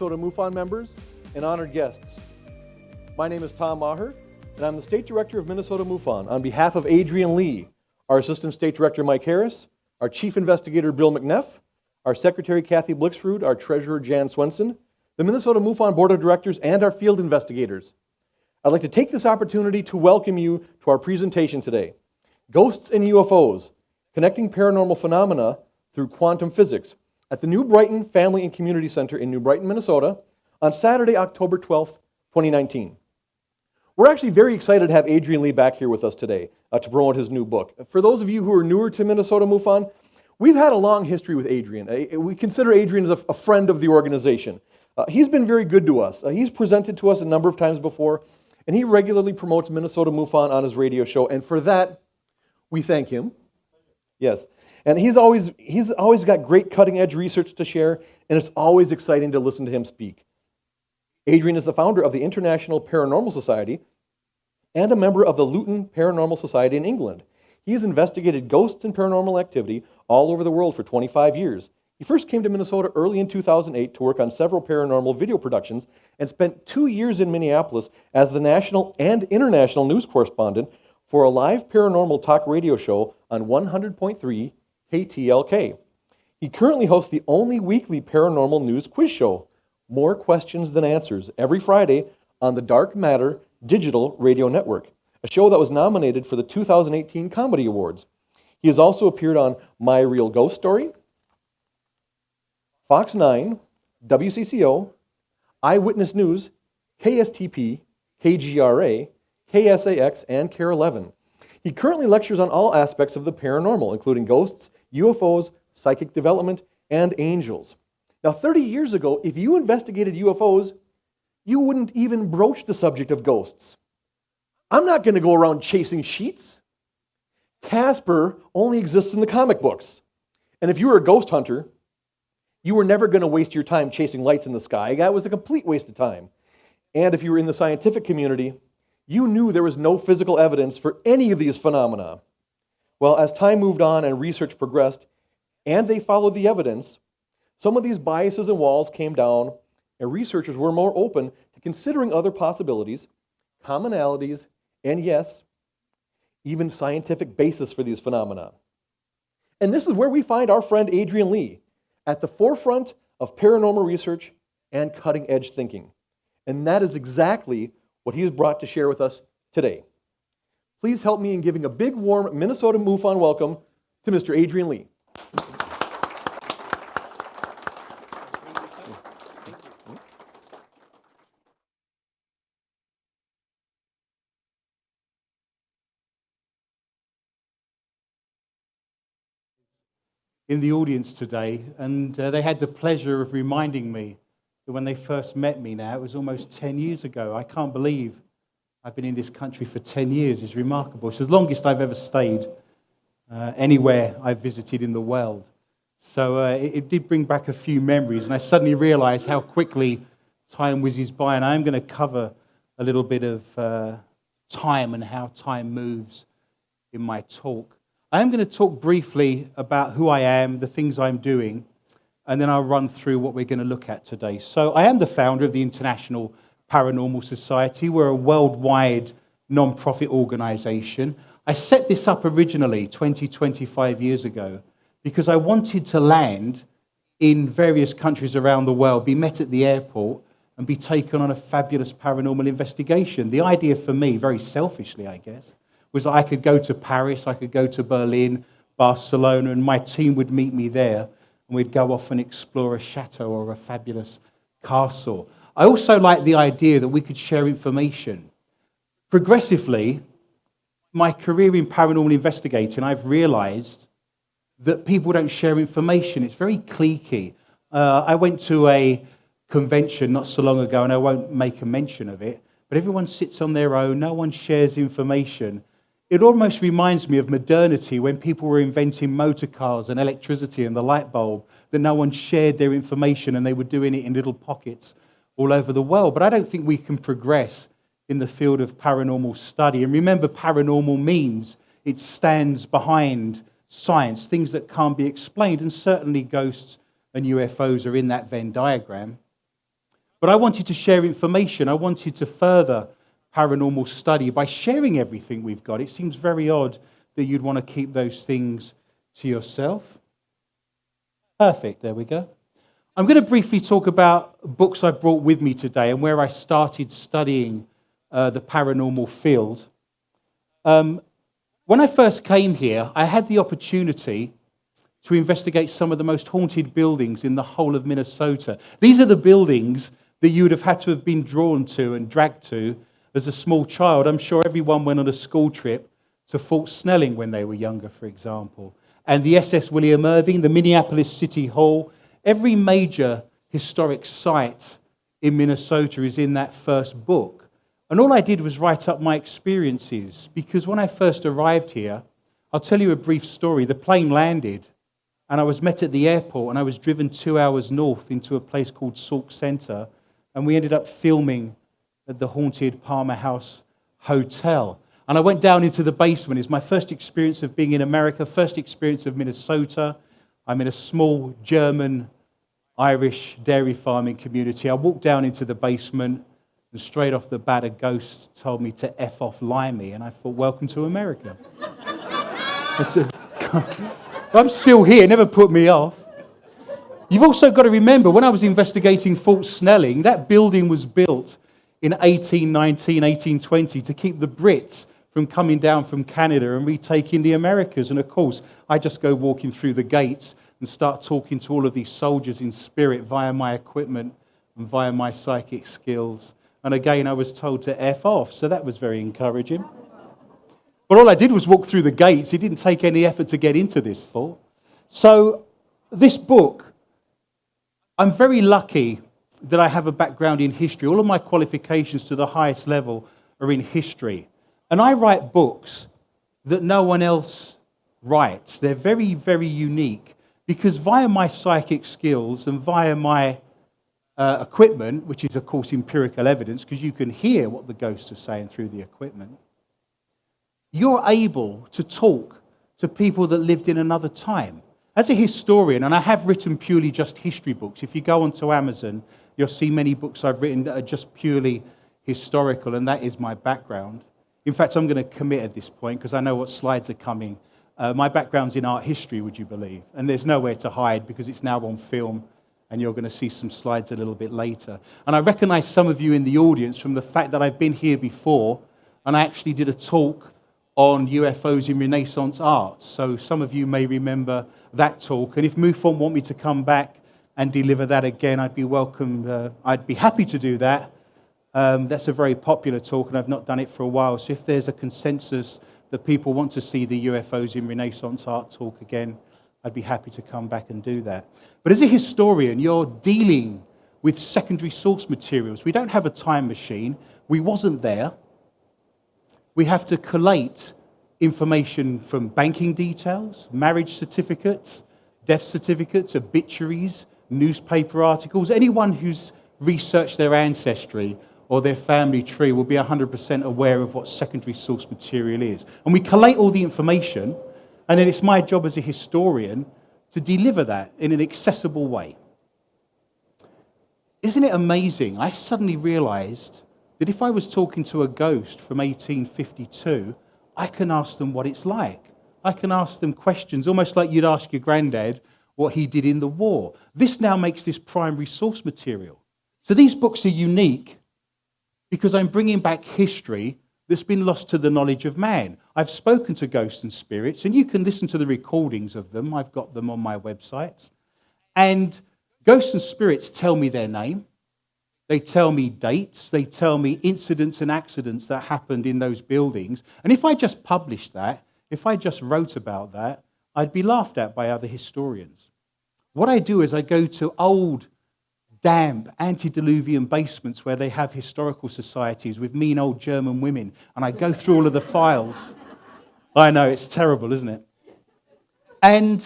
Minnesota MUFON members, and honored guests. My name is Tom Maher, and I'm the State Director of Minnesota MUFON on behalf of Adrian Lee, our Assistant State Director Mike Harris, our Chief Investigator Bill McNeff, our Secretary Kathy Blixrud, our Treasurer Jan Swenson, the Minnesota MUFON Board of Directors, and our field investigators. I'd like to take this opportunity to welcome you to our presentation today, Ghosts and UFOs, Connecting Paranormal Phenomena through Quantum Physics, at the New Brighton Family and Community Center in New Brighton, Minnesota, on Saturday, October 12th, 2019. We're actually very excited to have Adrian Lee back here with us today to promote his new book. For those of you who are newer to Minnesota MUFON, we've had a long history with Adrian. We consider Adrian as a friend of the organization. He's been very good to us. He's presented to us a number of times before, and he regularly promotes Minnesota MUFON on his radio show, and for that, we thank him. Yes. And he's always got great cutting-edge research to share, and it's always exciting to listen to him speak. Adrian is the founder of the International Paranormal Society and a member of the Luton Paranormal Society in England. He has investigated ghosts and paranormal activity all over the world for 25 years. He first came to Minnesota early in 2008 to work on several paranormal video productions and spent 2 years in Minneapolis as the national and international news correspondent for a live paranormal talk radio show on 100.3 KTLK. He currently hosts the only weekly paranormal news quiz show, More Questions Than Answers, every Friday on the Dark Matter Digital Radio Network, a show that was nominated for the 2018 Comedy Awards. He has also appeared on My Real Ghost Story, Fox 9, WCCO, Eyewitness News, KSTP, KGRA, KSAX and KARE 11. He currently lectures on all aspects of the paranormal, including ghosts, UFOs, psychic development, and angels. Now, 30 years ago, if you investigated UFOs, you wouldn't even broach the subject of ghosts. I'm not going to go around chasing sheets. Casper only exists in the comic books. And if you were a ghost hunter, you were never going to waste your time chasing lights in the sky. That was a complete waste of time. And if you were in the scientific community, you knew there was no physical evidence for any of these phenomena. Well, as time moved on and research progressed, and they followed the evidence, some of these biases and walls came down, and researchers were more open to considering other possibilities, commonalities, and yes, even scientific basis for these phenomena. And this is where we find our friend Adrian Lee, at the forefront of paranormal research and cutting-edge thinking. And that is exactly what he has brought to share with us today. Please help me in giving a big, warm Minnesota MUFON welcome to Mr. Adrian Lee. In the audience today, and they had the pleasure of reminding me that when they first met me now, it was almost 10 years ago. I can't believe I've been in this country for 10 years. It's remarkable. It's the longest I've ever stayed anywhere I've visited in the world. So it did bring back a few memories, and I suddenly realized how quickly time whizzes by, and I'm going to cover a little bit of time and how time moves in my talk. I am going to talk briefly about who I am, the things I'm doing, and then I'll run through what we're going to look at today. So I am the founder of the International Paranormal Society. We're a worldwide non-profit organization. I set this up originally 25 years ago because I wanted to land in various countries around the world, be met at the airport, and be taken on a fabulous paranormal investigation. The idea for me, very selfishly, I guess, was that I could go to Paris, I could go to Berlin, Barcelona, and my team would meet me there, and we'd go off and explore a chateau or a fabulous castle. I also like the idea that we could share information. Progressively, my career in paranormal investigating, I've realized that people don't share information. It's very cliquey. I went to a convention not so long ago, and I won't make a mention of it, but everyone sits on their own, no one shares information. It almost reminds me of modernity when people were inventing motor cars and electricity and the light bulb, that no one shared their information and they were doing it in little pockets all over the world. But I don't think we can progress in the field of paranormal study. And remember, paranormal means it stands behind science, things that can't be explained, and certainly ghosts and UFOs are in that Venn diagram. But I wanted to share information. I wanted to further paranormal study by sharing everything we've got. It seems very odd that you'd want to keep those things to yourself. Perfect, there we go. I'm going to briefly talk about books I brought with me today and where I started studying the paranormal field. When I first came here, I had the opportunity to investigate some of the most haunted buildings in the whole of Minnesota. These are the buildings that you would have had to have been drawn to and dragged to as a small child. I'm sure everyone went on a school trip to Fort Snelling when they were younger, for example. And the SS William Irving, the Minneapolis City Hall, every major historic site in Minnesota is in that first book. And all I did was write up my experiences, because when I first arrived here, I'll tell you a brief story. The plane landed, and I was met at the airport, and I was driven 2 hours north into a place called Sauk Center, and we ended up filming at the haunted Palmer House Hotel. And I went down into the basement. It's my first experience of being in America, first experience of Minnesota. I'm in a small German-Irish dairy farming community. I walked down into the basement, and straight off the bat, a ghost told me to F off Limey, and I thought, welcome to America. I'm still here, never put me off. You've also got to remember, when I was investigating Fort Snelling, that building was built in 1819, 1820 to keep the Brits from coming down from Canada and retaking the Americas. And of course, I just go walking through the gates and start talking to all of these soldiers in spirit via my equipment and via my psychic skills. And again, I was told to F off, so that was very encouraging. But all I did was walk through the gates. It didn't take any effort to get into this fort. So this book, I'm very lucky that I have a background in history. All of my qualifications to the highest level are in history. And I write books that no one else writes. They're very, very unique, because via my psychic skills and via my equipment, which is, of course, empirical evidence, because you can hear what the ghosts are saying through the equipment, you're able to talk to people that lived in another time. As a historian, and I have written purely just history books. If you go onto Amazon, you'll see many books I've written that are just purely historical, and that is my background. In fact, I'm going to commit at this point, because I know what slides are coming. My background's in art history, would you believe? And there's nowhere to hide, because it's now on film, and you're going to see some slides a little bit later. And I recognize some of you in the audience from the fact that I've been here before, and I actually did a talk on UFOs in Renaissance art. So some of you may remember that talk. And if MUFON want me to come back and deliver that again, I'd be happy to do that. That's a very popular talk, and I've not done it for a while. So if there's a consensus that people want to see the UFOs in Renaissance art talk again, I'd be happy to come back and do that. But as a historian, you're dealing with secondary source materials. We don't have a time machine. We wasn't there. We have to collate information from banking details, marriage certificates, death certificates, obituaries, newspaper articles. Anyone who's researched their ancestry or their family tree will be 100% aware of what secondary source material is. And we collate all the information, and then it's my job as a historian to deliver that in an accessible way. Isn't it amazing? I suddenly realized that if I was talking to a ghost from 1852, I can ask them what it's like. I can ask them questions, almost like you'd ask your granddad what he did in the war. This now makes this primary source material. So these books are unique because I'm bringing back history that's been lost to the knowledge of man. I've spoken to ghosts and spirits, and you can listen to the recordings of them. I've got them on my website. And ghosts and spirits tell me their name. They tell me dates. They tell me incidents and accidents that happened in those buildings. And if I just published that, if I just wrote about that, I'd be laughed at by other historians. What I do is I go to old, damp, antediluvian basements where they have historical societies with mean old German women, and I go through all of the files. I know, it's terrible, isn't it? And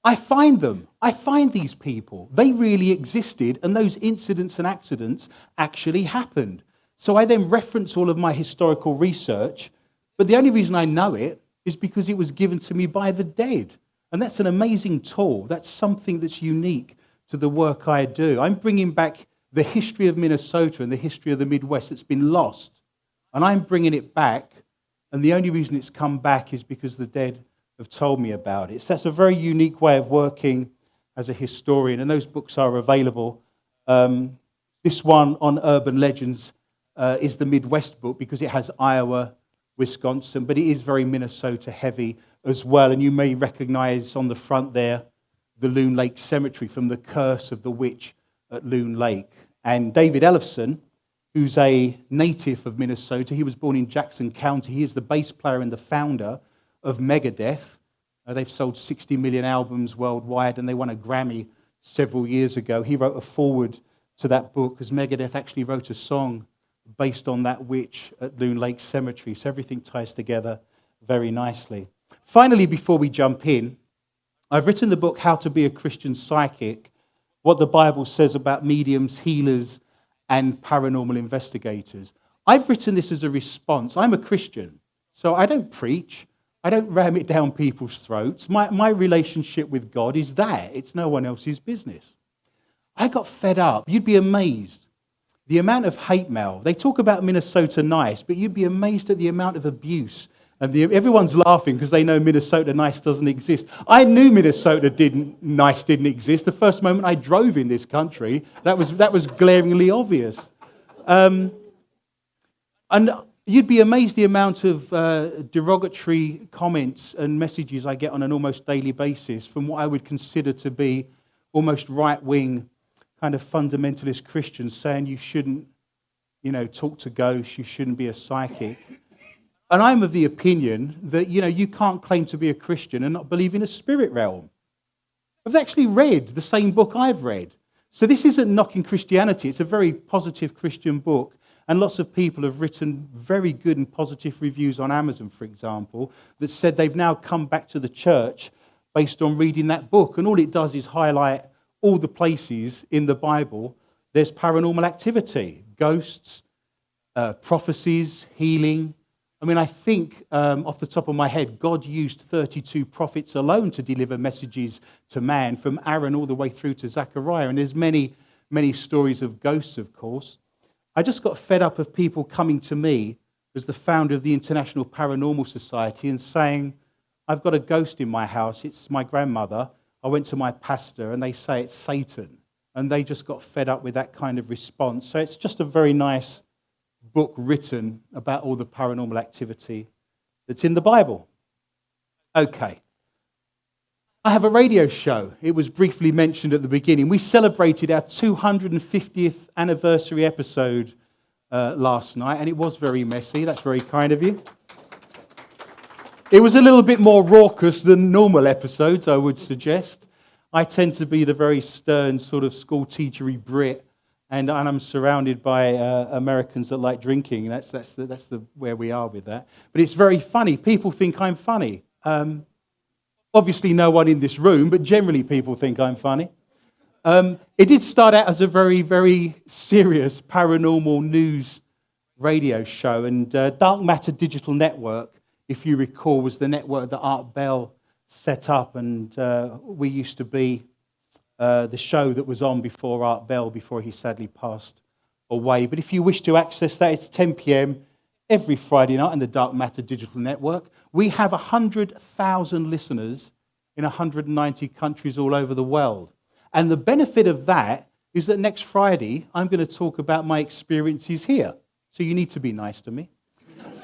I find them. I find these people. They really existed, and those incidents and accidents actually happened. So I then reference all of my historical research, but the only reason I know it is because it was given to me by the dead. And that's an amazing tool. That's something that's unique to the work I do. I'm bringing back the history of Minnesota and the history of the Midwest that's been lost. And I'm bringing it back, and the only reason it's come back is because the dead have told me about it. So that's a very unique way of working as a historian, and those books are available. This one on urban legends is the Midwest book because it has Iowa, Wisconsin, but it is very Minnesota heavy as well. And you may recognize on the front there the Loon Lake Cemetery from The Curse of the Witch at Loon Lake. And David Ellefson, who's a native of Minnesota, he was born in Jackson County. He is the bass player and the founder of Megadeth. They've sold 60 million albums worldwide, and they won a Grammy several years ago. He wrote a foreword to that book because Megadeth actually wrote a song based on that witch at Loon Lake Cemetery. So everything ties together very nicely. Finally, before we jump in, I've written the book, How to Be a Christian Psychic, what the Bible says about mediums, healers, and paranormal investigators. I've written this as a response. I'm a Christian, so I don't preach. I don't ram it down people's throats. My relationship with God is that. It's no one else's business. I got fed up. You'd be amazed. The amount of hate mail. They talk about Minnesota nice, but you'd be amazed at the amount of abuse. And everyone's laughing because they know Minnesota nice doesn't exist. I knew Minnesota nice didn't exist the first moment I drove in this country. That was glaringly obvious. And you'd be amazed the amount of derogatory comments and messages I get on an almost daily basis from what I would consider to be almost right-wing kind of fundamentalist Christians saying you shouldn't, talk to ghosts, you shouldn't be a psychic. And I'm of the opinion that, you can't claim to be a Christian and not believe in a spirit realm. I've actually read the same book I've read. So this isn't knocking Christianity. It's a very positive Christian book. And lots of people have written very good and positive reviews on Amazon, for example, that said they've now come back to the church based on reading that book. And all it does is highlight all the places in the Bible there's paranormal activity, ghosts, prophecies, healing. I mean, I think off the top of my head, God used 32 prophets alone to deliver messages to man, from Aaron all the way through to Zechariah. And there's many, many stories of ghosts, of course. I just got fed up of people coming to me as the founder of the International Paranormal Society and saying, I've got a ghost in my house. It's my grandmother. I went to my pastor and they say it's Satan. And they just got fed up with that kind of response. So it's just a very nice book written about all the paranormal activity that's in the Bible. Okay. I have a radio show. It was briefly mentioned at the beginning. We celebrated our 250th anniversary episode last night, and it was very messy. That's very kind of you. It was a little bit more raucous than normal episodes, I would suggest. I tend to be the very stern sort of school-teachery Brit, and I'm surrounded by Americans that like drinking. That's where we are with that. But it's very funny. People think I'm funny. Obviously, no one in this room, but generally people think I'm funny. It did start out as a very, very serious paranormal news radio show. And Dark Matter Digital Network, if you recall, was the network that Art Bell set up. And we used to be the show that was on before Art Bell, before he sadly passed away. But if you wish to access that, it's 10 p.m. every Friday night on the Dark Matter Digital Network. We have 100,000 listeners in 190 countries all over the world. And the benefit of that is that next Friday, I'm going to talk about my experiences here. So you need to be nice to me.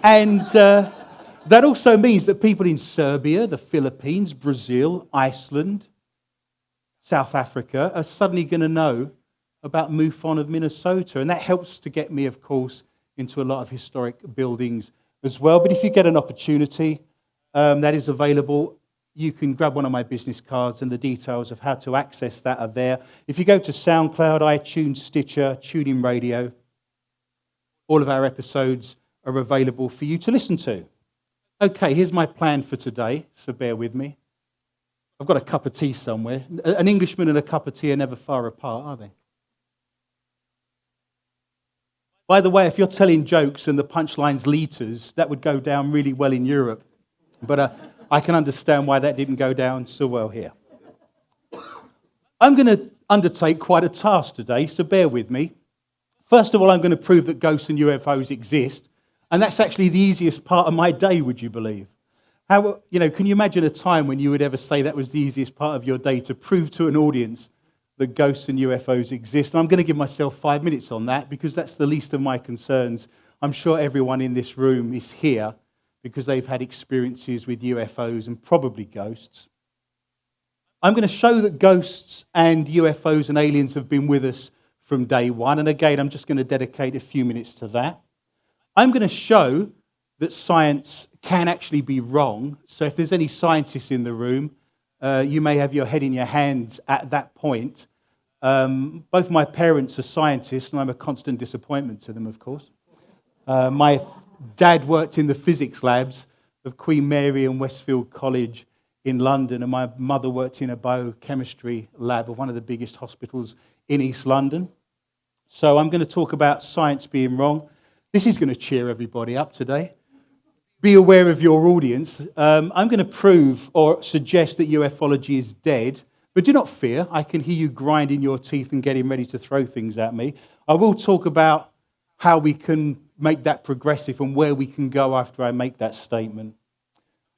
And that also means that people in Serbia, the Philippines, Brazil, Iceland, South Africa are suddenly going to know about MUFON of Minnesota. And that helps to get me, of course, into a lot of historic buildings as well. But if you get an opportunity, that is available. You can grab one of my business cards, and the details of how to access that are there. If you go to SoundCloud, iTunes, Stitcher, TuneIn Radio, all of our episodes are available for you to listen to. Okay, here's my plan for today, so bear with me. I've got a cup of tea somewhere. An Englishman and a cup of tea are never far apart, are they? By the way, if you're telling jokes and the punchline's liters, that would go down really well in Europe. But I can understand why that didn't go down so well here. I'm going to undertake quite a task today, so bear with me. First of all, I'm going to prove that ghosts and UFOs exist, and that's actually the easiest part of my day, would you believe? How, can you imagine a time when you would ever say that was the easiest part of your day, to prove to an audience that ghosts and UFOs exist? And I'm going to give myself 5 minutes on that because that's the least of my concerns. I'm sure everyone in this room is here because they've had experiences with UFOs and probably ghosts. I'm going to show that ghosts and UFOs and aliens have been with us from day one. And again, I'm just going to dedicate a few minutes to that. I'm going to show that science can actually be wrong. So if there's any scientists in the room, you may have your head in your hands at that point. Both my parents are scientists, and I'm a constant disappointment to them, of course. My dad worked in the physics labs of Queen Mary and Westfield College in London, and my mother worked in a biochemistry lab of one of the biggest hospitals in East London. So I'm going to talk about science being wrong. This is going to cheer everybody up today. Be aware of your audience. I'm going to prove or suggest that ufology is dead, but do not fear. I can hear you grinding your teeth and getting ready to throw things at me. I will talk about how we can make that progressive and where we can go after I make that statement.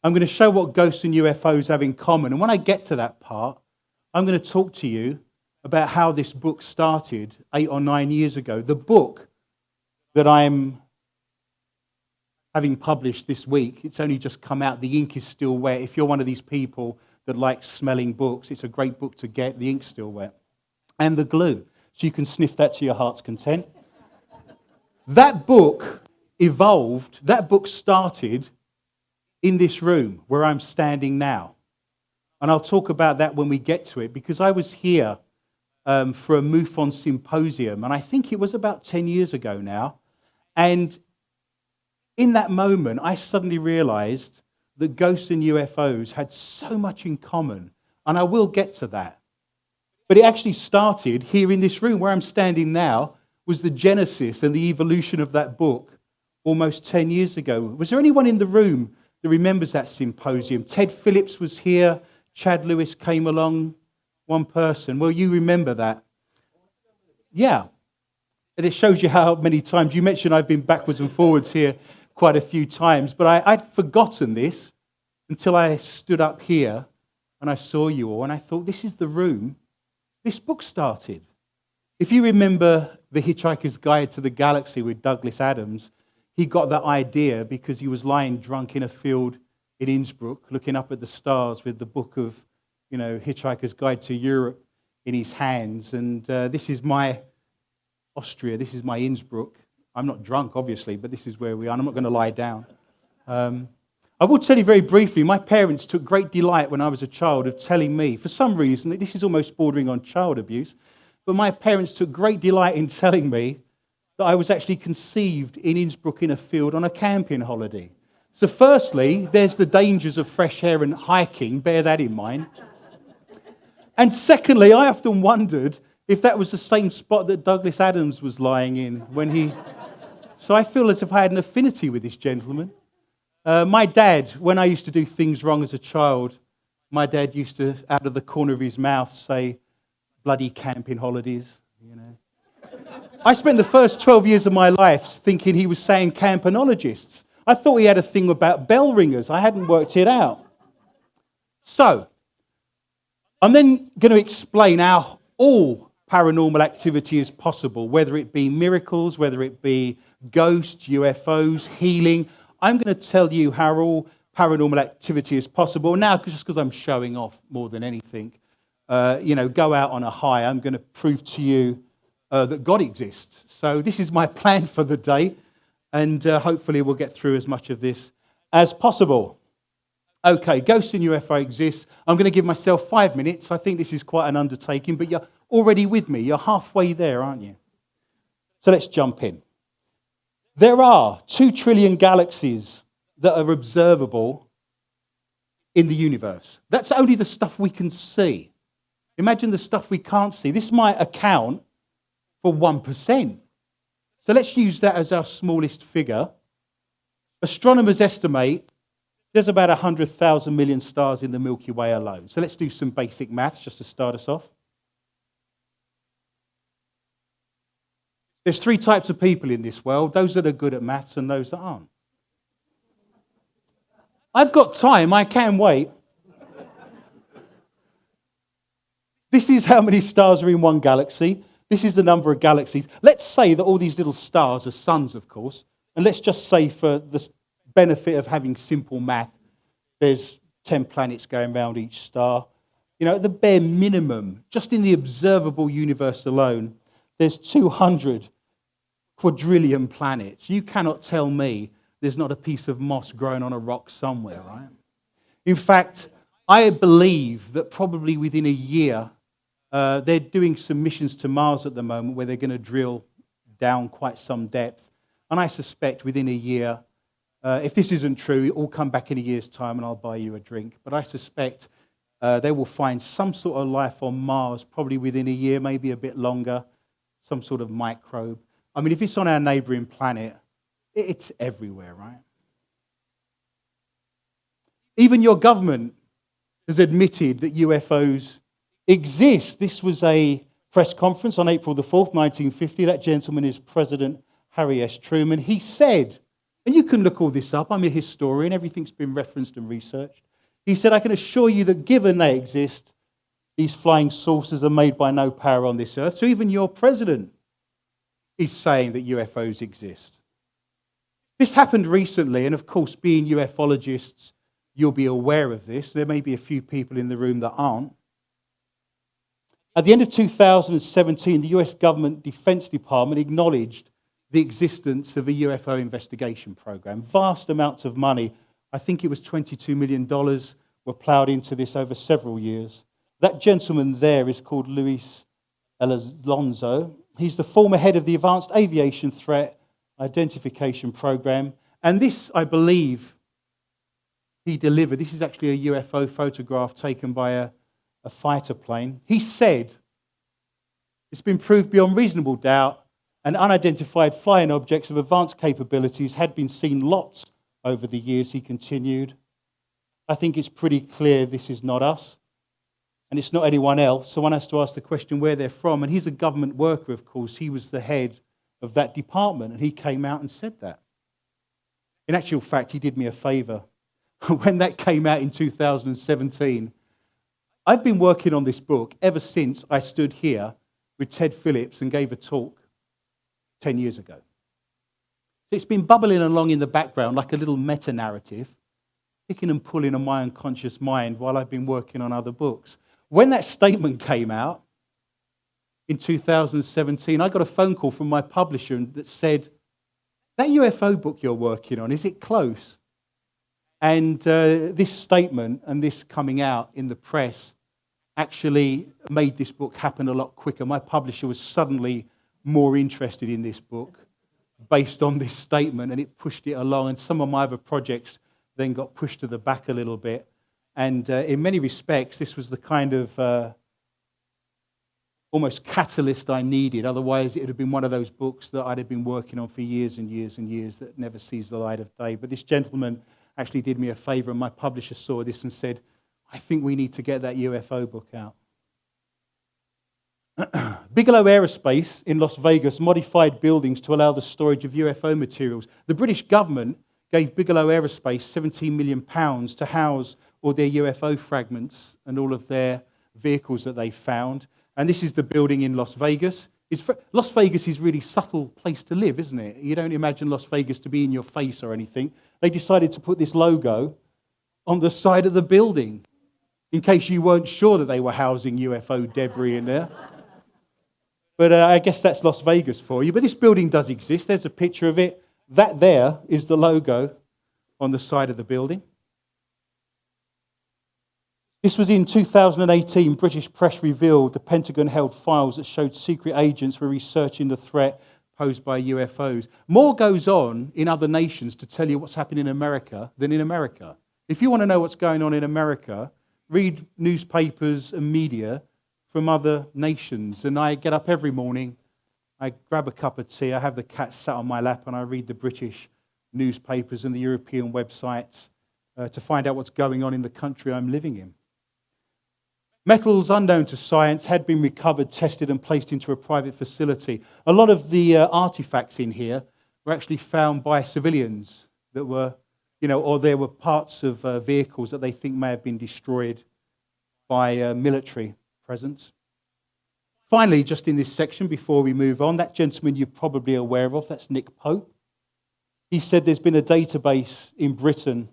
I'm going to show what ghosts and UFOs have in common. And when I get to that part, I'm going to talk to you about how this book started 8 or 9 years ago. The book that I'm having published this week, it's only just come out. The ink is still wet. If you're one of these people that likes smelling books, it's a great book to get. The ink's still wet. And the glue, so you can sniff that to your heart's content. That book evolved, that book started in this room where I'm standing now. And I'll talk about that when we get to it, because I was here for a MUFON symposium, and I think it was about 10 years ago now. And in that moment, I suddenly realized that ghosts and UFOs had so much in common, and I will get to that. But it actually started here in this room where I'm standing now, was the genesis and the evolution of that book almost 10 years ago. Was there anyone in the room that remembers that symposium? Ted Phillips was here, Chad Lewis came along, one person. Well, you remember that. Yeah. And it shows you how many times, you mentioned I've been backwards and forwards here quite a few times, but I'd forgotten this until I stood up here and I saw you all, and I thought, this is the room this book started. If you remember The Hitchhiker's Guide to the Galaxy with Douglas Adams, he got that idea because he was lying drunk in a field in Innsbruck, looking up at the stars with the book of, Hitchhiker's Guide to Europe in his hands. And this is my Austria, this is my Innsbruck. I'm not drunk, obviously, but this is where we are. I'm not going to lie down. I will tell you very briefly, my parents took great delight when I was a child of telling me, for some reason, this is almost bordering on child abuse, but my parents took great delight in telling me that I was actually conceived in Innsbruck in a field on a camping holiday. So firstly, there's the dangers of fresh air and hiking, bear that in mind. And secondly, I often wondered if that was the same spot that Douglas Adams was lying in when he... So I feel as if I had an affinity with this gentleman. My dad, when I used to do things wrong as a child, my dad used to, out of the corner of his mouth, say, bloody camping holidays, I spent the first 12 years of my life thinking he was saying campanologists. I thought he had a thing about bell ringers. I hadn't worked it out. So, I'm then going to explain how all paranormal activity is possible, whether it be miracles, whether it be ghosts, UFOs, healing. I'm going to tell you how all paranormal activity is possible. Now, just because I'm showing off more than anything, go out on a high, I'm going to prove to you that God exists. So this is my plan for the day, and hopefully we'll get through as much of this as possible. Okay, ghosts and UFO exists. I'm going to give myself 5 minutes. I think this is quite an undertaking, but you're already with me. You're halfway there, aren't you? So let's jump in. There are 2 trillion galaxies that are observable in the universe. That's only the stuff we can see. Imagine the stuff we can't see. This might account for 1%. So let's use that as our smallest figure. Astronomers estimate there's about 100,000 million stars in the Milky Way alone. So let's do some basic maths just to start us off. There's three types of people in this world, those that are good at maths and those that aren't. I've got time, I can wait. This is how many stars are in one galaxy. This is the number of galaxies. Let's say that all these little stars are suns, of course. And let's just say, for the benefit of having simple math, there's 10 planets going around each star. You know, at the bare minimum, just in the observable universe alone, there's 200 quadrillion planets. You cannot tell me there's not a piece of moss growing on a rock somewhere, right? In fact, I believe that probably within a year, they're doing some missions to Mars at the moment where they're going to drill down quite some depth. And I suspect within a year, if this isn't true, it will come back in a year's time and I'll buy you a drink. But I suspect they will find some sort of life on Mars probably within a year, maybe a bit longer, some sort of microbe. I mean, if it's on our neighboring planet, it's everywhere, right? Even your government has admitted that UFOs exist. This was a press conference on April the 4th, 1950. That gentleman is President Harry S. Truman. He said, and you can look all this up, I'm a historian, everything's been referenced and researched. He said, I can assure you that given they exist, these flying saucers are made by no power on this earth. So even your president is saying that UFOs exist. This happened recently, and of course, being ufologists, you'll be aware of this. There may be a few people in the room that aren't. At the end of 2017, the US government Defense Department acknowledged the existence of a UFO investigation program. Vast amounts of money, I think it was $22 million, were plowed into this over several years. That gentleman there is called Luis Elizondo. He's the former head of the Advanced Aviation Threat Identification Program. And this, I believe, he delivered. This is actually a UFO photograph taken by a fighter plane. He said, it's been proved beyond reasonable doubt and unidentified flying objects of advanced capabilities had been seen lots over the years, he continued. I think it's pretty clear this is not us and it's not anyone else. So one has to ask the question where they're from. And he's a government worker, of course. He was the head of that department and he came out and said that. In actual fact, he did me a favor. When that came out in 2017, I've been working on this book ever since I stood here with Ted Phillips and gave a talk 10 years ago. So it's been bubbling along in the background like a little meta-narrative, picking and pulling on my unconscious mind while I've been working on other books. When that statement came out in 2017, I got a phone call from my publisher that said, that UFO book you're working on, is it close? And this statement and this coming out in the press actually made this book happen a lot quicker. My publisher was suddenly more interested in this book based on this statement, and it pushed it along. And some of my other projects then got pushed to the back a little bit. And in many respects, this was the kind of almost catalyst I needed. Otherwise, it would have been one of those books that I'd have been working on for years and years and years that never sees the light of day. But this gentleman actually did me a favor, and my publisher saw this and said, I think we need to get that UFO book out. Bigelow Aerospace in Las Vegas modified buildings to allow the storage of UFO materials. The British government gave Bigelow Aerospace £17 million to house all their UFO fragments and all of their vehicles that they found. And this is the building in Las Vegas. Las Vegas is a really subtle place to live, isn't it? You don't imagine Las Vegas to be in your face or anything. They decided to put this logo on the side of the building in case you weren't sure that they were housing UFO debris in there. But I guess that's Las Vegas for you. But this building does exist. There's a picture of it. That there is the logo on the side of the building. This was in 2018. British press revealed the Pentagon held files that showed secret agents were researching the threat posed by UFOs. More goes on in other nations to tell you what's happening in America than in America. If you want to know what's going on in America, read newspapers and media from other nations. And I get up every morning, I grab a cup of tea, I have the cat sat on my lap, and I read the British newspapers and the European websites to find out what's going on in the country I'm living in. Metals unknown to science had been recovered, tested, and placed into a private facility. A lot of the artifacts in here were actually found by civilians that were, or there were parts of vehicles that they think may have been destroyed by military presence. Finally, just in this section, before we move on, that gentleman you're probably aware of, that's Nick Pope. He said there's been a database in Britain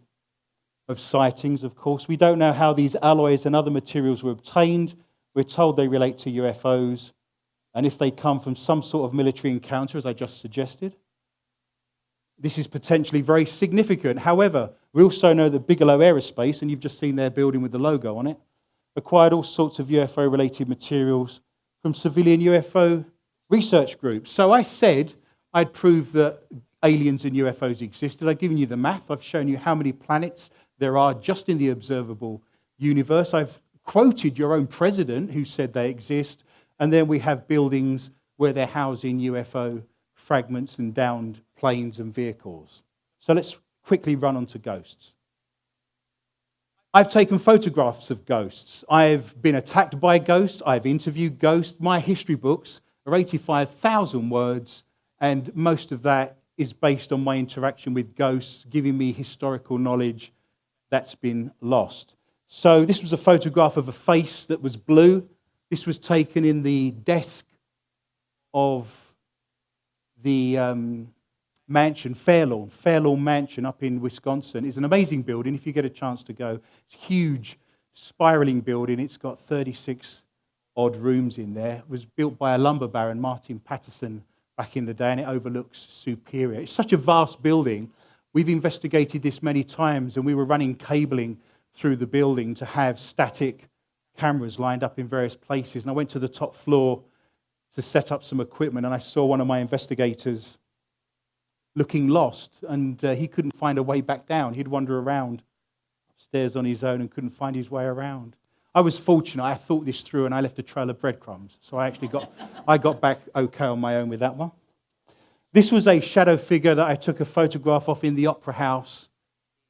of sightings, of course. We don't know how these alloys and other materials were obtained. We're told they relate to UFOs, and if they come from some sort of military encounter, as I just suggested, this is potentially very significant. However, we also know that Bigelow Aerospace, and you've just seen their building with the logo on it, acquired all sorts of UFO-related materials from civilian UFO research groups. So I said I'd prove that aliens and UFOs existed. I've given you the math. I've shown you how many planets there are just in the observable universe. I've quoted your own president who said they exist. And then we have buildings where they're housing UFO fragments and downed planes and vehicles. So let's quickly run on to ghosts. I've taken photographs of ghosts. I've been attacked by ghosts. I've interviewed ghosts. My history books are 85,000 words, and most of that is based on my interaction with ghosts, giving me historical knowledge that's been lost. So this was a photograph of a face that was blue. This was taken in the desk of the mansion, Fairlawn Mansion up in Wisconsin. It's an amazing building if you get a chance to go. It's a huge, spiraling building. It's got 36 odd rooms in there. It was built by a lumber baron, Martin Patterson, back in the day, and it overlooks Superior. It's such a vast building. We've investigated this many times, and we were running cabling through the building to have static cameras lined up in various places. And I went to the top floor to set up some equipment, and I saw one of my investigators looking lost, and he couldn't find a way back down. He'd wander around upstairs on his own and couldn't find his way around. I was fortunate. I thought this through, and I left a trail of breadcrumbs. So I actually got back okay on my own with that one. This was a shadow figure that I took a photograph of in the Opera House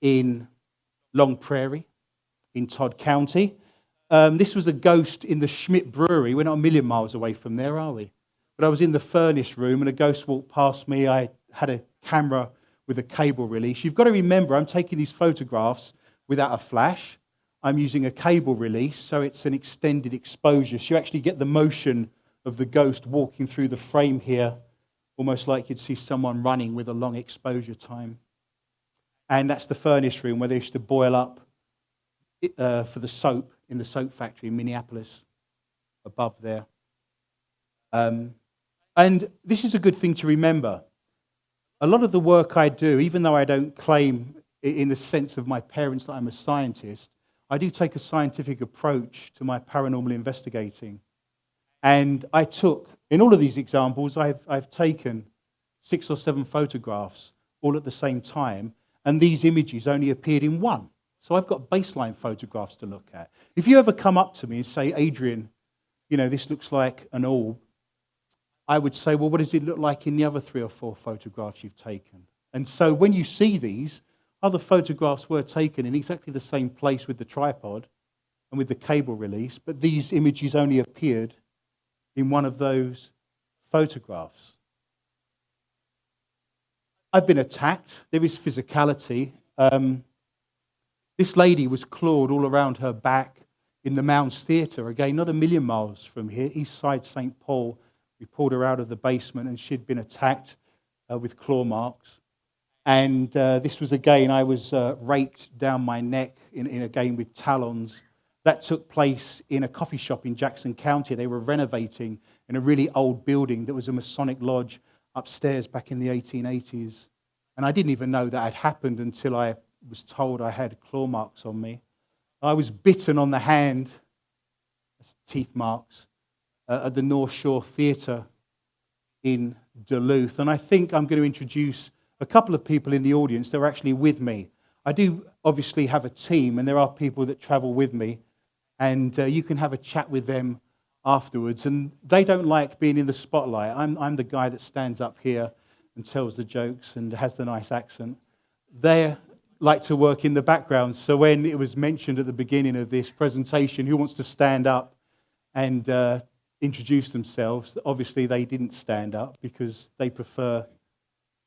in Long Prairie in Todd County. This was a ghost in the Schmidt Brewery. We're not a million miles away from there, are we? But I was in the furnace room, and a ghost walked past me. I had a camera with a cable release. You've got to remember, I'm taking these photographs without a flash. I'm using a cable release, so it's an extended exposure. So you actually get the motion of the ghost walking through the frame here, almost like you'd see someone running with a long exposure time. And that's the furnace room where they used to boil up for the soap in the soap factory in Minneapolis, above there. And this is a good thing to remember. A lot of the work I do, even though I don't claim in the sense of my parents that I'm a scientist, I do take a scientific approach to my paranormal investigating. And I took, in all of these examples, I've taken 6 or 7 photographs all at the same time, and these images only appeared in one. So I've got baseline photographs to look at. If you ever come up to me and say, Adrian, this looks like an orb, I would say, well, what does it look like in the other 3 or 4 photographs you've taken? And so when you see these, other photographs were taken in exactly the same place with the tripod and with the cable release, but these images only appeared in one of those photographs. I've been attacked. There is physicality. This lady was clawed all around her back in the Mounds Theatre. Again, not a million miles from here, east side St. Paul. We pulled her out of the basement, and she'd been attacked with claw marks. And this was, again, I was raked down my neck, again with talons. That took place in a coffee shop in Jackson County. They were renovating in a really old building that was a Masonic lodge upstairs back in the 1880s. And I didn't even know that had happened until I was told I had claw marks on me. I was bitten on the hand, teeth marks, at the North Shore Theatre in Duluth. And I think I'm going to introduce a couple of people in the audience that are actually with me. I do obviously have a team, and there are people that travel with me, and you can have a chat with them afterwards. And they don't like being in the spotlight. I'm the guy that stands up here and tells the jokes and has the nice accent. They're like to work in the background. So when it was mentioned at the beginning of this presentation, who wants to stand up and introduce themselves, obviously they didn't stand up because they prefer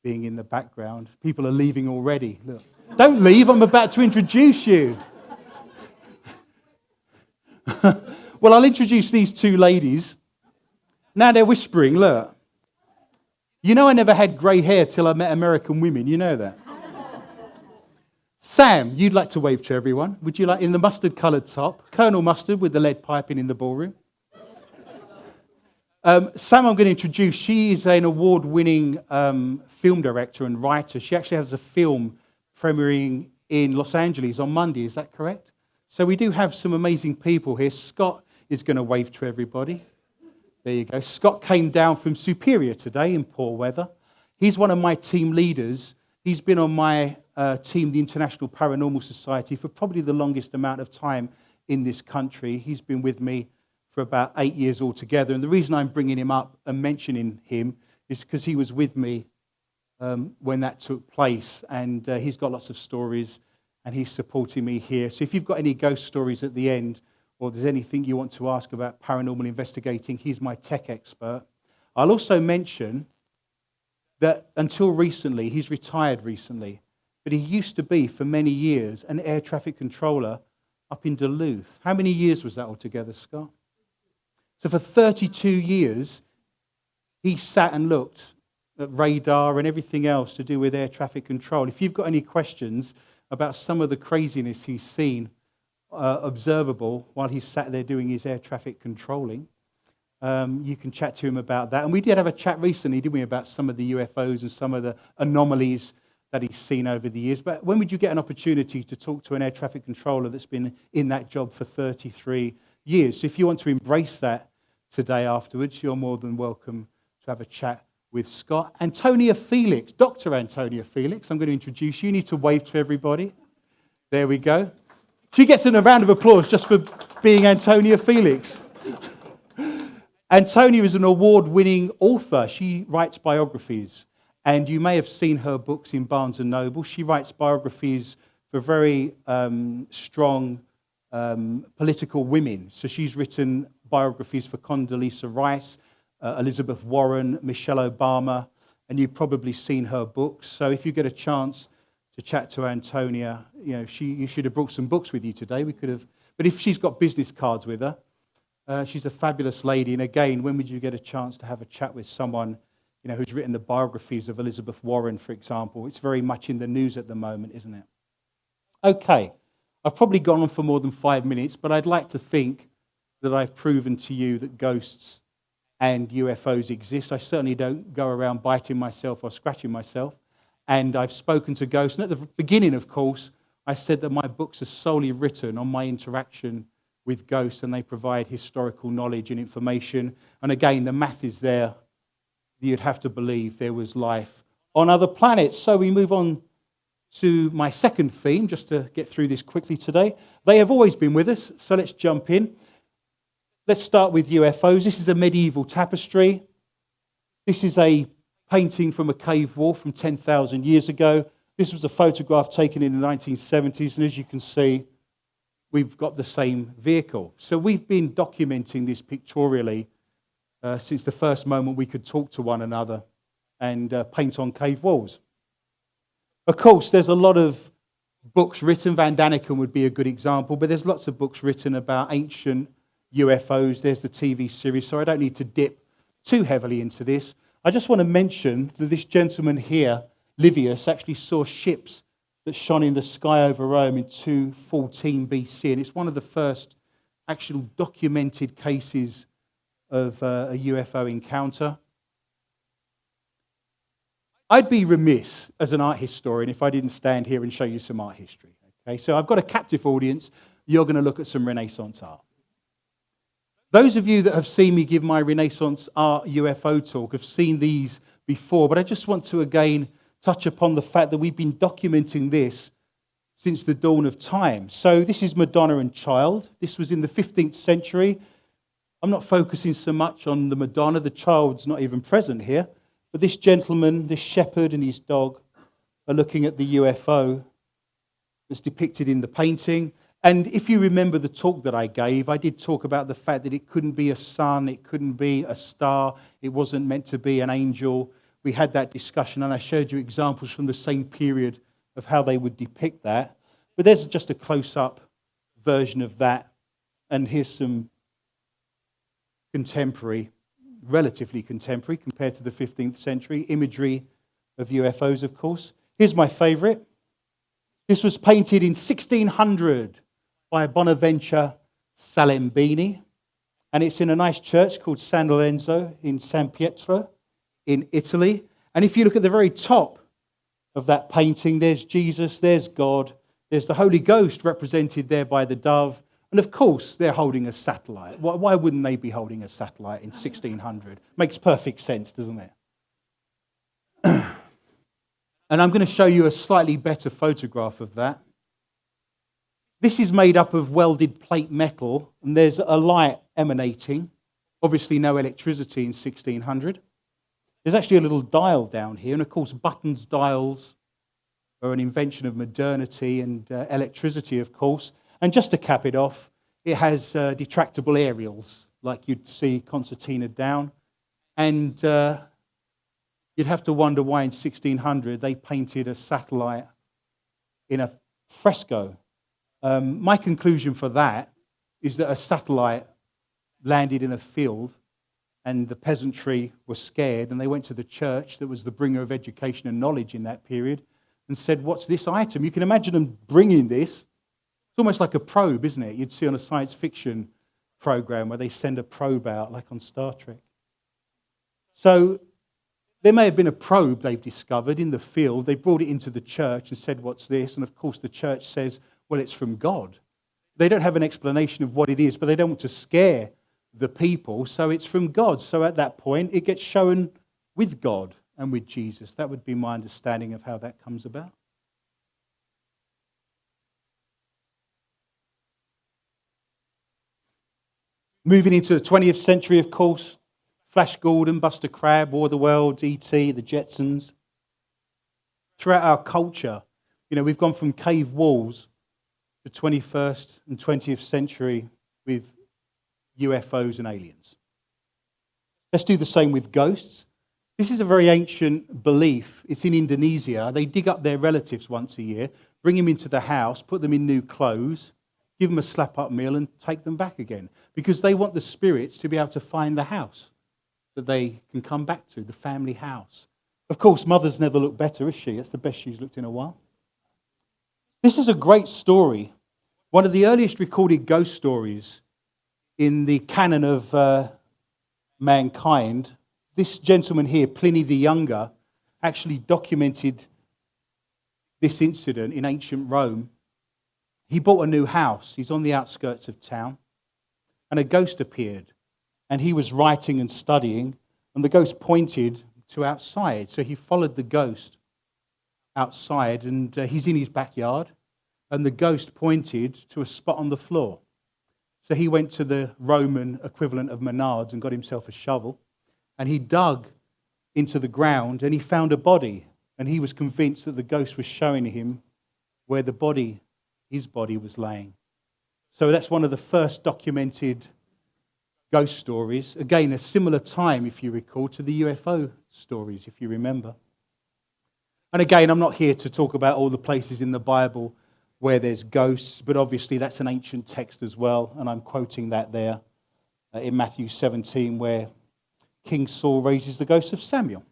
being in the background. People are leaving already. Look. Don't leave, I'm about to introduce you. Well, I'll introduce these two ladies. Now they're whispering, look. You know I never had grey hair till I met American women, you know that. Sam, you'd like to wave to everyone. Would you like, in the mustard-coloured top, Colonel Mustard with the lead piping in the ballroom. Sam, I'm going to introduce. She is an award-winning film director and writer. She actually has a film premiering in Los Angeles on Monday, is that correct? So we do have some amazing people here. Scott is going to wave to everybody. There you go. Scott came down from Superior today in poor weather. He's one of my team leaders. He's been on my team, the International Paranormal Society, for probably the longest amount of time in this country. He's been with me for about 8 years altogether. And the reason I'm bringing him up and mentioning him is because he was with me when that took place. And he's got lots of stories, and he's supporting me here. So if you've got any ghost stories at the end, or there's anything you want to ask about paranormal investigating, he's my tech expert. I'll also mention that until recently, he's retired recently, but he used to be, for many years, an air traffic controller up in Duluth. How many years was that altogether, Scott? So for 32 years, he sat and looked at radar and everything else to do with air traffic control. If you've got any questions about some of the craziness he's seen, observable while he's sat there doing his air traffic controlling, you can chat to him about that. And we did have a chat recently, didn't we, about some of the UFOs and some of the anomalies that he's seen over the years. But when would you get an opportunity to talk to an air traffic controller that's been in that job for 33 years? So if you want to embrace that today afterwards, you're more than welcome to have a chat with Scott. Antonia Felix, Dr. Antonia Felix, I'm going to introduce you. You need to wave to everybody. There we go. She gets a round of applause just for being Antonia Felix. Antonia is an award-winning author. She writes biographies, and you may have seen her books in Barnes & Noble. She writes biographies for very strong political women. So she's written biographies for Condoleezza Rice, Elizabeth Warren, Michelle Obama, and you've probably seen her books. So if you get a chance to chat to Antonia, you know, you should have brought some books with you today. We could have, but if she's got business cards with her, she's a fabulous lady. And again, when would you get a chance to have a chat with someone, you know, who's written the biographies of Elizabeth Warren, for example? It's very much in the news at the moment, isn't it? Okay, I've probably gone on for more than 5 minutes, but I'd like to think that I've proven to you that ghosts and UFOs exist. I certainly don't go around biting myself or scratching myself. And I've spoken to ghosts. And at the beginning, of course, I said that my books are solely written on my interaction with ghosts, and they provide historical knowledge and information. And again, the math is there. You'd have to believe there was life on other planets. So we move on to my second theme, just to get through this quickly today. They have always been with us, so let's jump in. Let's start with UFOs. This is a medieval tapestry. This is a painting from a cave wall from 10,000 years ago. This was a photograph taken in the 1970s, and as you can see, we've got the same vehicle. So we've been documenting this pictorially since the first moment we could talk to one another and paint on cave walls. Of course, there's a lot of books written. Van Daniken would be a good example, but there's lots of books written about ancient UFOs. There's the TV series, so I don't need to dip too heavily into this. I just want to mention that this gentleman here, Livius, actually saw ships that shone in the sky over Rome in 214 BC, and it's one of the first actual documented cases of a UFO encounter. I'd be remiss as an art historian if I didn't stand here and show you some art history. Okay, so I've got a captive audience. You're going to look at some Renaissance art. Those of you that have seen me give my Renaissance art UFO talk have seen these before, but I just want to again touch upon the fact that we've been documenting this since the dawn of time. So this is Madonna and Child. This was in the 15th century. I'm not focusing so much on the Madonna. The child's not even present here. But this gentleman, this shepherd and his dog are looking at the UFO. that's depicted in the painting. And if you remember the talk that I gave, I did talk about the fact that it couldn't be a sun, it couldn't be a star, it wasn't meant to be an angel. We had that discussion, and I showed you examples from the same period of how they would depict that. But there's just a close-up version of that. And here's some contemporary, relatively contemporary, compared to the 15th century, imagery of UFOs, of course. Here's my favorite. This was painted in 1600 by Bonaventure Salembini. And it's in a nice church called San Lorenzo in San Pietro in Italy. And if you look at the very top of that painting, there's Jesus, there's God, there's the Holy Ghost represented there by the dove. And of course, they're holding a satellite. Why wouldn't they be holding a satellite in 1600? Makes perfect sense, doesn't it? And I'm going to show you a slightly better photograph of that. This is made up of welded plate metal, and there's a light emanating. Obviously, no electricity in 1600. There's actually a little dial down here, and of course, buttons, dials are an invention of modernity and electricity, of course. And just to cap it off, it has detractable aerials, like you'd see concertina down. And you'd have to wonder why in 1600 they painted a satellite in a fresco. My conclusion for that is that a satellite landed in a field and the peasantry were scared, and they went to the church that was the bringer of education and knowledge in that period and said, "What's this item?" You can imagine them bringing this. It's almost like a probe, isn't it? You'd see on a science fiction program where they send a probe out, like on Star Trek. So there may have been a probe they've discovered in the field. They brought it into the church and said, "What's this?" And of course the church says, "Well, it's from God." They don't have an explanation of what it is, but they don't want to scare the people, so it's from God. So at that point, it gets shown with God and with Jesus. That would be my understanding of how that comes about. Moving into the 20th century, of course, Flash Gordon, Buster Crabbe, War of the Worlds, E.T., the Jetsons. Throughout our culture, we've gone from cave walls to 21st and 20th century with UFOs and aliens. Let's do the same with ghosts. This is a very ancient belief. It's in Indonesia. They dig up their relatives once a year, bring them into the house, put them in new clothes, give them a slap-up meal and take them back again, because they want the spirits to be able to find the house that they can come back to, the family house. Of course, mother's never looked better, is she? It's the best she's looked in a while. This is a great story. One of the earliest recorded ghost stories in the canon of mankind. This gentleman here, Pliny the Younger, actually documented this incident in ancient Rome. He bought a new house. He's on the outskirts of town. And a ghost appeared. And he was writing and studying. And the ghost pointed to outside. So he followed the ghost outside. And he's in his backyard. And the ghost pointed to a spot on the floor. So he went to the Roman equivalent of Menards and got himself a shovel. And he dug into the ground and he found a body. And he was convinced that the ghost was showing him where his body was laying. So that's one of the first documented ghost stories. Again, a similar time, if you recall, to the UFO stories, if you remember. And again, I'm not here to talk about all the places in the Bible where there's ghosts, but obviously that's an ancient text as well, and I'm quoting that there in Matthew 17, where King Saul raises the ghost of Samuel.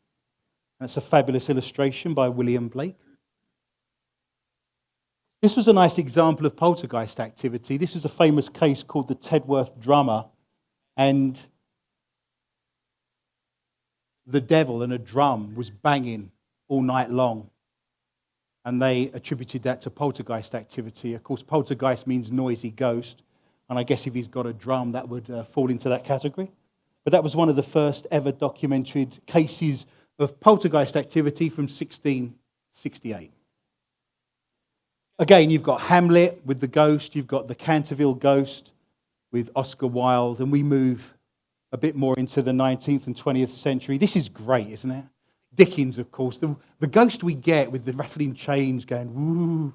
That's a fabulous illustration by William Blake. This was a nice example of poltergeist activity. This is a famous case called the Tedworth Drummer, and the devil in a drum was banging all night long. And they attributed that to poltergeist activity. Of course, poltergeist means noisy ghost. And I guess if he's got a drum, that would fall into that category. But that was one of the first ever documented cases of poltergeist activity from 1668. Again, you've got Hamlet with the ghost. You've got the Canterville ghost with Oscar Wilde. And we move a bit more into the 19th and 20th century. This is great, isn't it? Dickens, of course, the ghost we get with the rattling chains going, woo,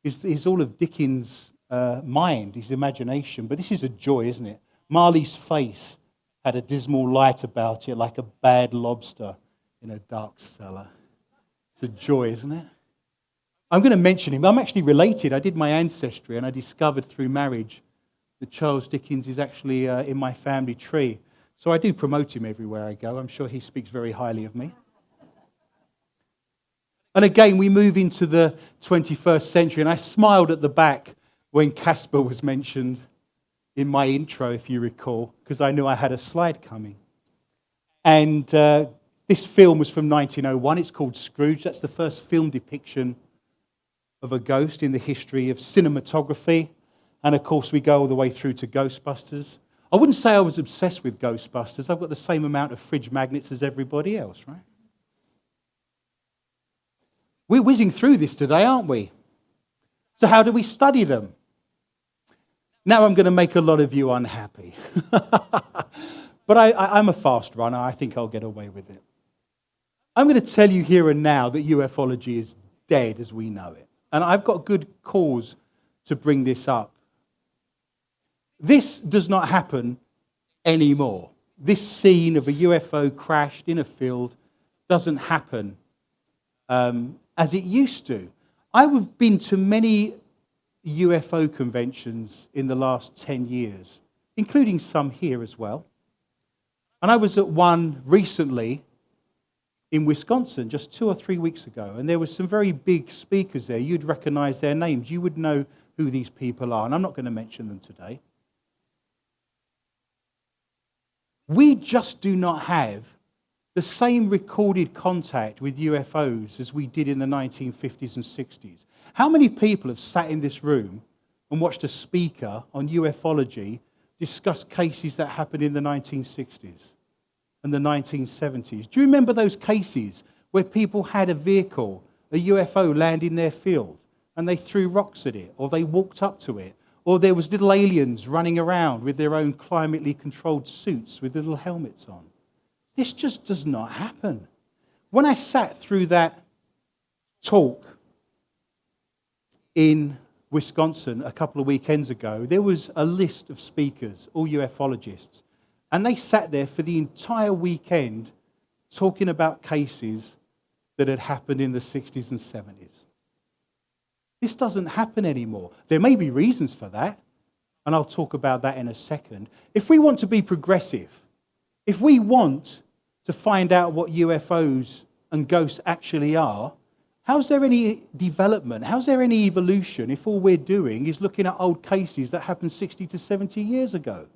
is all of Dickens' mind, his imagination. But this is a joy, isn't it? Marley's face had a dismal light about it, like a bad lobster in a dark cellar. It's a joy, isn't it? I'm going to mention him. I'm actually related. I did my ancestry, and I discovered through marriage that Charles Dickens is actually in my family tree. So I do promote him everywhere I go. I'm sure he speaks very highly of me. And again, we move into the 21st century, and I smiled at the back when Casper was mentioned in my intro, if you recall, because I knew I had a slide coming. And this film was from 1901. It's called Scrooge. That's the first film depiction of a ghost in the history of cinematography. And of course, we go all the way through to Ghostbusters. I wouldn't say I was obsessed with Ghostbusters. I've got the same amount of fridge magnets as everybody else, right? We're whizzing through this today, aren't we? So how do we study them? Now I'm going to make a lot of you unhappy. But I'm a fast runner. I think I'll get away with it. I'm going to tell you here and now that ufology is dead as we know it. And I've got good cause to bring this up. This does not happen anymore. This scene of a UFO crashed in a field doesn't happen as it used to. I've been to many UFO conventions in the last 10 years, including some here as well. And I was at one recently in Wisconsin just 2 or 3 weeks ago, and there were some very big speakers there. You'd recognize their names. You would know who these people are, and I'm not going to mention them today. We just do not have the same recorded contact with UFOs as we did in the 1950s and 60s. How many people have sat in this room and watched a speaker on ufology discuss cases that happened in the 1960s and the 1970s? Do you remember those cases where people had a vehicle, a UFO, land in their field and they threw rocks at it, or they walked up to it, or there was little aliens running around with their own climatically controlled suits with little helmets on? This just does not happen. When I sat through that talk in Wisconsin a couple of weekends ago, there was a list of speakers, all ufologists, and they sat there for the entire weekend talking about cases that had happened in the 60s and 70s. This doesn't happen anymore. There may be reasons for that, and I'll talk about that in a second. If we want to be progressive, if we want to find out what UFOs and ghosts actually are, how's there any development? How's there any evolution if all we're doing is looking at old cases that happened 60 to 70 years ago?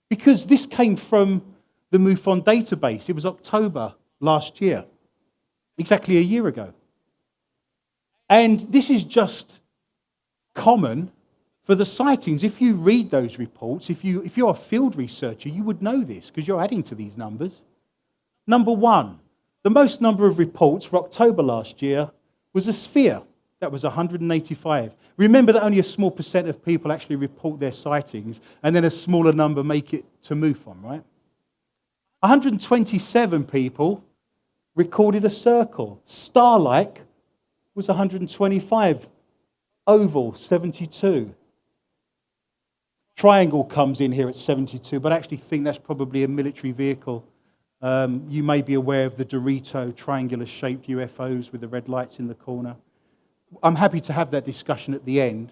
Because this came from the MUFON database. It was October last year, exactly a year ago. And this is just common for the sightings. If you read those reports, if you're a field researcher, you would know this because you're adding to these numbers. Number one, the most number of reports for October last year was a sphere. That was 185. Remember that only a small percent of people actually report their sightings, and then a smaller number make it to MUFON, right? 127 people recorded a circle. Star-like was 125. Oval, 72. Triangle comes in here at 72, but I actually think that's probably a military vehicle. You may be aware of the Dorito triangular-shaped UFOs with the red lights in the corner. I'm happy to have that discussion at the end,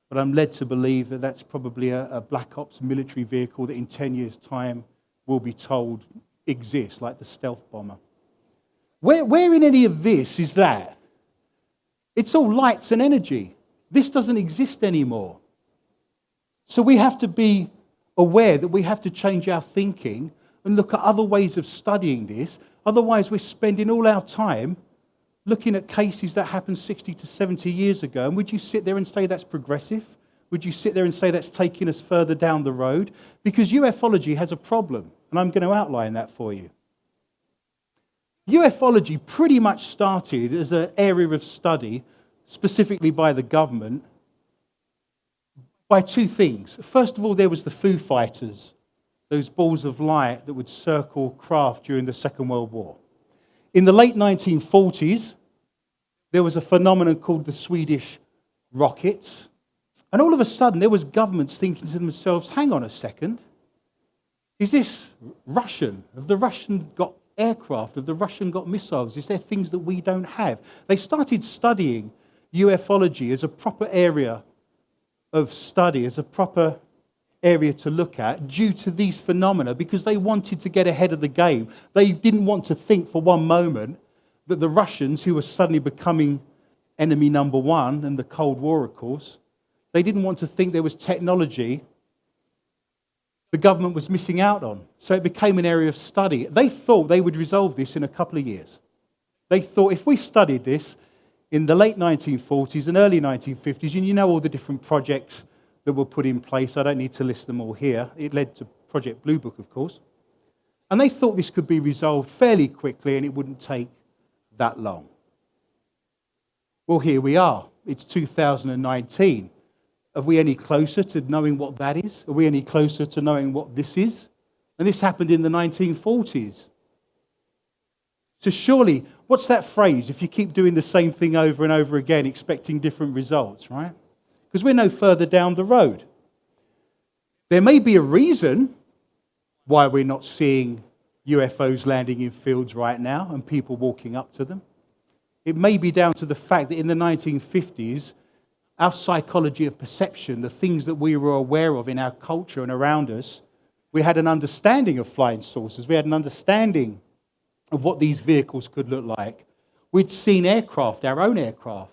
but I'm led to believe that that's probably a Black Ops military vehicle that in 10 years' time will be told exists, like the stealth bomber. Where in any of this is that? It's all lights and energy. This doesn't exist anymore. So we have to be aware that we have to change our thinking and look at other ways of studying this. Otherwise, we're spending all our time looking at cases that happened 60 to 70 years ago. And would you sit there and say that's progressive? Would you sit there and say that's taking us further down the road? Because ufology has a problem, and I'm going to outline that for you. Ufology pretty much started as an area of study, specifically by the government, by two things. First of all, there was the Foo Fighters, those balls of light that would circle craft during the Second World War. In the late 1940s, there was a phenomenon called the Swedish rockets. And all of a sudden, there was governments thinking to themselves, hang on a second, is this Russian? Have the Russian got aircraft? Have the Russian got missiles? Is there things that we don't have? They started studying ufology as a proper area of study, as a proper area to look at due to these phenomena, because they wanted to get ahead of the game. They didn't want to think for one moment that the Russians, who were suddenly becoming enemy number one in the Cold War, of course, they didn't want to think there was technology the government was missing out on. So it became an area of study. They thought they would resolve this in a couple of years. They thought if we studied this in the late 1940s and early 1950s, and you know all the different projects that were put in place, I don't need to list them all here. It led to Project Blue Book, of course. And they thought this could be resolved fairly quickly and it wouldn't take that long. Well, here we are. It's 2019. Are we any closer to knowing what that is? Are we any closer to knowing what this is? And this happened in the 1940s. So surely, what's that phrase? If you keep doing the same thing over and over again, expecting different results, right? Because we're no further down the road. There may be a reason why we're not seeing UFOs landing in fields right now and people walking up to them. It may be down to the fact that in the 1950s, our psychology of perception, the things that we were aware of in our culture and around us, we had an understanding of flying saucers. We had an understanding of what these vehicles could look like. We'd seen aircraft, our own aircraft.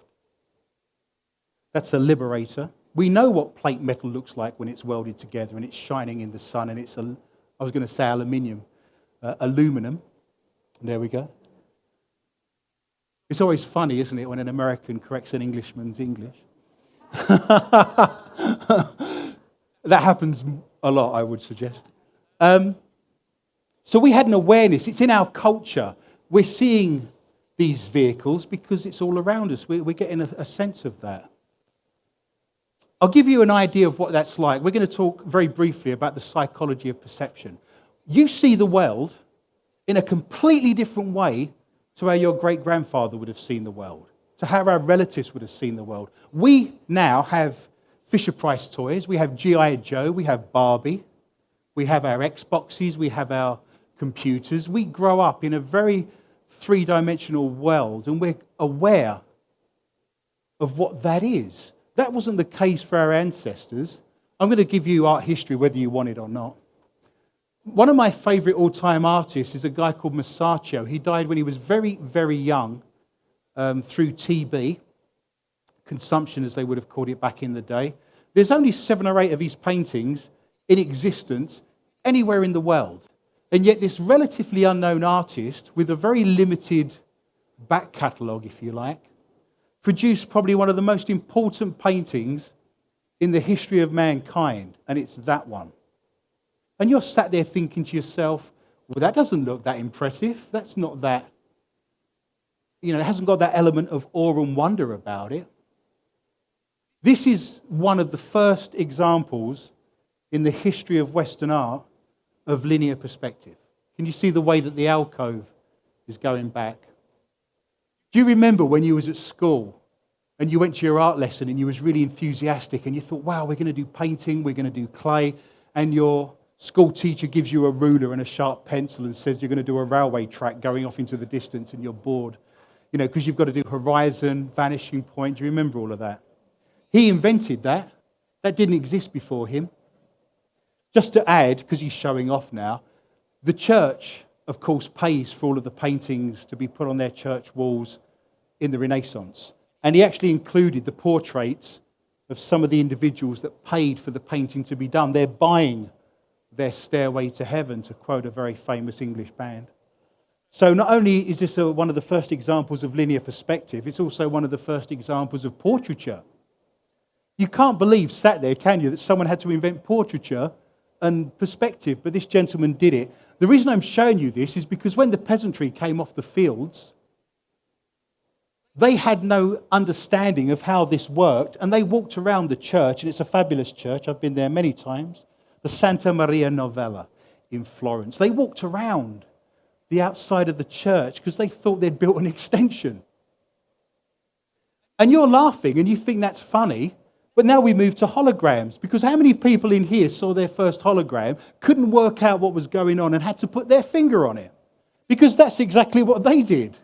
That's a Liberator. We know what plate metal looks like when it's welded together and it's shining in the sun and it's, I was going to say aluminum. There we go. It's always funny, isn't it, when an American corrects an Englishman's English? That happens a lot, I would suggest. So we had an awareness. It's in our culture. We're seeing these vehicles because it's all around us. We're getting a sense of that. I'll give you an idea of what that's like. We're going to talk very briefly about the psychology of perception. You see the world in a completely different way to how your great-grandfather would have seen the world, to how our relatives would have seen the world. We now have Fisher-Price toys, we have G.I. Joe, we have Barbie, we have our Xboxes, we have our computers. We grow up in a very three-dimensional world and we're aware of what that is. That wasn't the case for our ancestors. I'm going to give you art history whether you want it or not. One of my favorite all-time artists is a guy called Masaccio. He died when he was very, very young through TB, consumption as they would have called it back in the day. There's only 7 or 8 of his paintings in existence anywhere in the world. And yet this relatively unknown artist with a very limited back catalogue, if you like, produced probably one of the most important paintings in the history of mankind, and it's that one. And you're sat there thinking to yourself, well, that doesn't look that impressive. That's not that, it hasn't got that element of awe and wonder about it. This is one of the first examples in the history of Western art of linear perspective. Can you see the way that the alcove is going back? Do you remember when you was at school and you went to your art lesson and you was really enthusiastic and you thought, wow, we're going to do painting, we're going to do clay, and your school teacher gives you a ruler and a sharp pencil and says you're going to do a railway track going off into the distance and you're bored, because you've got to do horizon, vanishing point. Do you remember all of that? He invented that. That didn't exist before him. Just to add, because he's showing off now, the church, of course, pays for all of the paintings to be put on their church walls in the Renaissance. And he actually included the portraits of some of the individuals that paid for the painting to be done. They're buying their stairway to heaven, to quote a very famous English band. So not only is this one of the first examples of linear perspective, it's also one of the first examples of portraiture. You can't believe, sat there, can you, that someone had to invent portraiture and perspective, but this gentleman did it. The reason I'm showing you this is because when the peasantry came off the fields, they had no understanding of how this worked, and they walked around the church, and it's a fabulous church, I've been there many times, the Santa Maria Novella in Florence. They walked around the outside of the church because they thought they'd built an extension. And you're laughing and you think that's funny, but now we move to holograms, because how many people in here saw their first hologram, couldn't work out what was going on and had to put their finger on it? Because that's exactly what they did.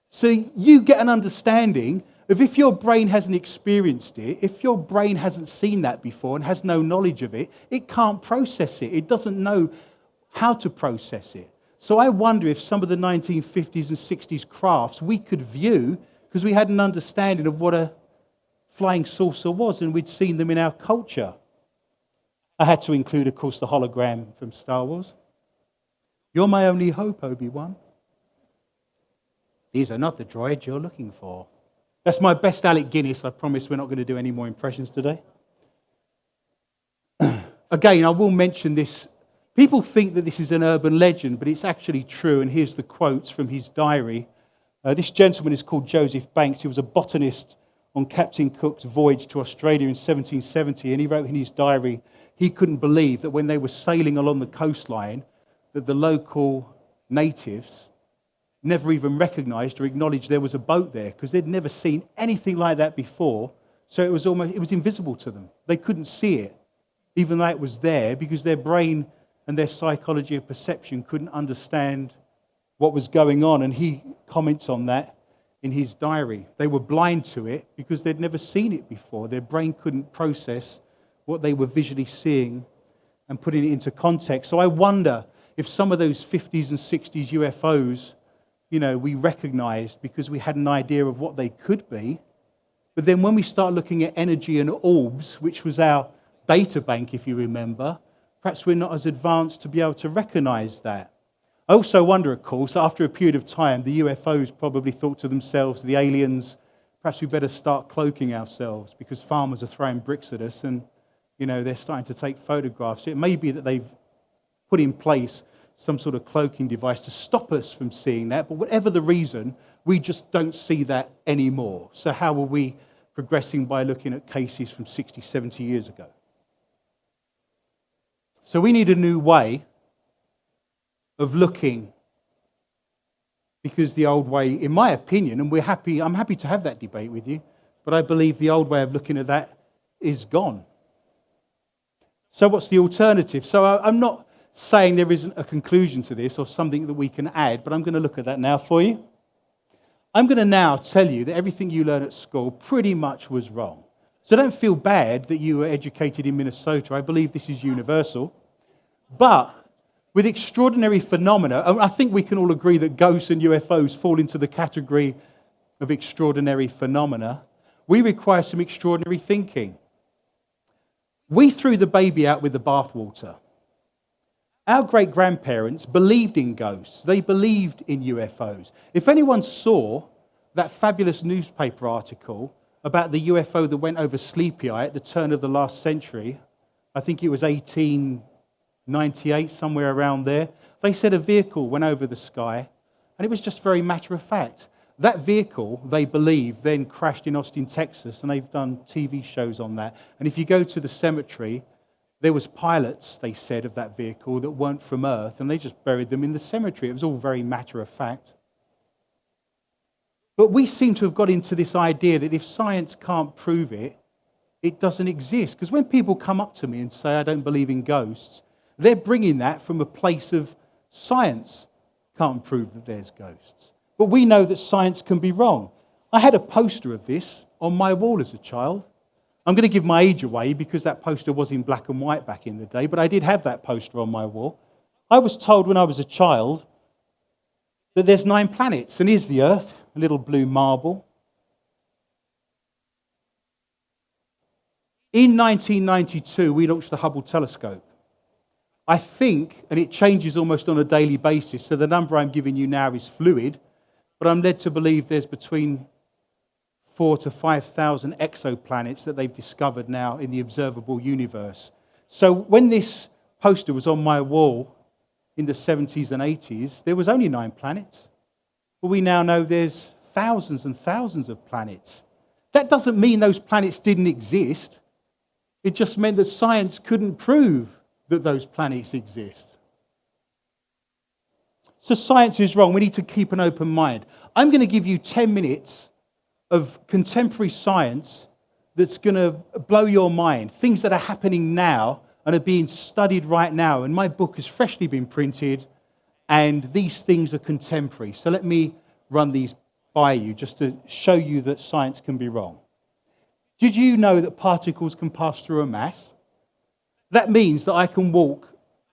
So you get an understanding of, if your brain hasn't experienced it, if your brain hasn't seen that before and has no knowledge of it, it can't process it. It doesn't know how to process it. So I wonder if some of the 1950s and 60s crafts we could view, because we had an understanding of what a flying saucer was and we'd seen them in our culture. I had to include, of course, the hologram from Star Wars. You're my only hope, Obi-Wan. These are not the droids you're looking for. That's my best Alec Guinness. I promise we're not going to do any more impressions today. Again, I will mention this. People think that this is an urban legend, but it's actually true. And here's the quotes from his diary. This gentleman is called Joseph Banks. He was a botanist on Captain Cook's voyage to Australia in 1770. And he wrote in his diary, he couldn't believe that when they were sailing along the coastline, that the local natives never even recognized or acknowledged there was a boat there, because they'd never seen anything like that before. So it was invisible to them. They couldn't see it, even though it was there, because their brain and their psychology of perception couldn't understand what was going on. And he comments on that in his diary. They were blind to it because they'd never seen it before. Their brain couldn't process what they were visually seeing and putting it into context. So I wonder if some of those 50s and 60s UFOs, we recognized because we had an idea of what they could be. But then when we start looking at energy and orbs, which was our data bank, if you remember, perhaps we're not as advanced to be able to recognize that. I also wonder, of course, after a period of time, the UFOs probably thought to themselves, the aliens, perhaps we better start cloaking ourselves, because farmers are throwing bricks at us and, they're starting to take photographs. So it may be that they've put in place some sort of cloaking device to stop us from seeing that, but whatever the reason, we just don't see that anymore. So how are we progressing by looking at cases from 60, 70 years ago? So we need a new way of looking, because the old way, in my opinion, and I'm happy to have that debate with you, but I believe the old way of looking at that is gone. So what's the alternative? So I'm not saying there isn't a conclusion to this or something that we can add, but I'm going to look at that now for you. I'm going to now tell you that everything you learn at school pretty much was wrong. So don't feel bad that you were educated in Minnesota. I believe this is universal. But with extraordinary phenomena, I think we can all agree that ghosts and UFOs fall into the category of extraordinary phenomena. We require some extraordinary thinking. We threw the baby out with the bathwater. Our great-grandparents believed in ghosts. They believed in UFOs. If anyone saw that fabulous newspaper article about the UFO that went over Sleepy Eye at the turn of the last century, I think it was 1898, somewhere around there, they said a vehicle went over the sky, and it was just very matter of fact. That vehicle, they believe, then crashed in Austin, Texas, and they've done TV shows on that. And if you go to the cemetery, there was pilots, they said, of that vehicle that weren't from Earth, and they just buried them in the cemetery. It was all very matter of fact. But we seem to have got into this idea that if science can't prove it, it doesn't exist. Because when people come up to me and say, I don't believe in ghosts, they're bringing that from a place of science can't prove that there's ghosts. But we know that science can be wrong. I had a poster of this on my wall as a child. I'm going to give my age away because that poster was in black and white back in the day, but I did have that poster on my wall. I was told when I was a child that there's 9 planets, and here's the Earth, a little blue marble. In 1992, we launched the Hubble telescope. I think, and it changes almost on a daily basis, so the number I'm giving you now is fluid, but I'm led to believe there's between 4,000 to 5,000 exoplanets that they've discovered now in the observable universe. So when this poster was on my wall in the 70s and 80s, there was only 9 planets. But we now know there's thousands and thousands of planets. That doesn't mean those planets didn't exist. It just meant that science couldn't prove that those planets exist. So science is wrong. We need to keep an open mind. I'm going to give you 10 minutes of contemporary science that's going to blow your mind. Things that are happening now and are being studied right now. And my book has freshly been printed, and these things are contemporary. So let me run these by you just to show you that science can be wrong. Did you know that particles can pass through a mass? That means that I can walk.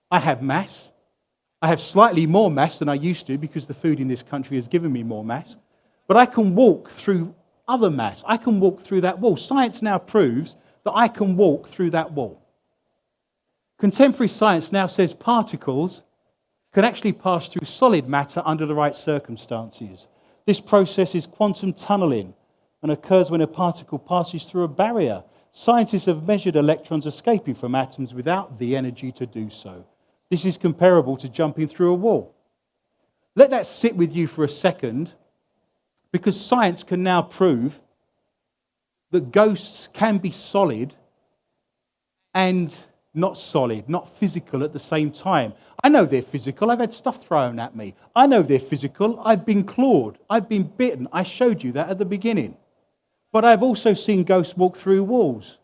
I have mass. I have slightly more mass than I used to because the food in this country has given me more mass. But I can walk through other mass. I can walk through that wall. Science now proves that I can walk through that wall. Contemporary science now says particles can actually pass through solid matter under the right circumstances. This process is quantum tunneling and occurs when a particle passes through a barrier. Scientists have measured electrons escaping from atoms without the energy to do so. This is comparable to jumping through a wall. Let that sit with you for a second, because science can now prove that ghosts can be solid and not solid, not physical at the same time. I know they're physical. I've had stuff thrown at me. I know they're physical. I've been clawed. I've been bitten. I showed you that at the beginning. But I've also seen ghosts walk through walls.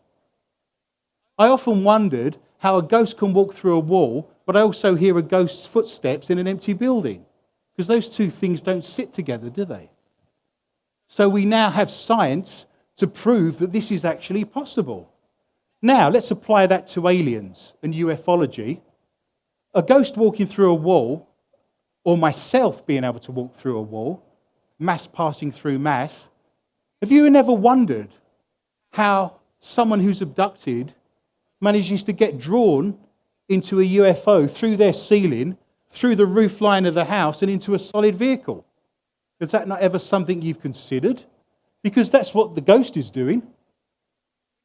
I often wondered how a ghost can walk through a wall, but I also hear a ghost's footsteps in an empty building. Because those two things don't sit together, do they? So we now have science to prove that this is actually possible. Now, let's apply that to aliens and ufology. A ghost walking through a wall, or myself being able to walk through a wall, mass passing through mass. Have you ever wondered how someone who's abducted manages to get drawn into a UFO through their ceiling, through the roof line of the house, and into a solid vehicle? Is that not ever something you've considered? Because that's what the ghost is doing.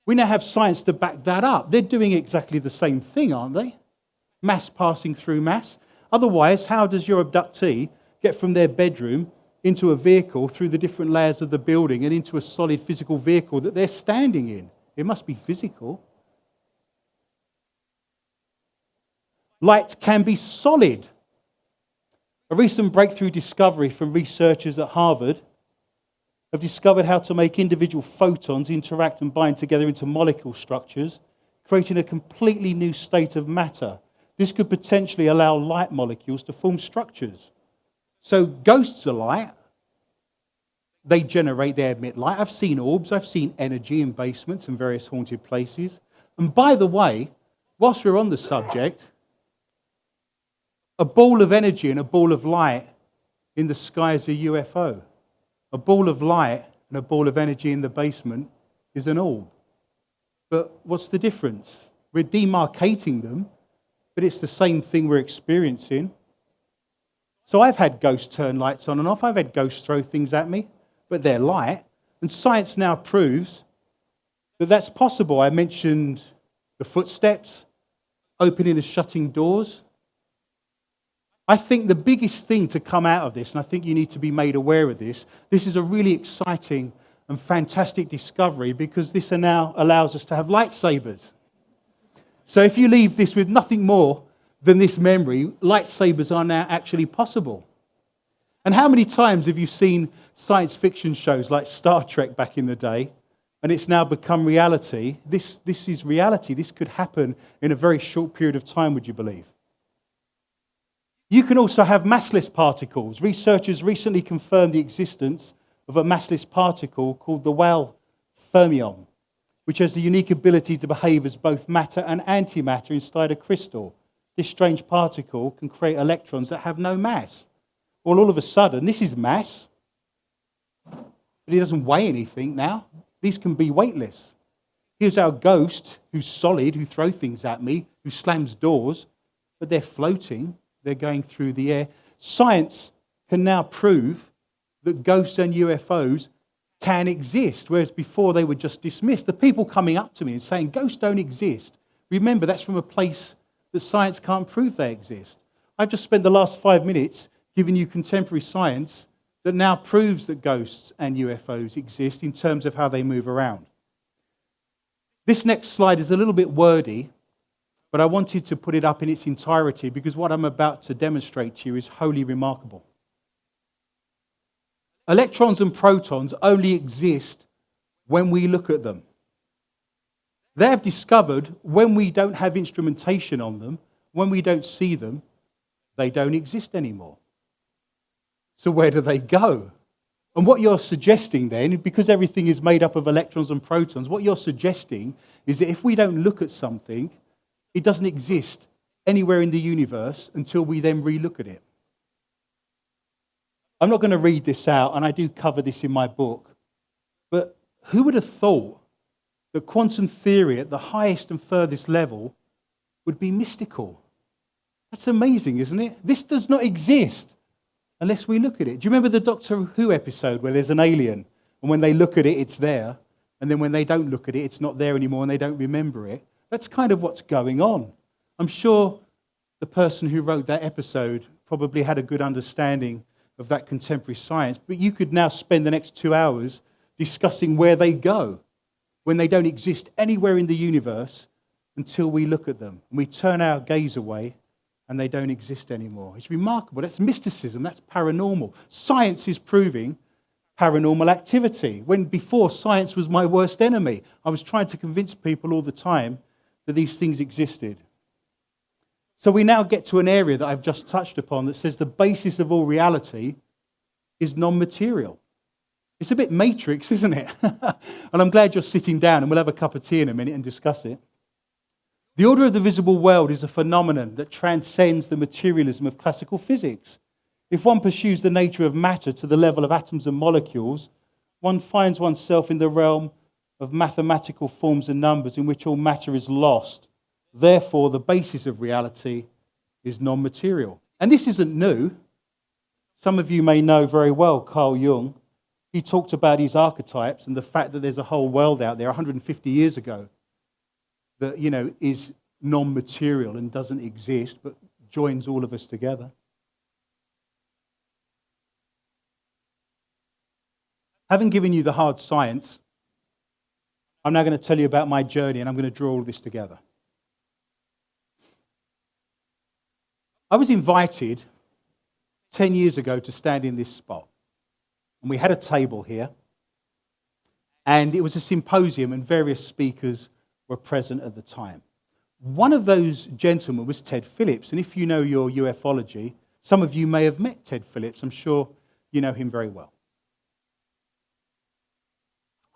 We now have science to back that up. They're doing exactly the same thing, aren't they? Mass passing through mass. Otherwise, how does your abductee get from their bedroom into a vehicle through the different layers of the building and into a solid physical vehicle that they're standing in? It must be physical. Light can be solid. A recent breakthrough discovery from researchers at Harvard have discovered how to make individual photons interact and bind together into molecule structures, creating a completely new state of matter. This could potentially allow light molecules to form structures. So ghosts are light. They generate, they emit light. I've seen orbs, I've seen energy in basements and various haunted places. And by the way, whilst we're on the subject, a ball of energy and a ball of light in the sky is a UFO. A ball of light and a ball of energy in the basement is an orb. But what's the difference? We're demarcating them, but it's the same thing we're experiencing. So I've had ghosts turn lights on and off. I've had ghosts throw things at me, but they're light. And science now proves that that's possible. I mentioned the footsteps, opening and shutting doors. I think the biggest thing to come out of this, and I think you need to be made aware of this is a really exciting and fantastic discovery, because this now allows us to have lightsabers. So if you leave this with nothing more than this memory, lightsabers are now actually possible. And how many times have you seen science fiction shows like Star Trek back in the day, and it's now become reality? This is reality. This could happen in a very short period of time, would you believe? You can also have massless particles. Researchers recently confirmed the existence of a massless particle called the Weyl fermion, which has the unique ability to behave as both matter and antimatter inside a crystal. This strange particle can create electrons that have no mass. Well, all of a sudden, this is mass, but it doesn't weigh anything now. These can be weightless. Here's our ghost, who's solid, who throws things at me, who slams doors, but they're floating. They're going through the air. Science can now prove that ghosts and UFOs can exist, whereas before they were just dismissed. The people coming up to me and saying, ghosts don't exist. Remember, that's from a place that science can't prove they exist. I've just spent the last 5 minutes giving you contemporary science that now proves that ghosts and UFOs exist in terms of how they move around. This next slide is a little bit wordy, but I wanted to put it up in its entirety because what I'm about to demonstrate to you is wholly remarkable. Electrons and protons only exist when we look at them. They have discovered when we don't have instrumentation on them, when we don't see them, they don't exist anymore. So where do they go? And what you're suggesting then, because everything is made up of electrons and protons, what you're suggesting is that if we don't look at something, it doesn't exist anywhere in the universe until we then re-look at it. I'm not going to read this out, and I do cover this in my book, but who would have thought that quantum theory at the highest and furthest level would be mystical? That's amazing, isn't it? This does not exist unless we look at it. Do you remember the Doctor Who episode where there's an alien, and when they look at it, it's there, and then when they don't look at it, it's not there anymore, and they don't remember it? That's kind of what's going on. I'm sure the person who wrote that episode probably had a good understanding of that contemporary science, but you could now spend the next 2 hours discussing where they go when they don't exist anywhere in the universe until we look at them. And we turn our gaze away and they don't exist anymore. It's remarkable. That's mysticism. That's paranormal. Science is proving paranormal activity, when before science was my worst enemy. I was trying to convince people all the time that these things existed. So we now get to an area that I've just touched upon that says the basis of all reality is non-material. It's a bit Matrix, isn't it? And I'm glad you're sitting down, and we'll have a cup of tea in a minute and discuss it. The order of the visible world is a phenomenon that transcends the materialism of classical physics. If one pursues the nature of matter to the level of atoms and molecules, one finds oneself in the realm of mathematical forms and numbers in which all matter is lost. Therefore, the basis of reality is non-material. And this isn't new. Some of you may know very well Carl Jung. He talked about his archetypes and the fact that there's a whole world out there 150 years ago that, is non-material and doesn't exist, but joins all of us together. Having given you the hard science, I'm now going to tell you about my journey, and I'm going to draw all this together. I was invited 10 years ago to stand in this spot. And we had a table here. And it was a symposium, and various speakers were present at the time. One of those gentlemen was Ted Phillips. And if you know your ufology, some of you may have met Ted Phillips. I'm sure you know him very well.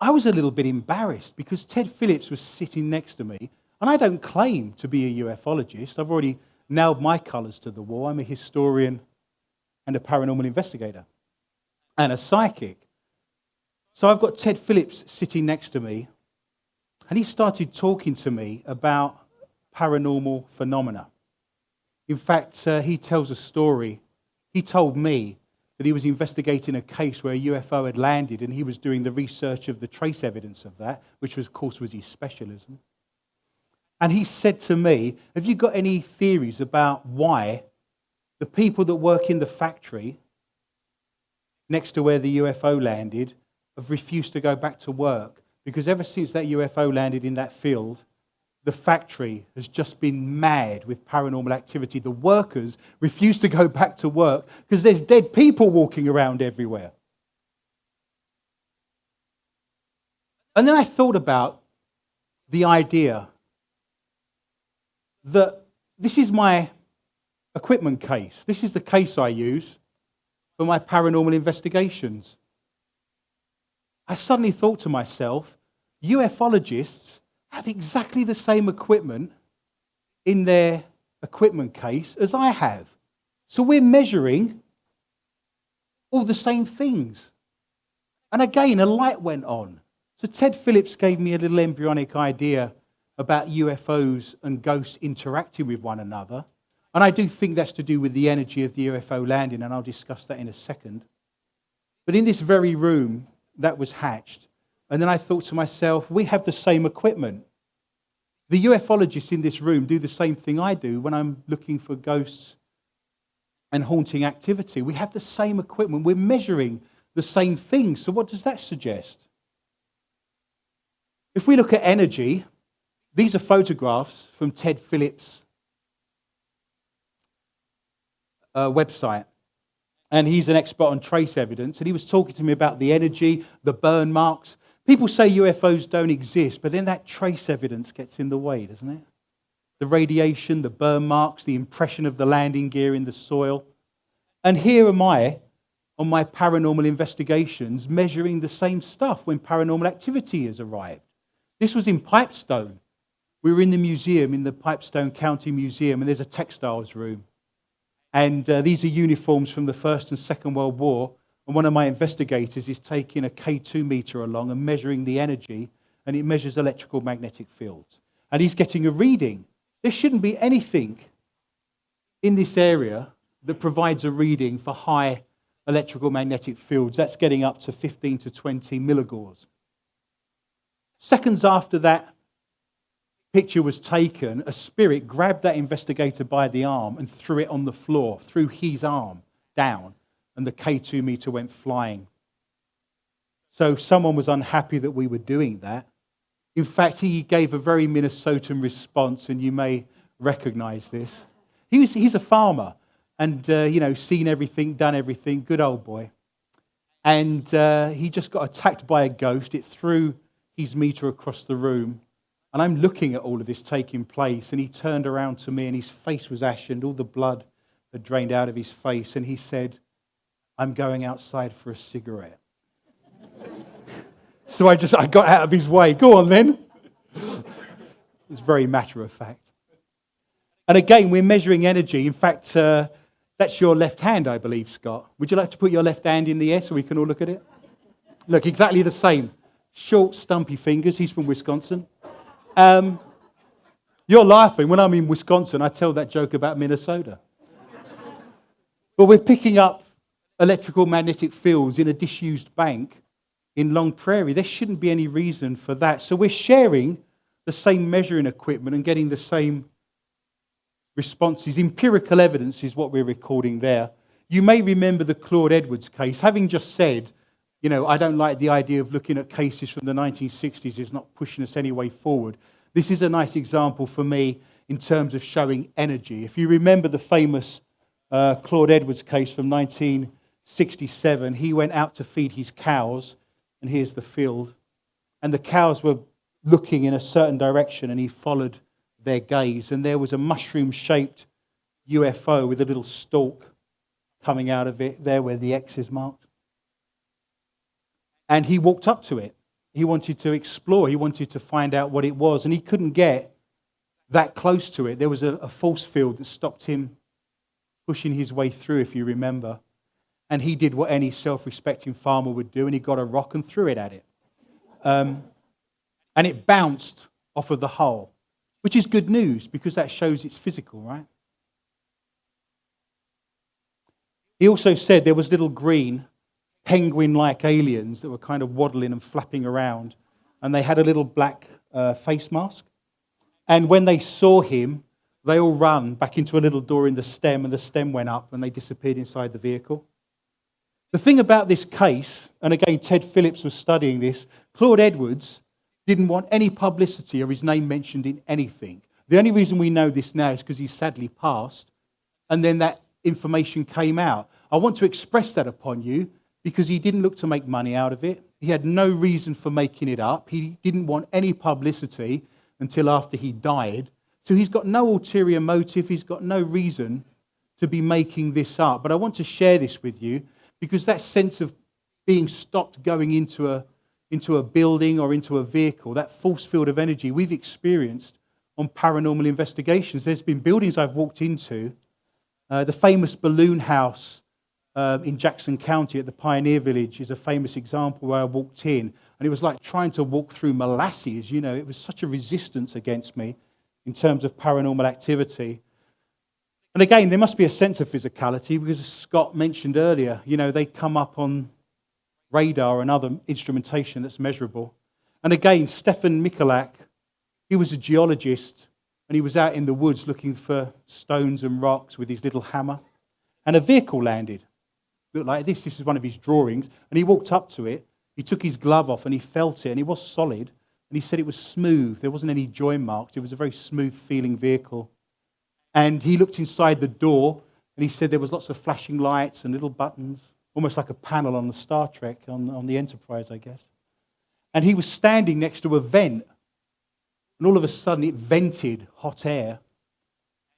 I was a little bit embarrassed because Ted Phillips was sitting next to me. And I don't claim to be a ufologist. I've already nailed my colours to the wall. I'm a historian and a paranormal investigator and a psychic. So I've got Ted Phillips sitting next to me, and he started talking to me about paranormal phenomena. In fact, he tells a story. He told me that he was investigating a case where a UFO had landed, and he was doing the research of the trace evidence of that, which was, of course, was his specialism. And he said to me, have you got any theories about why the people that work in the factory next to where the UFO landed have refused to go back to work? Because ever since that UFO landed in that field, the factory has just been mad with paranormal activity. The workers refuse to go back to work because there's dead people walking around everywhere. And then I thought about the idea that this is my equipment case. This is the case I use for my paranormal investigations. I suddenly thought to myself, ufologists have exactly the same equipment in their equipment case as I have. So we're measuring all the same things. And again, a light went on. So Ted Phillips gave me a little embryonic idea about UFOs and ghosts interacting with one another. And I do think that's to do with the energy of the UFO landing, and I'll discuss that in a second. But in this very room, that was hatched. And then I thought to myself, we have the same equipment. The ufologists in this room do the same thing I do when I'm looking for ghosts and haunting activity. We have the same equipment. We're measuring the same things. So what does that suggest? If we look at energy, these are photographs from Ted Phillips' website. and he's an expert on trace evidence, and he was talking to me about the energy, the burn marks. People say UFOs don't exist, but then that trace evidence gets in the way, doesn't it? The radiation, the burn marks, the impression of the landing gear in the soil. And here am I on my paranormal investigations measuring the same stuff when paranormal activity has arrived. This was in Pipestone. We were in the museum, in the Pipestone County Museum, and there's a textiles room. And these are uniforms from the First and Second World War. And one of my investigators is taking a K2 meter along and measuring the energy, and it measures electrical magnetic fields. And he's getting a reading. There shouldn't be anything in this area that provides a reading for high electrical magnetic fields. That's getting up to 15 to 20 milligauss. Seconds after that picture was taken, a spirit grabbed that investigator by the arm and threw it on the floor, threw his arm down, and the K2 meter went flying. So someone was unhappy that we were doing that. In fact, he gave a very Minnesotan response, and you may recognize this. He's a farmer, and seen everything, done everything, good old boy. And he just got attacked by a ghost. It threw his meter across the room. And I'm looking at all of this taking place, and he turned around to me, and his face was ashened. All the blood had drained out of his face, and he said, "I'm going outside for a cigarette." So I got out of his way. Go on then. It was very matter of fact. And again, we're measuring energy. In fact, that's your left hand, I believe, Scott. Would you like to put your left hand in the air so we can all look at it? Look, exactly the same. Short, stumpy fingers. He's from Wisconsin. You're laughing. When I'm in Wisconsin, I tell that joke about Minnesota. But we're picking up electrical magnetic fields in a disused bank in Long Prairie. There shouldn't be any reason for that. So we're sharing the same measuring equipment and getting the same responses. Empirical evidence is what we're recording there. You may remember the Claude Edwards case. Having just said, I don't like the idea of looking at cases from the 1960s. It's not pushing us any way forward. This is a nice example for me in terms of showing energy. If you remember the famous Claude Edwards case from 1967, he went out to feed his cows, and here's the field. And the cows were looking in a certain direction, and he followed their gaze. And there was a mushroom-shaped UFO with a little stalk coming out of it, there where the X is marked. And he walked up to it. He wanted to explore. He wanted to find out what it was. And he couldn't get that close to it. There was a force field that stopped him pushing his way through, if you remember. And he did what any self-respecting farmer would do, and he got a rock and threw it at it. And it bounced off of the hull, which is good news because that shows it's physical, right? He also said there was little green penguin-like aliens that were kind of waddling and flapping around, and they had a little black face mask. And when they saw him, they all ran back into a little door in the stem, and the stem went up, and they disappeared inside the vehicle. The thing about this case, and again, Ted Phillips was studying this, Claude Edwards didn't want any publicity or his name mentioned in anything. The only reason we know this now is because he sadly passed, and then that information came out. I want to express that upon you because he didn't look to make money out of it. He had no reason for making it up. He didn't want any publicity until after he died. So he's got no ulterior motive. He's got no reason to be making this up. But I want to share this with you because that sense of being stopped going into a building or into a vehicle, that force field of energy we've experienced on paranormal investigations. There's been buildings I've walked into. The famous balloon house in Jackson County at the Pioneer Village is a famous example where I walked in, and it was like trying to walk through molasses. It was such a resistance against me in terms of paranormal activity. And again, there must be a sense of physicality because as Scott mentioned earlier, they come up on radar and other instrumentation that's measurable. And again, Stefan Michalak, he was a geologist, and he was out in the woods looking for stones and rocks with his little hammer. And a vehicle landed. Looked like this. This is one of his drawings. And he walked up to it. He took his glove off and he felt it. And it was solid. And he said it was smooth. There wasn't any join marks. It was a very smooth feeling vehicle. And he looked inside the door. And he said there was lots of flashing lights and little buttons, almost like a panel on the Star Trek, on the Enterprise, I guess. And he was standing next to a vent, and all of a sudden it vented hot air,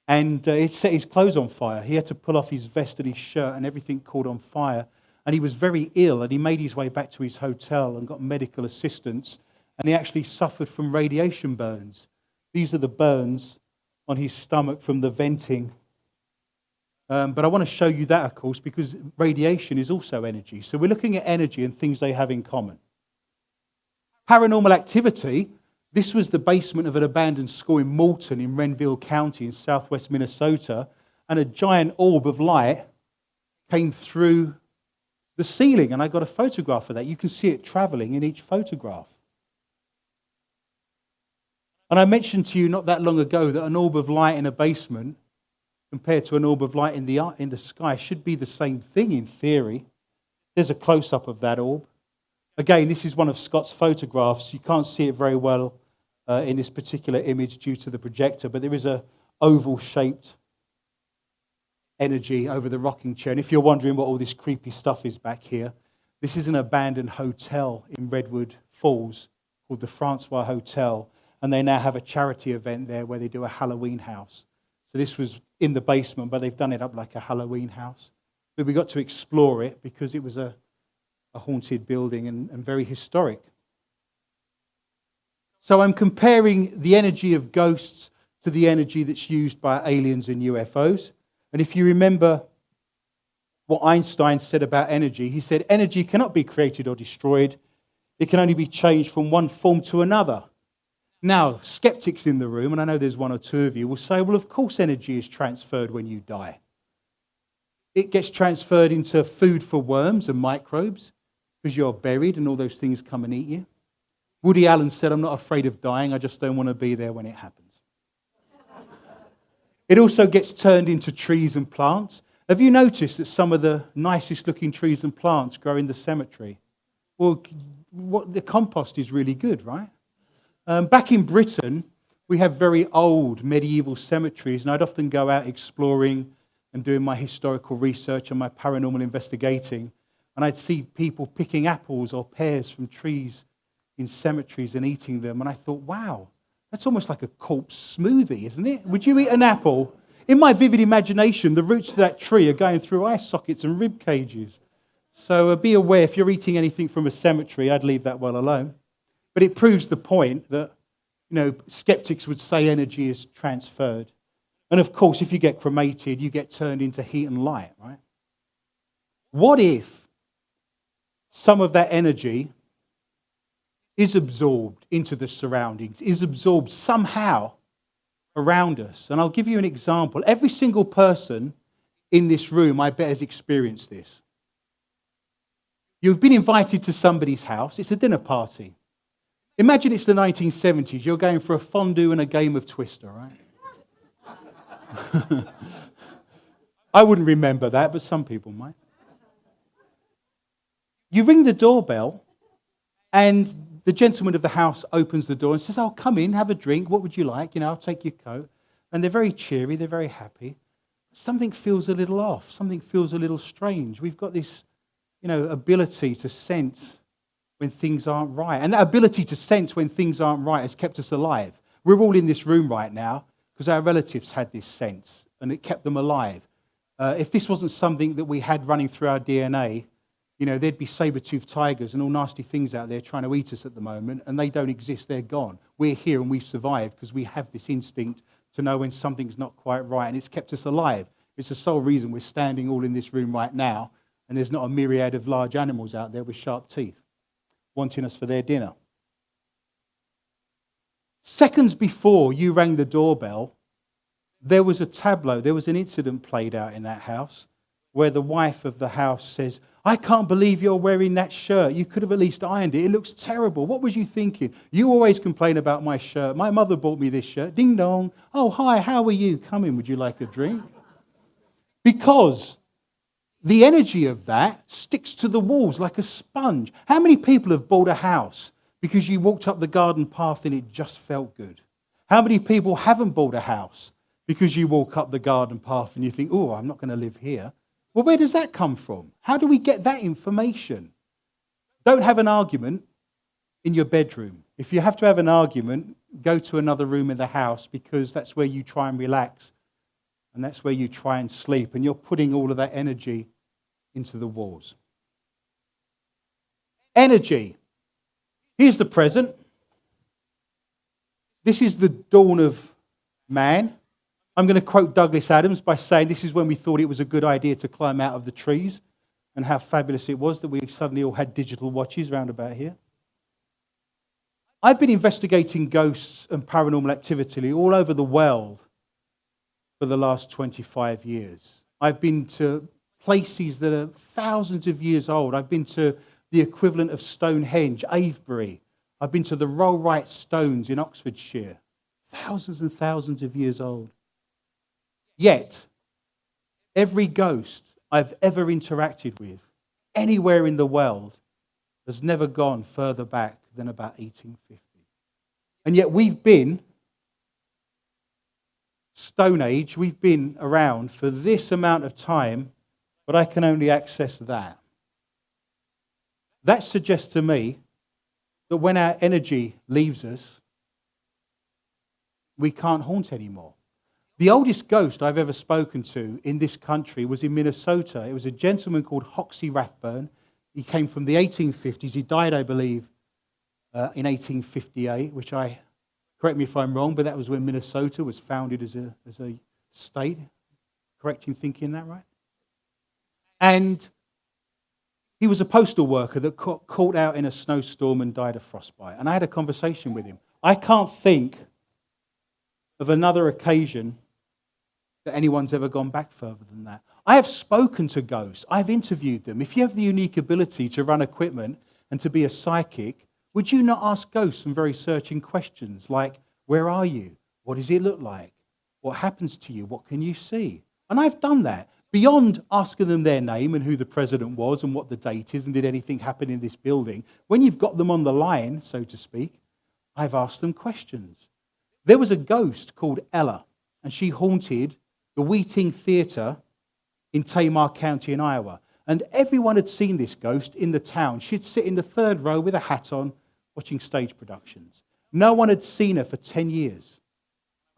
and it set his clothes on fire. He had to pull off his vest and his shirt, and everything caught on fire. And he was very ill, and he made his way back to his hotel and got medical assistance, and he actually suffered from radiation burns. These are the burns on his stomach from the venting. But I want to show you that, of course, because radiation is also energy. So we're looking at energy and things they have in common. Paranormal activity. This was the basement of an abandoned school in Moulton in Renville County in southwest Minnesota, and a giant orb of light came through the ceiling, and I got a photograph of that. You can see it traveling in each photograph. And I mentioned to you not that long ago that an orb of light in a basement compared to an orb of light in the sky should be the same thing in theory. There's a close-up of that orb. Again, this is one of Scott's photographs. You can't see it very well in this particular image due to the projector, but there is a oval-shaped energy over the rocking chair. And if you're wondering what all this creepy stuff is back here, this is an abandoned hotel in Redwood Falls called the Francois Hotel, and they now have a charity event there where they do a Halloween house. So this was in the basement, but they've done it up like a Halloween house. But we got to explore it because it was a haunted building and very historic. So I'm comparing the energy of ghosts to the energy that's used by aliens and UFOs. And if you remember what Einstein said about energy, he said energy cannot be created or destroyed. It can only be changed from one form to another. Now, skeptics in the room, and I know there's one or two of you, will say, well, of course energy is transferred when you die. It gets transferred into food for worms and microbes because you're buried and all those things come and eat you. Woody Allen said, I'm not afraid of dying, I just don't want to be there when it happens. It also gets turned into trees and plants. Have you noticed that some of the nicest looking trees and plants grow in the cemetery? Well, the compost is really good, right? Back in Britain, we have very old medieval cemeteries, and I'd often go out exploring and doing my historical research and my paranormal investigating, and I'd see people picking apples or pears from trees in cemeteries and eating them, and I thought, wow, that's almost like a corpse smoothie, isn't it? Would you eat an apple? In my vivid imagination, the roots of that tree are going through eye sockets and rib cages. So be aware, if you're eating anything from a cemetery, I'd leave that well alone. But it proves the point that, skeptics would say energy is transferred. And of course, if you get cremated, you get turned into heat and light, right? What if some of that energy is absorbed into the surroundings, is absorbed somehow around us? And I'll give you an example. Every single person in this room, I bet, has experienced this. You've been invited to somebody's house. It's a dinner party. Imagine it's the 1970s. You're going for a fondue and a game of Twister, right? I wouldn't remember that, but some people might. You ring the doorbell, and the gentleman of the house opens the door and says, oh, come in, have a drink. What would you like? I'll take your coat. And they're very cheery. They're very happy. Something feels a little off. Something feels a little strange. We've got this, ability to sense when things aren't right. And that ability to sense when things aren't right has kept us alive. We're all in this room right now because our relatives had this sense and it kept them alive. If this wasn't something that we had running through our DNA, there'd be saber-toothed tigers and all nasty things out there trying to eat us at the moment, and they don't exist, they're gone. We're here and we've survived because we have this instinct to know when something's not quite right, and it's kept us alive. It's the sole reason we're standing all in this room right now, and there's not a myriad of large animals out there with sharp teeth wanting us for their dinner. Seconds before you rang the doorbell, there was a tableau, there was an incident played out in that house where the wife of the house says, I can't believe you're wearing that shirt. You could have at least ironed it. It looks terrible. What was you thinking? You always complain about my shirt. My mother bought me this shirt. Ding dong. Oh, hi, how are you? Come in, would you like a drink? Because the energy of that sticks to the walls like a sponge. How many people have bought a house because you walked up the garden path and it just felt good? How many people haven't bought a house because you walk up the garden path and you think, oh, I'm not going to live here. Well, where does that come from? How do we get that information? Don't have an argument in your bedroom. If you have to have an argument, go to another room in the house, because that's where you try and relax and that's where you try and sleep, and you're putting all of that energy into the walls. Energy. Here's the present. This is the dawn of man. I'm going to quote Douglas Adams by saying this is when we thought it was a good idea to climb out of the trees, and how fabulous it was that we suddenly all had digital watches round about here. I've been investigating ghosts and paranormal activity all over the world for the last 25 years. I've been to places that are thousands of years old. I've been to the equivalent of Stonehenge, Avebury. I've been to the Rollright Stones in Oxfordshire, thousands and thousands of years old. Yet, every ghost I've ever interacted with, anywhere in the world, has never gone further back than about 1850. And yet we've been, Stone Age, we've been around for this amount of time, but I can only access that. That suggests to me that when our energy leaves us, we can't haunt anymore. The oldest ghost I've ever spoken to in this country was in Minnesota. It was a gentleman called Hoxie Rathburn. He came from the 1850s. He died, I believe, in 1858, which correct me if I'm wrong, but that was when Minnesota was founded as a state. Correct in thinking that, right? And he was a postal worker that caught out in a snowstorm and died of frostbite. And I had a conversation with him. I can't think of another occasion that anyone's ever gone back further than that. I have spoken to ghosts. I've interviewed them. If you have the unique ability to run equipment and to be a psychic, would you not ask ghosts some very searching questions like, where are you? What does it look like? What happens to you? What can you see? And I've done that. Beyond asking them their name and who the president was and what the date is and did anything happen in this building, when you've got them on the line, so to speak, I've asked them questions. There was a ghost called Ella, and she haunted the Wheating Theatre in Tamar County in Iowa. And everyone had seen this ghost in the town. She'd sit in the third row with a hat on, watching stage productions. No one had seen her for 10 years.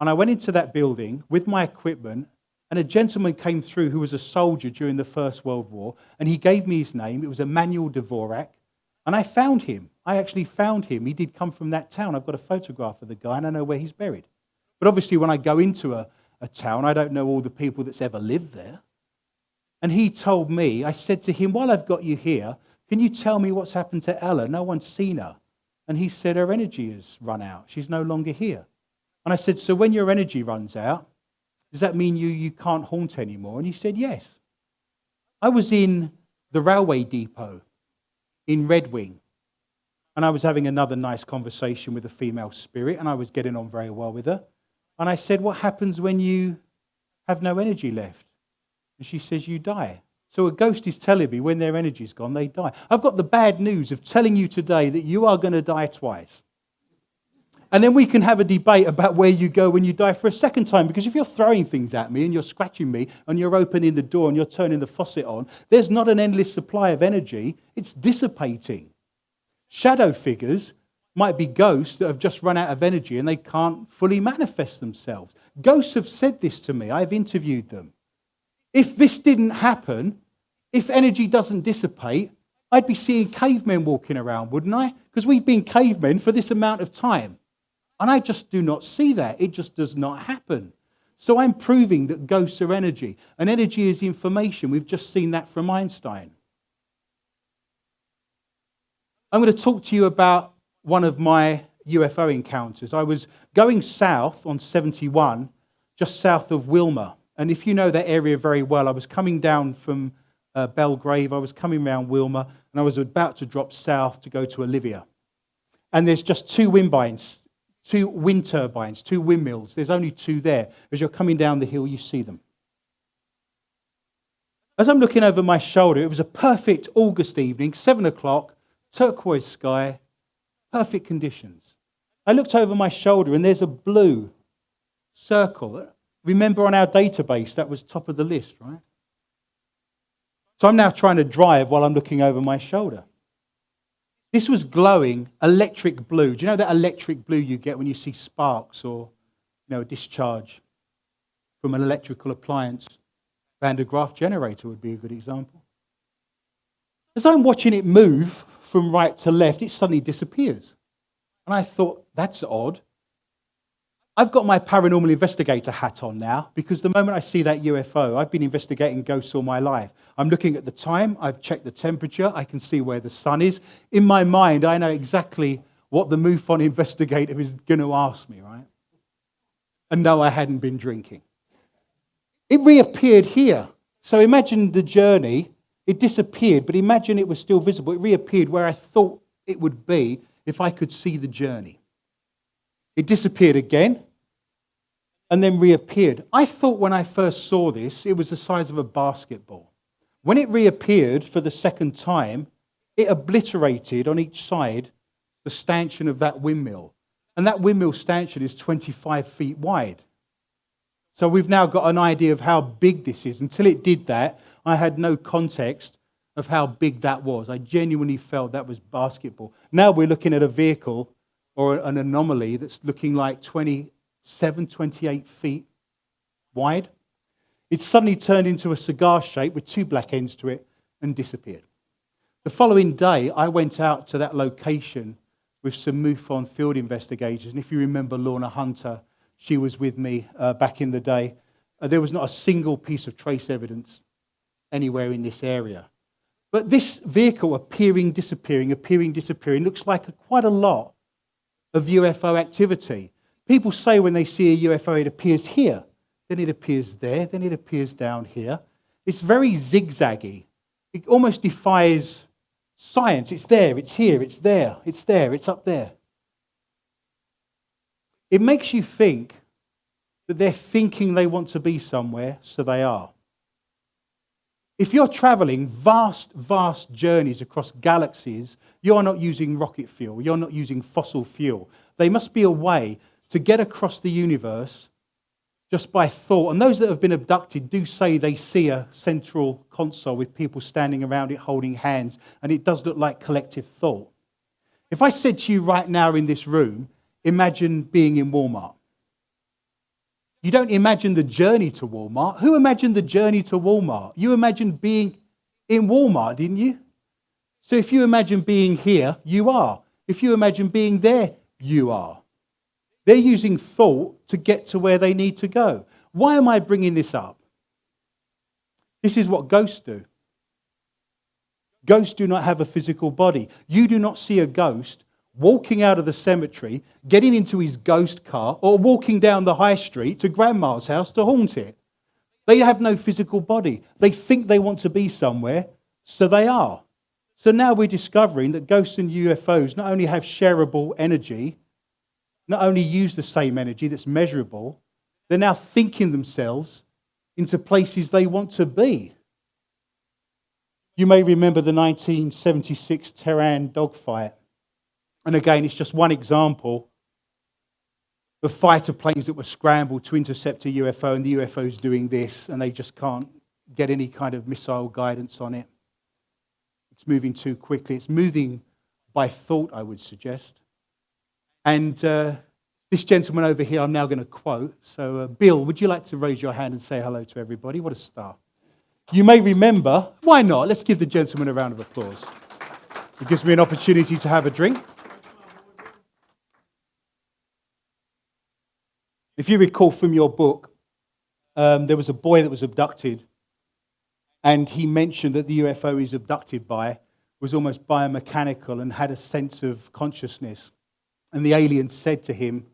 And I went into that building with my equipment, and a gentleman came through who was a soldier during the First World War, and he gave me his name. It was Emanuel Dvorak, and I found him. I actually found him. He did come from that town. I've got a photograph of the guy, and I know where he's buried. But obviously, when I go into a town, I don't know all the people that's ever lived there. And he told me, I said to him, while I've got you here, can you tell me what's happened to Ella? No one's seen her. And he said, her energy has run out. She's no longer here. And I said, so when your energy runs out, does that mean you can't haunt anymore? And he said, yes. I was in the railway depot in Red Wing, and I was having another nice conversation with a female spirit, and I was getting on very well with her. And I said, what happens when you have no energy left? And she says, you die. So a ghost is telling me when their energy's gone, they die. I've got the bad news of telling you today that you are going to die twice. And then we can have a debate about where you go when you die for a second time. Because if you're throwing things at me and you're scratching me and you're opening the door and you're turning the faucet on, there's not an endless supply of energy. It's dissipating. Shadow figures might be ghosts that have just run out of energy and they can't fully manifest themselves. Ghosts have said this to me. I've interviewed them. If this didn't happen, if energy doesn't dissipate, I'd be seeing cavemen walking around, wouldn't I? Because we've been cavemen for this amount of time. And I just do not see that. It just does not happen. So I'm proving that ghosts are energy. And energy is information. We've just seen that from Einstein. I'm going to talk to you about one of my UFO encounters. I was going south on 71, just south of Wilmer. And if you know that area very well, I was coming down from Belgrave. I was coming around Wilmer, and I was about to drop south to go to Olivia. And there's just two wind turbines, two windmills. There's only two there. As you're coming down the hill, you see them. As I'm looking over my shoulder, it was a perfect August evening, 7 o'clock, turquoise sky, perfect conditions. I looked over my shoulder, and there's a blue circle, remember on our database, that was top of the list, right? So I'm now trying to drive while I'm looking over my shoulder. This was glowing electric blue. Do you know that electric blue you get when you see sparks or a discharge from an electrical appliance? Van de Graaff generator would be a good example. As I'm watching it move from right to left, it suddenly disappears. And I thought, that's odd. I've got my paranormal investigator hat on now because the moment I see that UFO, I've been investigating ghosts all my life. I'm looking at the time, I've checked the temperature, I can see where the sun is. In my mind, I know exactly what the MUFON investigator is going to ask me, right? And no, I hadn't been drinking. It reappeared here. So imagine the journey. It disappeared, but imagine it was still visible. It reappeared where I thought it would be if I could see the journey. It disappeared again and then reappeared. I thought when I first saw this, it was the size of a basketball. When it reappeared for the second time, it obliterated on each side the stanchion of that windmill. And that windmill stanchion is 25 feet wide. So we've now got an idea of how big this is. Until it did that, I had no context of how big that was. I genuinely felt that was basketball. Now we're looking at a vehicle or an anomaly that's looking like 27, 28 feet wide. It suddenly turned into a cigar shape with two black ends to it and disappeared. The following day, I went out to that location with some MUFON field investigators. And if you remember Lorna Hunter, she was with me back in the day. There was not a single piece of trace evidence anywhere in this area. But this vehicle appearing, disappearing, looks like quite a lot of UFO activity. People say when they see a UFO, it appears here, then it appears there, then it appears down here. It's very zigzaggy. It almost defies science. It's there, it's here, it's there, it's there, it's up there. It makes you think that they're thinking they want to be somewhere, so they are. If you're traveling vast, vast journeys across galaxies, you're not using rocket fuel, you're not using fossil fuel. There must be a way to get across the universe just by thought. And those that have been abducted do say they see a central console with people standing around it holding hands, and it does look like collective thought. If I said to you right now in this room, imagine being in Walmart. You don't imagine the journey to Walmart. Who imagined the journey to Walmart? You imagined being in Walmart, didn't you? So if you imagine being here, you are. If you imagine being there, you are. They're using thought to get to where they need to go. Why am I bringing this up? This is what ghosts do. Ghosts do not have a physical body. You do not see a ghost walking out of the cemetery, getting into his ghost car, or walking down the high street to grandma's house to haunt it. They have no physical body. They think they want to be somewhere, so they are. So now we're discovering that ghosts and UFOs not only have shareable energy, not only use the same energy that's measurable, they're now thinking themselves into places they want to be. You may remember the 1976 Tehran dogfight. And again, it's just one example of fighter planes that were scrambled to intercept a UFO, and the UFO's doing this, and they just can't get any kind of missile guidance on it. It's moving too quickly. It's moving by thought, I would suggest. And this gentleman over here, I'm now going to quote. So, Bill, would you like to raise your hand and say hello to everybody? What a star. You may remember, why not? Let's give the gentleman a round of applause. It gives me an opportunity to have a drink. If you recall from your book, there was a boy that was abducted, and he mentioned that the UFO he's abducted by was almost biomechanical and had a sense of consciousness. And the alien said to him,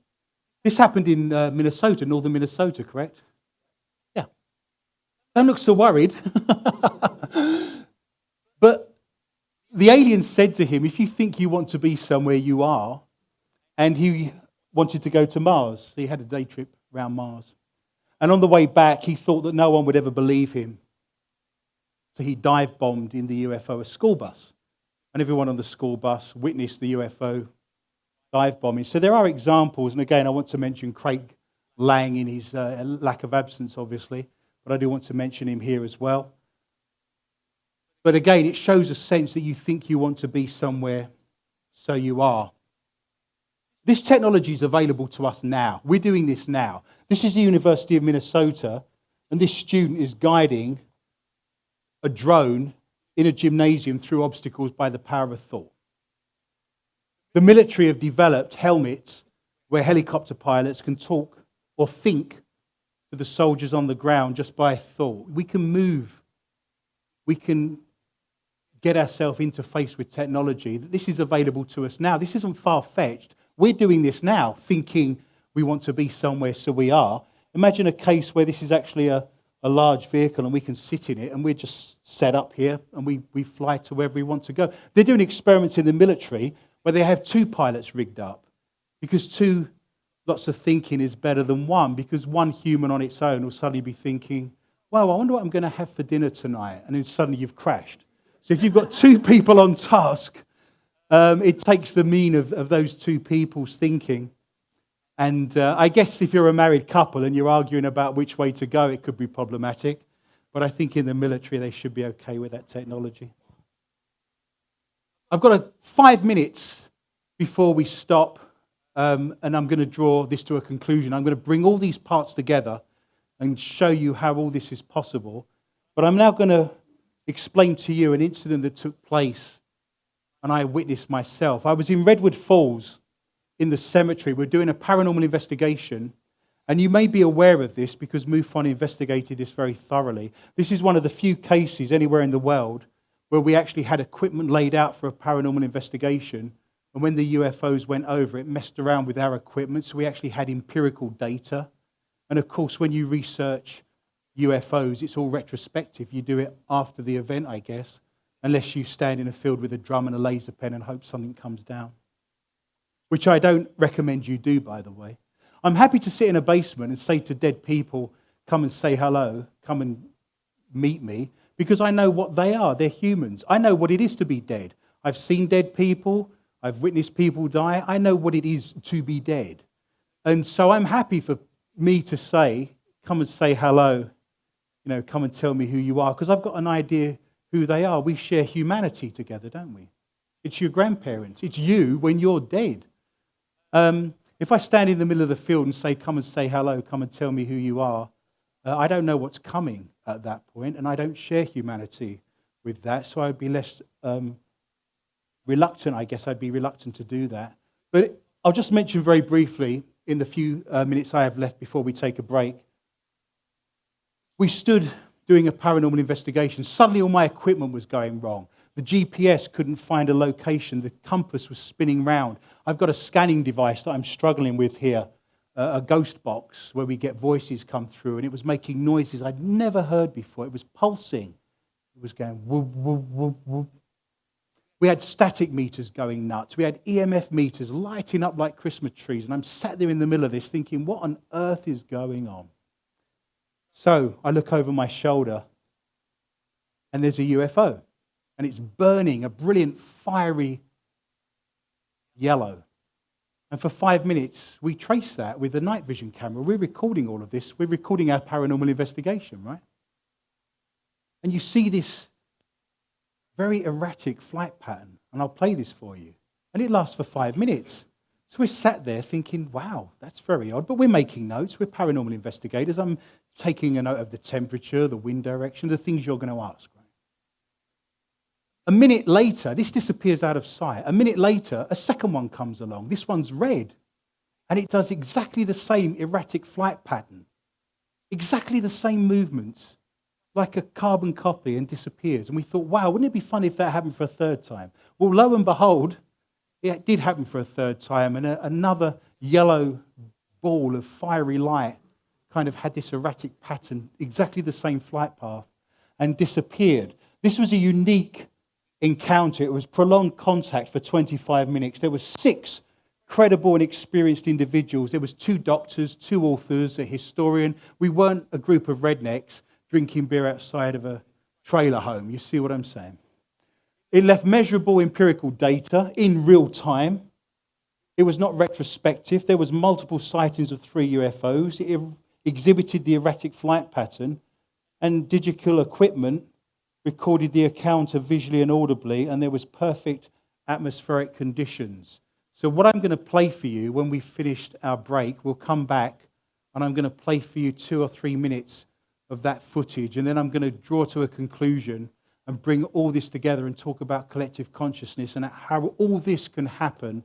this happened in Minnesota, northern Minnesota, correct? Yeah. Don't look so worried. But the alien said to him, if you think you want to be somewhere, you are. And he wanted to go to Mars. He had a day trip around Mars. And on the way back, he thought that no one would ever believe him. So he dive-bombed in the UFO, a school bus. And everyone on the school bus witnessed the UFO dive bombing. So there are examples, and again, I want to mention Craig Lang in his lack of absence, obviously, but I do want to mention him here as well. But again, it shows a sense that you think you want to be somewhere, so you are. This technology is available to us now. We're doing this now. This is the University of Minnesota, and this student is guiding a drone in a gymnasium through obstacles by the power of thought. The military have developed helmets where helicopter pilots can talk or think to the soldiers on the ground just by thought. We can move. We can get ourselves interfaced with technology. This is available to us now. This isn't far-fetched. We're doing this now, thinking we want to be somewhere, so we are. Imagine a case where this is actually a large vehicle and we can sit in it and we're just set up here and we fly to wherever we want to go. They're doing experiments in the military where they have 2 pilots rigged up because lots of thinking is better than one, because one human on its own will suddenly be thinking, well, I wonder what I'm going to have for dinner tonight, and then suddenly you've crashed. So if you've got 2 people on task, it takes the mean of those 2 people's thinking. And I guess if you're a married couple and you're arguing about which way to go, it could be problematic. But I think in the military, they should be okay with that technology. I've got 5 minutes before we stop, and I'm going to draw this to a conclusion. I'm going to bring all these parts together and show you how all this is possible. But I'm now going to explain to you an incident that took place, and I witnessed myself. I was in Redwood Falls in the cemetery. We're doing a paranormal investigation, and you may be aware of this because MUFON investigated this very thoroughly. This is one of the few cases anywhere in the world where we actually had equipment laid out for a paranormal investigation, and when the UFOs went over, it messed around with our equipment, so we actually had empirical data. And of course, when you research UFOs, it's all retrospective. You do it after the event, I guess, unless you stand in a field with a drum and a laser pen and hope something comes down, which I don't recommend you do, by the way. I'm happy to sit in a basement and say to dead people, come and say hello, come and meet me, because I know what they are. They're humans. I know what it is to be dead. I've seen dead people. I've witnessed people die. I know what it is to be dead. And so I'm happy for me to say, come and say hello, come and tell me who you are, because I've got an idea who they are. We share humanity together, don't we? It's your grandparents. It's you when you're dead. If I stand in the middle of the field and say, come and say hello, come and tell me who you are, I don't know what's coming at that point, and I don't share humanity with that, so I'd be less reluctant, I guess I'd be reluctant to do that. But I'll just mention very briefly, in the few minutes I have left before we take a break, we stood doing a paranormal investigation. Suddenly all my equipment was going wrong. The GPS couldn't find a location. The compass was spinning round. I've got a scanning device that I'm struggling with here, a ghost box where we get voices come through, and it was making noises I'd never heard before. It was pulsing. It was going whoop, whoop, whoop, whoop. We had static meters going nuts. We had EMF meters lighting up like Christmas trees, and I'm sat there in the middle of this thinking, what on earth is going on? So I look over my shoulder, and there's a UFO. And it's burning a brilliant fiery yellow. And for 5 minutes, we trace that with the night vision camera. We're recording all of this. We're recording our paranormal investigation, right? And you see this very erratic flight pattern. And I'll play this for you. And it lasts for 5 minutes. So we're sat there thinking, wow, that's very odd. But we're making notes. We're paranormal investigators. I'm taking a note of the temperature, the wind direction, the things you're going to ask. A minute later, this disappears out of sight. A minute later, a second one comes along. This one's red. And it does exactly the same erratic flight pattern. Exactly the same movements, like a carbon copy, and disappears. And we thought, wow, wouldn't it be fun if that happened for a third time? Well, lo and behold, it did happen for a third time. And another yellow ball of fiery light kind of had this erratic pattern, exactly the same flight path, and disappeared. This was a unique encounter. It was prolonged contact for 25 minutes. There were 6 credible and experienced individuals. There was 2 doctors, 2 authors, a historian. We weren't a group of rednecks drinking beer outside of a trailer home. You see what I'm saying? It left measurable empirical data in real time. It was not retrospective. There was multiple sightings of 3 UFOs. It exhibited the erratic flight pattern, and digital equipment recorded the account of visually and audibly, and there was perfect atmospheric conditions. So what I'm going to play for you when we've finished our break, we'll come back and I'm going to play for you 2 or 3 minutes of that footage, and then I'm going to draw to a conclusion and bring all this together and talk about collective consciousness and how all this can happen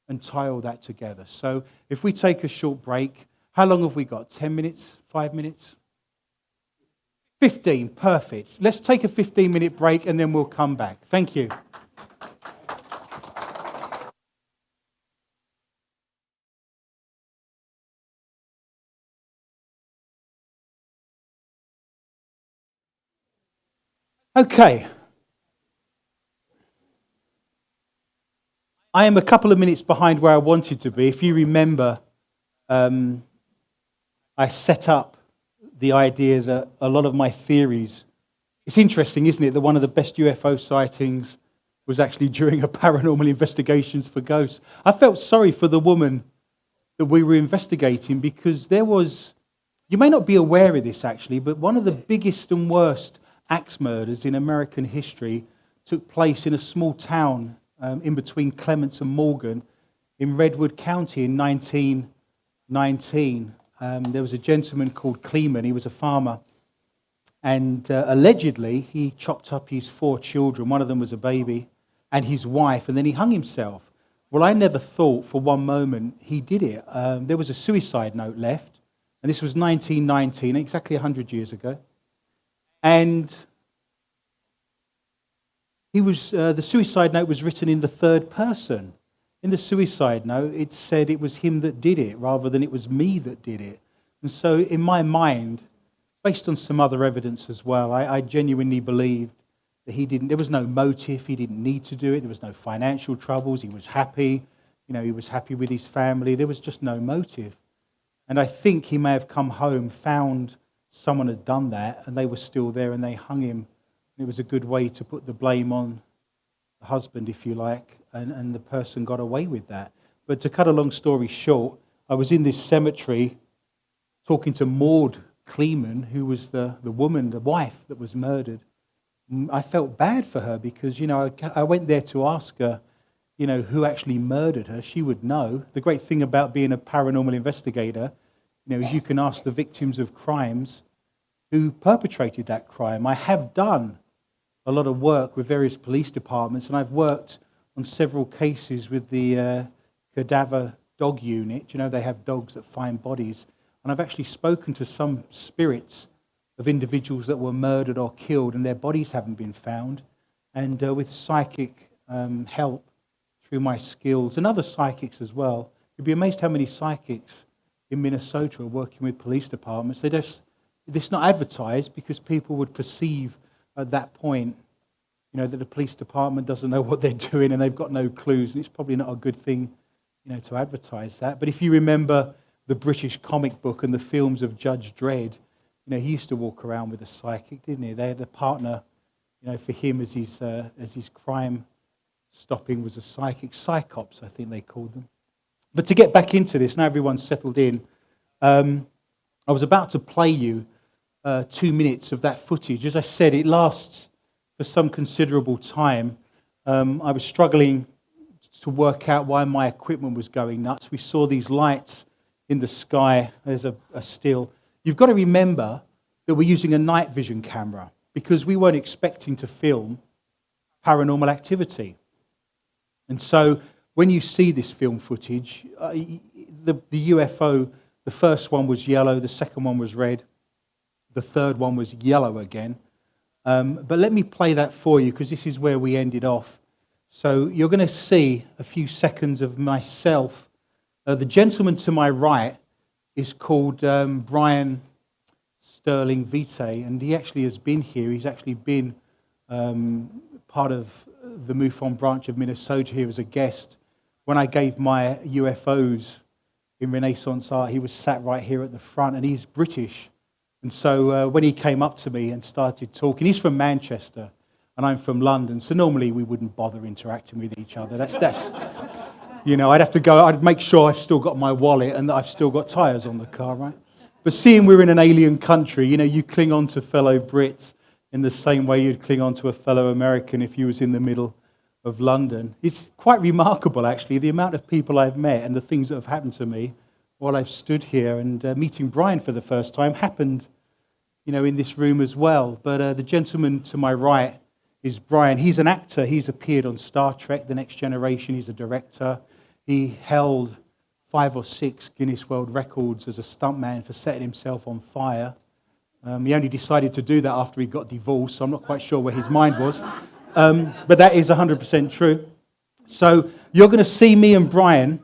and tie all that together. So if we take a short break, how long have we got? 10 minutes? 5 minutes? 15, perfect. Let's take a 15-minute break and then we'll come back. Thank you. Okay. I am a couple of minutes behind where I wanted to be. If you remember, I set up the idea that a lot of my theories, it's interesting, isn't it, that one of the best UFO sightings was actually during a paranormal investigations for ghosts. I felt sorry for the woman that we were investigating because there was, you may not be aware of this actually, but one of the biggest and worst axe murders in American history took place in a small town in between Clements and Morgan in Redwood County in 1919. There was a gentleman called Kleeman. He was a farmer. And allegedly, he chopped up his 4 children. One of them was a baby, and his wife, and then he hung himself. Well, I never thought for one moment he did it. There was a suicide note left, and this was 1919, exactly 100 years ago. And he was the suicide note was written in the third person. In the suicide note, it said it was him that did it rather than it was me that did it. And so in my mind, based on some other evidence as well, I genuinely believed that he didn't, there was no motive, he didn't need to do it, there was no financial troubles, he was happy, he was happy with his family, there was just no motive. And I think he may have come home, found someone had done that, and they were still there, and they hung him. It was a good way to put the blame on the husband, if you like, and the person got away with that. But to cut a long story short, I was in this cemetery talking to Maud Kleeman, who was the woman, the wife that was murdered. And I felt bad for her because, I went there to ask her, who actually murdered her. She would know. The great thing about being a paranormal investigator, is you can ask the victims of crimes who perpetrated that crime. I have done a lot of work with various police departments, and I've worked on several cases with the cadaver dog unit. They have dogs that find bodies. And I've actually spoken to some spirits of individuals that were murdered or killed, and their bodies haven't been found. And with psychic help through my skills, and other psychics as well, you'd be amazed how many psychics in Minnesota are working with police departments. It's not advertised because people would perceive at that point, that the police department doesn't know what they're doing and they've got no clues, and it's probably not a good thing, to advertise that. But if you remember the British comic book and the films of Judge Dredd, he used to walk around with a psychic, didn't he? They had a partner, for him as his crime stopping was a psychic. Psychops, I think they called them. But to get back into this, now everyone's settled in, I was about to play you 2 minutes of that footage. As I said, it lasts for some considerable time. I was struggling to work out why my equipment was going nuts. We saw these lights in the sky. There's a still. You've got to remember that we're using a night vision camera because we weren't expecting to film paranormal activity. And so when you see this film footage, the UFO, the first one was yellow, the second one was red, the third one was yellow again. But let me play that for you because this is where we ended off. So you're going to see a few seconds of myself. The gentleman to my right is called Brian Sterling Vitae, and he actually has been here. He's actually been part of the MUFON branch of Minnesota here as a guest. When I gave my UFOs in Renaissance art, he was sat right here at the front, and he's British. And so when he came up to me and started talking, he's from Manchester, and I'm from London, so normally we wouldn't bother interacting with each other. You know, I'd make sure I've still got my wallet and that I've still got tyres on the car, right? But seeing we're in an alien country, you know, you cling on to fellow Brits in the same way you'd cling on to a fellow American if you was in the middle of London. It's quite remarkable, actually, the amount of people I've met and the things that have happened to me while I've stood here. And meeting Brian for the first time happened, you know, in this room as well. But the gentleman to my right is Brian. He's an actor. He's appeared on Star Trek, The Next Generation. He's a director. He held 5 or 6 Guinness World Records as a stuntman for setting himself on fire. He only decided to do that after he got divorced, so I'm not quite sure where his mind was. But that is 100% true. So you're going to see me and Brian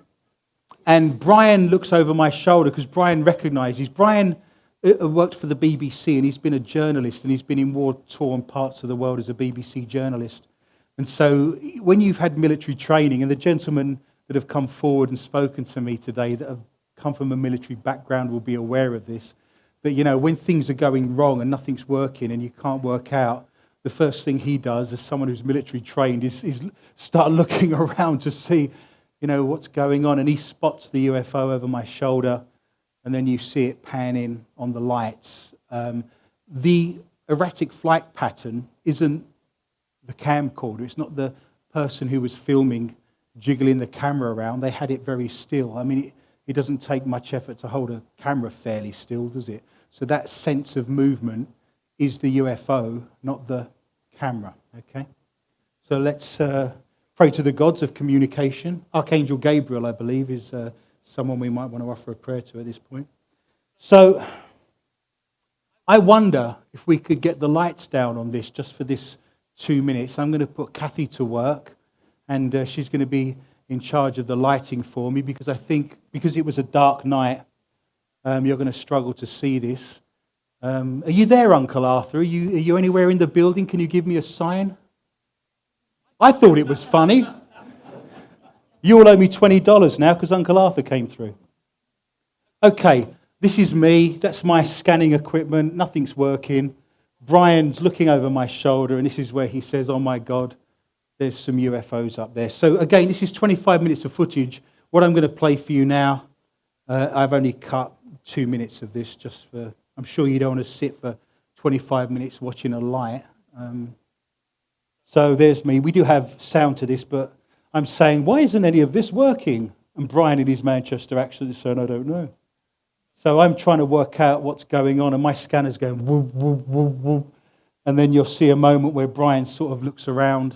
looks over my shoulder because Brian recognizes. Brian worked for the BBC, and he's been a journalist, and he's been in war-torn parts of the world as a BBC journalist. And so when you've had military training, and the gentlemen that have come forward and spoken to me today that have come from a military background will be aware of this, that, you know, when things are going wrong and nothing's working and you can't work out, the first thing he does as someone who's military trained is start looking around to see, you know, what's going on. And he spots the UFO over my shoulder, and then you see it panning on the lights. The erratic flight pattern isn't the camcorder. It's not the person who was filming jiggling the camera around. They had it very still. I mean, it doesn't take much effort to hold a camera fairly still, does it? So that sense of movement is the UFO, not the camera, okay? So let's pray to the gods of communication. Archangel Gabriel, I believe, is someone we might want to offer a prayer to at this point. So I wonder if we could get the lights down on this just for this 2 minutes. I'm going to put Kathy to work, and she's going to be in charge of the lighting for me, because I think, because it was a dark night, you're going to struggle to see this. Are you there, Uncle Arthur? Are you anywhere in the building? Can you give me a sign? I thought it was funny. You all owe me $20 now because Uncle Arthur came through. Okay, this is me. That's my scanning equipment. Nothing's working. Brian's looking over my shoulder, and this is where he says, "Oh my God, there's some UFOs up there." So again, this is 25 minutes of footage. What I'm going to play for you now, I've only cut 2 minutes of this just for, I'm sure you don't want to sit for 25 minutes watching a light. So there's me. We do have sound to this, but I'm saying, why isn't any of this working? And Brian in his Manchester accent is saying, I don't know. So I'm trying to work out what's going on, and my scanner's going whoop, whoop, whoop, whoop. And then you'll see a moment where Brian sort of looks around,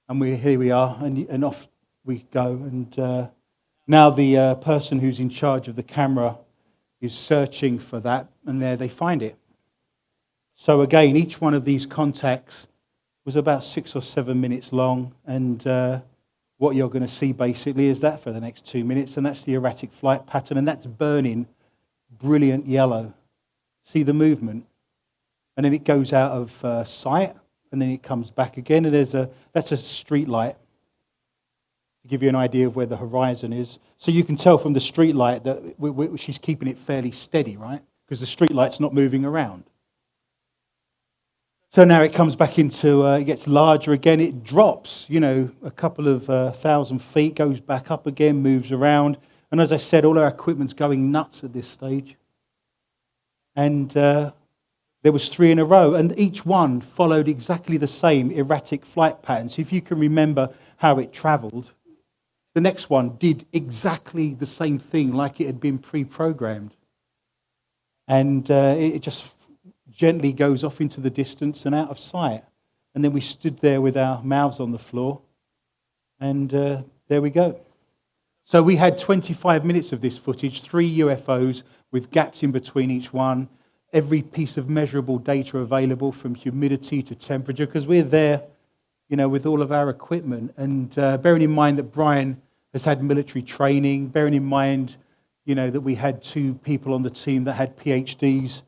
and here we are, and off we go. And now the person who's in charge of the camera is searching for that, and there they find it. So again, each one of these contacts was about 6 or 7 minutes long, and what you're going to see basically is that for the next 2 minutes, and that's the erratic flight pattern, and that's burning brilliant yellow. See the movement? And then it goes out of sight, and then it comes back again, and that's a street light to give you an idea of where the horizon is. So you can tell from the street light that she's keeping it fairly steady, right? Because the street light's not moving around. So now it comes back into, it gets larger again, it drops, a couple of 1,000 feet, goes back up again, moves around. And as I said, all our equipment's going nuts at this stage. And there was 3 in a row, and each one followed exactly the same erratic flight pattern. So if you can remember how it traveled, the next one did exactly the same thing, like it had been pre-programmed. And it just gently goes off into the distance and out of sight. And then we stood there with our mouths on the floor, and there we go. So we had 25 minutes of this footage, 3 UFOs with gaps in between each one, every piece of measurable data available from humidity to temperature, because we're there, with all of our equipment. And bearing in mind that Brian has had military training, bearing in mind, that we had 2 people on the team that had PhDs,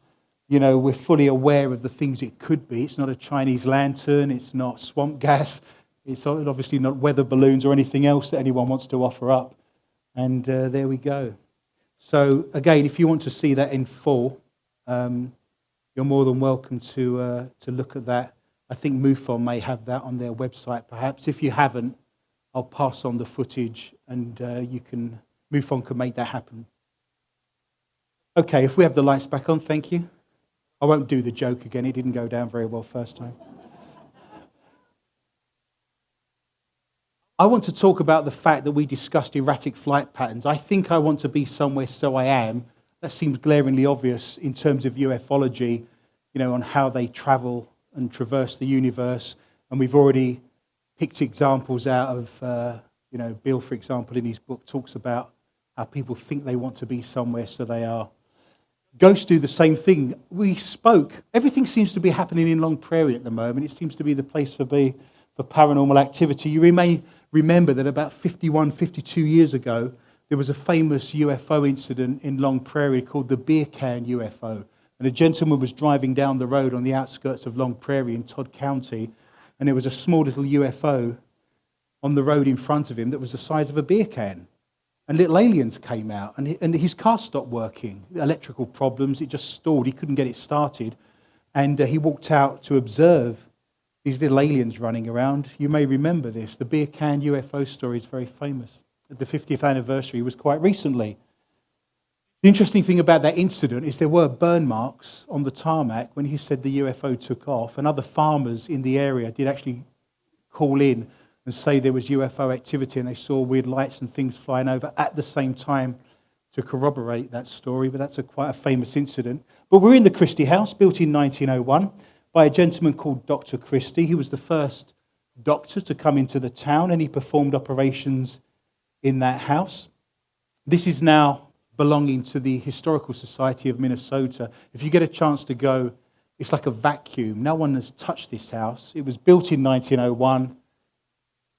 we're fully aware of the things it could be. It's not a Chinese lantern, it's not swamp gas, it's obviously not weather balloons or anything else that anyone wants to offer up. And there we go. So again, if you want to see that in full, you're more than welcome to look at that. I think MUFON may have that on their website perhaps. If you haven't, I'll pass on the footage and MUFON can make that happen. Okay, if we have the lights back on, thank you. I won't do the joke again, it didn't go down very well first time. I want to talk about the fact that we discussed erratic flight patterns. I think I want to be somewhere, so I am. That seems glaringly obvious in terms of ufology, on how they travel and traverse the universe. And we've already picked examples out of, Bill, for example, in his book, talks about how people think they want to be somewhere, so they are. Ghosts do the same thing. We spoke. Everything seems to be happening in Long Prairie at the moment. It seems to be the place for paranormal activity. You may remember that about 51, 52 years ago, there was a famous UFO incident in Long Prairie called the beer can UFO. And a gentleman was driving down the road on the outskirts of Long Prairie in Todd County, and there was a small little UFO on the road in front of him that was the size of a beer can. And little aliens came out, and his car stopped working. Electrical problems, it just stalled. He couldn't get it started. And he walked out to observe these little aliens running around. You may remember this. The beer can UFO story is very famous. The 50th anniversary was quite recently. The interesting thing about that incident is there were burn marks on the tarmac when he said the UFO took off, and other farmers in the area did actually call in and say there was UFO activity and they saw weird lights and things flying over at the same time to corroborate that story, but that's quite a famous incident. But we're in the Christie House, built in 1901 by a gentleman called Dr. Christie. He was the first doctor to come into the town, and he performed operations in that house. This is now belonging to the Historical Society of Minnesota. If you get a chance to go, it's like a vacuum. No one has touched this house. It was built in 1901.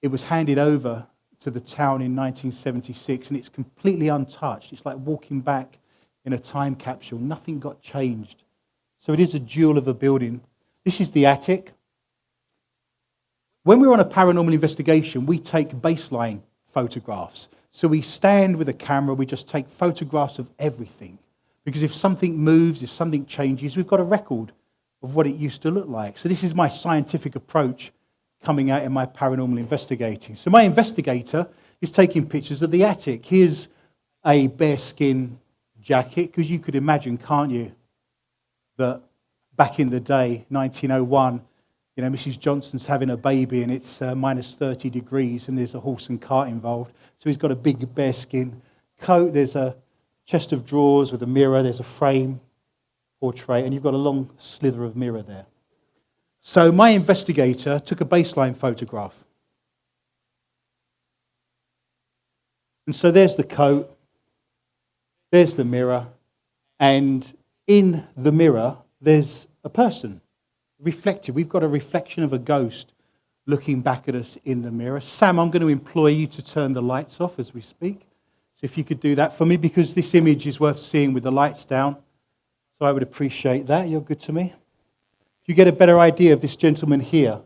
It was handed over to the town in 1976, and it's completely untouched. It's like walking back in a time capsule. Nothing got changed. So it is a jewel of a building. This is the attic. When we're on a paranormal investigation, we take baseline photographs. So we stand with a camera, we just take photographs of everything. Because if something moves, if something changes, we've got a record of what it used to look like. So this is my scientific approach coming out in my paranormal investigating. So my investigator is taking pictures of the attic. Here's a bearskin jacket, because you could imagine, can't you, that back in the day, 1901, Mrs. Johnson's having a baby and it's minus 30 degrees and there's a horse and cart involved. So he's got a big bearskin coat. There's a chest of drawers with a mirror. There's a frame portrait, and you've got a long slither of mirror there. So my investigator took a baseline photograph. And so there's the coat, there's the mirror, and in the mirror there's a person, reflected. We've got a reflection of a ghost looking back at us in the mirror. Sam, I'm going to employ you to turn the lights off as we speak. So if you could do that for me, because this image is worth seeing with the lights down. So I would appreciate that. You're good to me. You get a better idea of this gentleman here.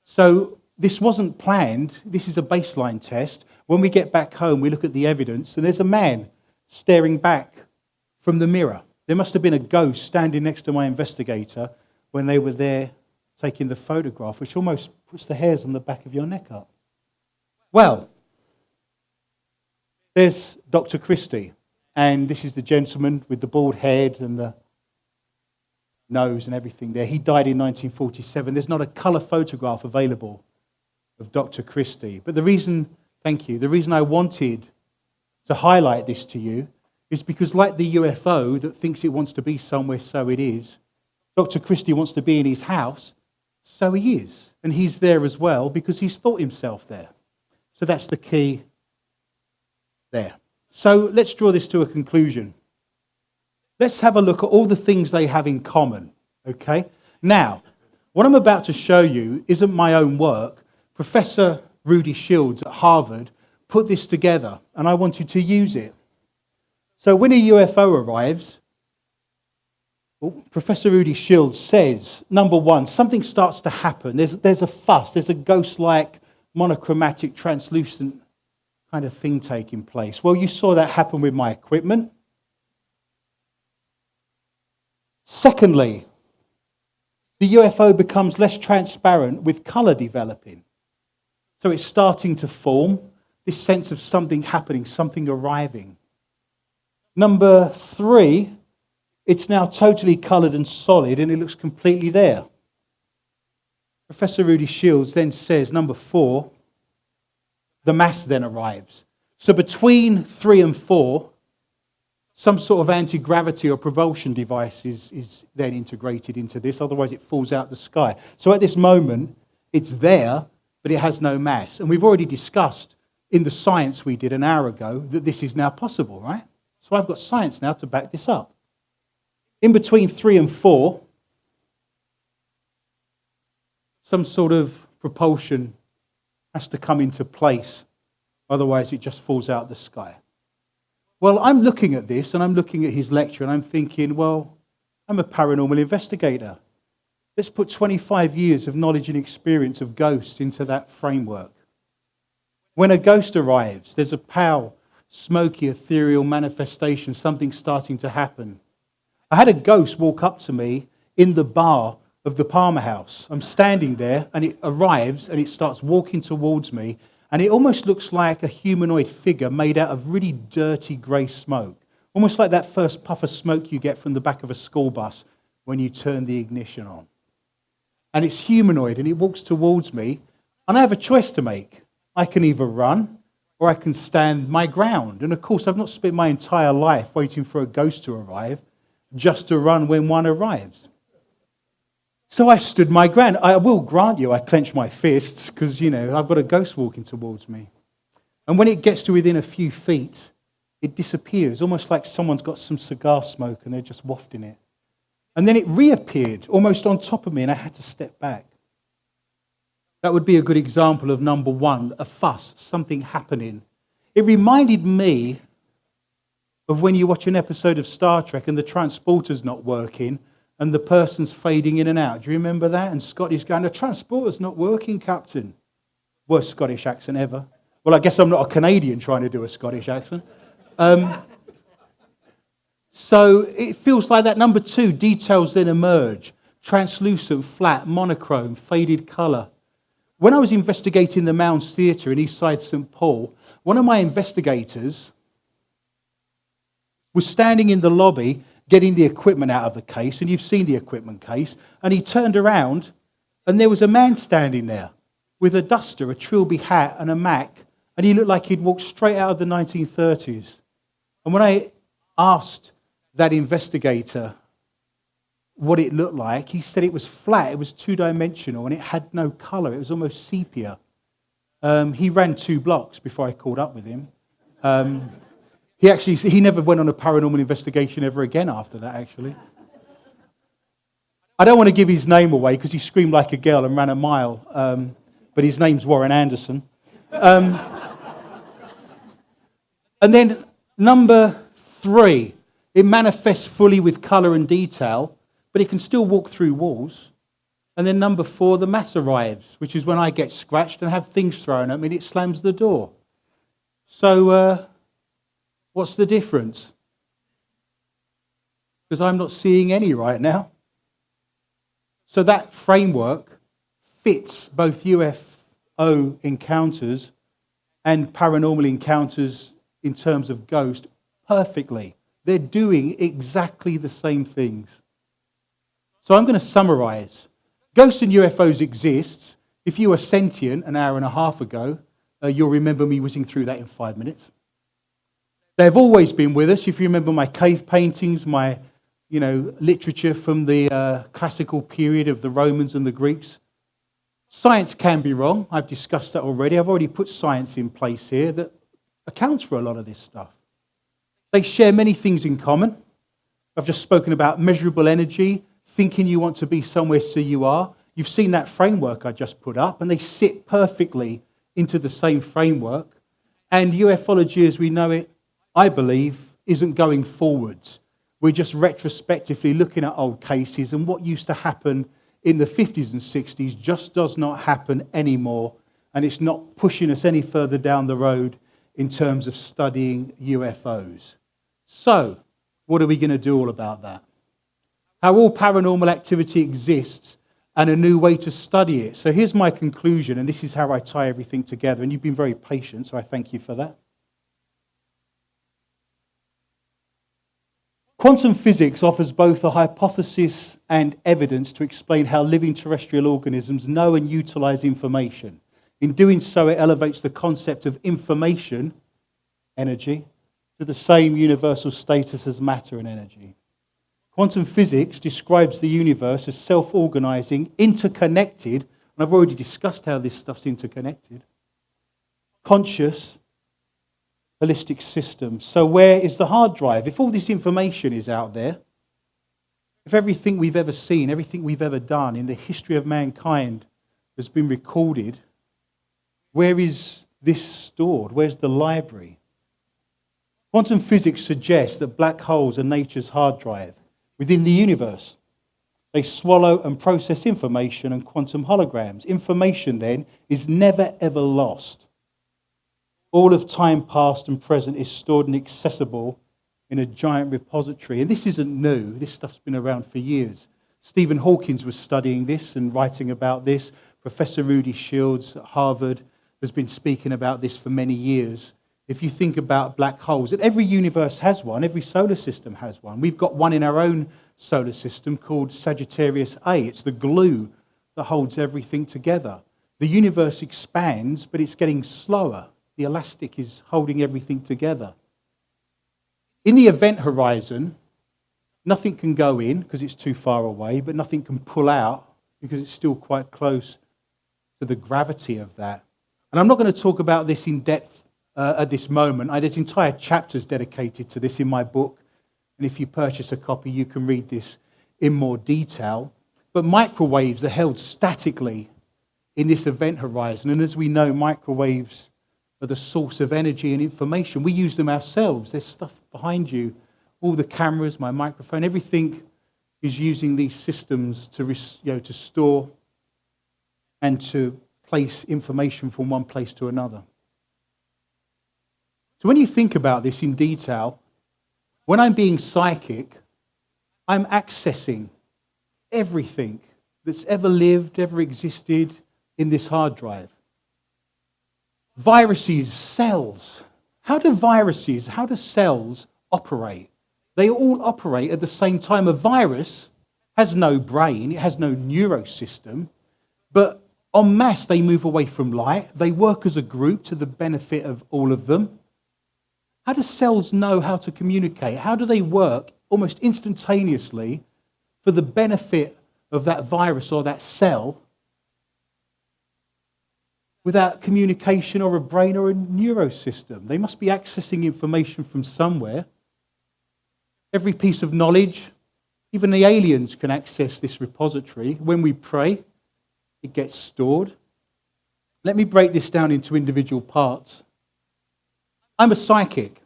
So this wasn't planned. This is a baseline test. When we get back home, we look at the evidence, and there's a man staring back from the mirror. There must have been a ghost standing next to my investigator when they were there taking the photograph, which almost puts the hairs on the back of your neck up. Well, there's Dr. Christie, and this is the gentleman with the bald head and the nose and everything there. He died in 1947. There's not a colour photograph available of Dr. Christie. But the reason I wanted to highlight this to you is because, like the UFO that thinks it wants to be somewhere, so it is, Dr. Christie wants to be in his house, so he is. And he's there as well because he's thought himself there. So that's the key there. So let's draw this to a conclusion. Let's have a look at all the things they have in common, okay? Now, what I'm about to show you isn't my own work. Professor Rudy Shields at Harvard put this together, and I wanted to use it. So when a UFO arrives, Professor Rudy Shields says, number one, something starts to happen. There's a fuss. There's a ghost-like, monochromatic, translucent kind of thing taking place. Well, you saw that happen with my equipment. Secondly, the UFO becomes less transparent with colour developing. So it's starting to form this sense of something happening, something arriving. Number 3, it's now totally coloured and solid, and it looks completely there. Professor Rudy Shields then says, number 4, the mass then arrives. So between 3 and 4, some sort of anti-gravity or propulsion device is then integrated into this, otherwise it falls out the sky. So at this moment, it's there, but it has no mass. And we've already discussed in the science we did an hour ago that this is now possible, right? So I've got science now to back this up. In between 3 and 4, some sort of propulsion has to come into place, otherwise it just falls out of the sky. Well, I'm looking at this, and I'm looking at his lecture, and I'm thinking, well, I'm a paranormal investigator. Let's put 25 years of knowledge and experience of ghosts into that framework. When a ghost arrives, there's a pale, smoky, ethereal manifestation, something starting to happen. I had a ghost walk up to me in the bar of the Palmer House. I'm standing there, and it arrives, and it starts walking towards me, and it almost looks like a humanoid figure made out of really dirty grey smoke. Almost like that first puff of smoke you get from the back of a school bus when you turn the ignition on. And it's humanoid, and it walks towards me, and I have a choice to make. I can either run, or I can stand my ground. And of course, I've not spent my entire life waiting for a ghost to arrive, just to run when one arrives. So I stood my ground. I will grant you, I clenched my fists because, I've got a ghost walking towards me. And when it gets to within a few feet, it disappears, almost like someone's got some cigar smoke and they're just wafting it. And then it reappeared almost on top of me, and I had to step back. That would be a good example of number 1, a fuss, something happening. It reminded me of when you watch an episode of Star Trek and the transporter's not working, and the person's fading in and out. Do you remember that? And Scotty's going, the transporter's not working, Captain. Worst Scottish accent ever. Well, I guess I'm not a Canadian trying to do a Scottish accent. So it feels like that. Number 2, details then emerge. Translucent, flat, monochrome, faded colour. When I was investigating the Mounds Theatre in Eastside St Paul, one of my investigators was standing in the lobby getting the equipment out of the case, and you've seen the equipment case, and he turned around, and there was a man standing there with a duster, a trilby hat, and a Mac, and he looked like he'd walked straight out of the 1930s. And when I asked that investigator what it looked like, he said it was flat, it was 2-dimensional, and it had no colour, it was almost sepia. He ran 2 blocks before I caught up with him. He never went on a paranormal investigation ever again after that, actually. I don't want to give his name away because he screamed like a girl and ran a mile, but his name's Warren Anderson. And then number 3, it manifests fully with colour and detail, but it can still walk through walls. And then number 4, the mass arrives, which is when I get scratched and have things thrown at me and it slams the door. So, what's the difference? Because I'm not seeing any right now. So that framework fits both UFO encounters and paranormal encounters in terms of ghost perfectly. They're doing exactly the same things. So I'm going to summarize. Ghosts and UFOs exist. If you were sentient an hour and a half ago, you'll remember me whizzing through that in 5 minutes. They've always been with us. If you remember my cave paintings, my literature from the classical period of the Romans and the Greeks. Science can be wrong. I've discussed that already. I've already put science in place here that accounts for a lot of this stuff. They share many things in common. I've just spoken about measurable energy, thinking you want to be somewhere so you are. You've seen that framework I just put up, and they sit perfectly into the same framework. And ufology as we know it, I believe, isn't going forwards. We're just retrospectively looking at old cases, and what used to happen in the 50s and 60s just does not happen anymore, and it's not pushing us any further down the road in terms of studying UFOs. So, what are we going to do all about that? How all paranormal activity exists and a new way to study it. So here's my conclusion, and this is how I tie everything together. And you've been very patient, so I thank you for that. Quantum physics offers both a hypothesis and evidence to explain how living terrestrial organisms know and utilize information. In doing so, it elevates the concept of information, energy, to the same universal status as matter and energy. Quantum physics describes the universe as self-organizing, interconnected, and I've already discussed how this stuff's interconnected, conscious, holistic system. So where is the hard drive? If all this information is out there, if everything we've ever seen, everything we've ever done in the history of mankind has been recorded, where is this stored? Where's the library? Quantum physics suggests that black holes are nature's hard drive within the universe. They swallow and process information and quantum holograms. Information then is never ever lost. All of time past and present is stored and accessible in a giant repository. And this isn't new. This stuff's been around for years. Stephen Hawking was studying this and writing about this. Professor Rudy Shields at Harvard has been speaking about this for many years. If you think about black holes, and every universe has one, every solar system has one. We've got one in our own solar system called Sagittarius A. It's the glue that holds everything together. The universe expands, but it's getting slower. The elastic is holding everything together. In the event horizon, nothing can go in because it's too far away, but nothing can pull out because it's still quite close to the gravity of that. And I'm not going to talk about this in depth at this moment. There's entire chapters dedicated to this in my book. And if you purchase a copy, you can read this in more detail. But microwaves are held statically in this event horizon. And as we know, microwaves are the source of energy and information. We use them ourselves. There's stuff behind you. All the cameras, my microphone, everything is using these systems to store and to place information from one place to another. So when you think about this in detail, when I'm being psychic, I'm accessing everything that's ever lived, ever existed in this hard drive. Viruses, cells. How do cells operate? They all operate at the same time. A virus has no brain, it has no neurosystem, but en masse they move away from light. They work as a group to the benefit of all of them. How do cells know how to communicate? How do they work almost instantaneously for the benefit of that virus or that cell without communication or a brain or a neurosystem? They must be accessing information from somewhere. Every piece of knowledge, even the aliens can access this repository. When we pray, it gets stored. Let me break this down into individual parts. I'm a psychic.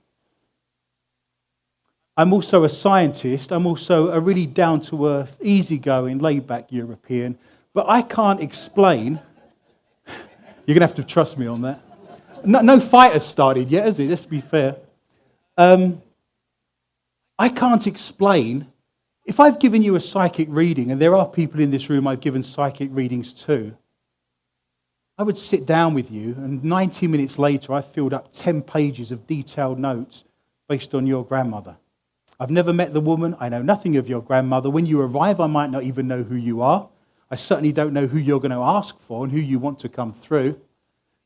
I'm also a scientist. I'm also a really down-to-earth, easygoing, laid-back European. But I can't explain. You're going to have to trust me on that. No fight has started yet, has it? Let's be fair. I can't explain. If I've given you a psychic reading, and there are people in this room I've given psychic readings to, I would sit down with you, and 90 minutes later, I filled up 10 pages of detailed notes based on your grandmother. I've never met the woman. I know nothing of your grandmother. When you arrive, I might not even know who you are. I certainly don't know who you're going to ask for and who you want to come through.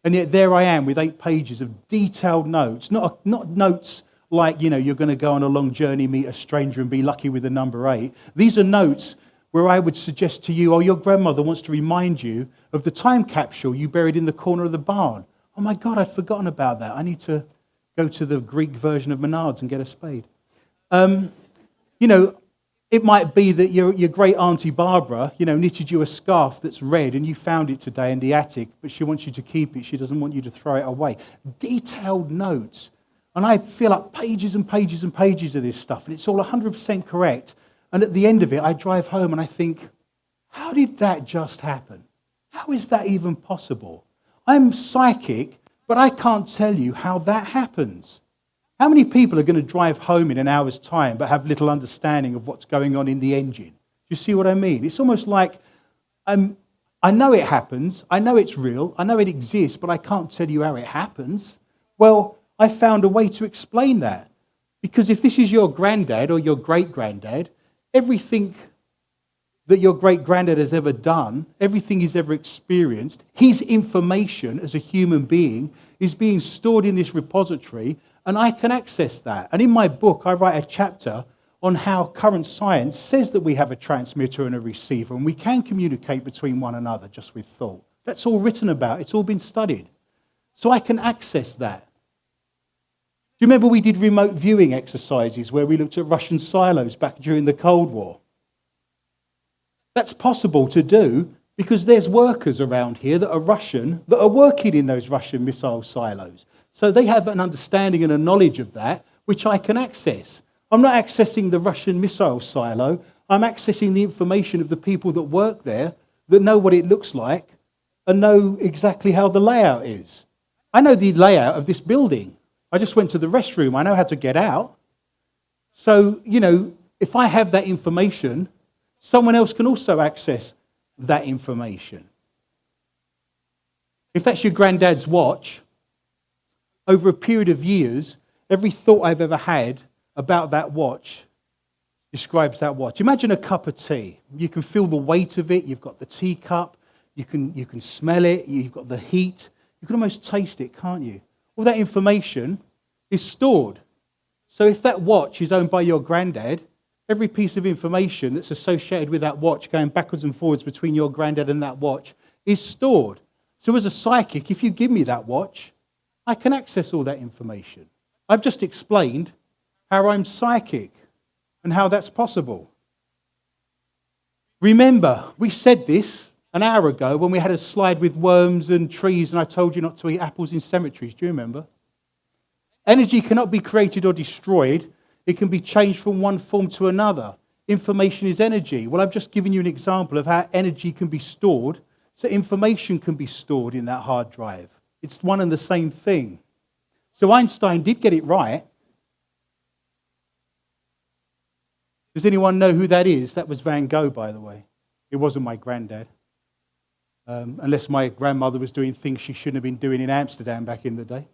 And yet there I am with 8 pages of detailed notes, not notes like, you're going to go on a long journey, meet a stranger and be lucky with the number 8. These are notes where I would suggest to you, your grandmother wants to remind you of the time capsule you buried in the corner of the barn. Oh my God, I'd forgotten about that. I need to go to the Greek version of Menards and get a spade. It might be that your great auntie Barbara, knitted you a scarf that's red and you found it today in the attic, but she wants you to keep it. She doesn't want you to throw it away. Detailed notes. And I fill up pages and pages and pages of this stuff, and it's all 100% correct. And at the end of it, I drive home and I think, how did that just happen? How is that even possible? I'm psychic, but I can't tell you how that happens. How many people are going to drive home in an hour's time but have little understanding of what's going on in the engine? Do you see what I mean? It's almost like I know it happens. I know it's real. I know it exists, but I can't tell you how it happens. Well, I found a way to explain that. Because if this is your granddad or your great-granddad, everything that your great-granddad has ever done, everything he's ever experienced, his information as a human being is being stored in this repository, and I can access that. And in my book, I write a chapter on how current science says that we have a transmitter and a receiver, and we can communicate between one another just with thought. That's all written about. It's all been studied. So I can access that. Do you remember we did remote viewing exercises where we looked at Russian silos back during the Cold War? That's possible to do because there's workers around here that are Russian that are working in those Russian missile silos. So they have an understanding and a knowledge of that, which I can access. I'm not accessing the Russian missile silo. I'm accessing the information of the people that work there that know what it looks like and know exactly how the layout is. I know the layout of this building. I just went to the restroom. I know how to get out. So, if I have that information, someone else can also access that information. If that's your granddad's watch, over a period of years, every thought I've ever had about that watch describes that watch. Imagine a cup of tea. You can feel the weight of it. You've got the teacup. You can smell it. You've got the heat. You can almost taste it, can't you? All that information is stored. So if that watch is owned by your granddad, every piece of information that's associated with that watch going backwards and forwards between your granddad and that watch is stored. So as a psychic, if you give me that watch, I can access all that information. I've just explained how I'm psychic and how that's possible. Remember, we said this an hour ago when we had a slide with worms and trees and I told you not to eat apples in cemeteries. Do you remember? Energy cannot be created or destroyed. It can be changed from one form to another. Information is energy. Well, I've just given you an example of how energy can be stored, so information can be stored in that hard drive. It's one and the same thing. So Einstein did get it right. Does anyone know who that is? That was Van Gogh, by the way. It wasn't my granddad. Unless my grandmother was doing things she shouldn't have been doing in Amsterdam back in the day.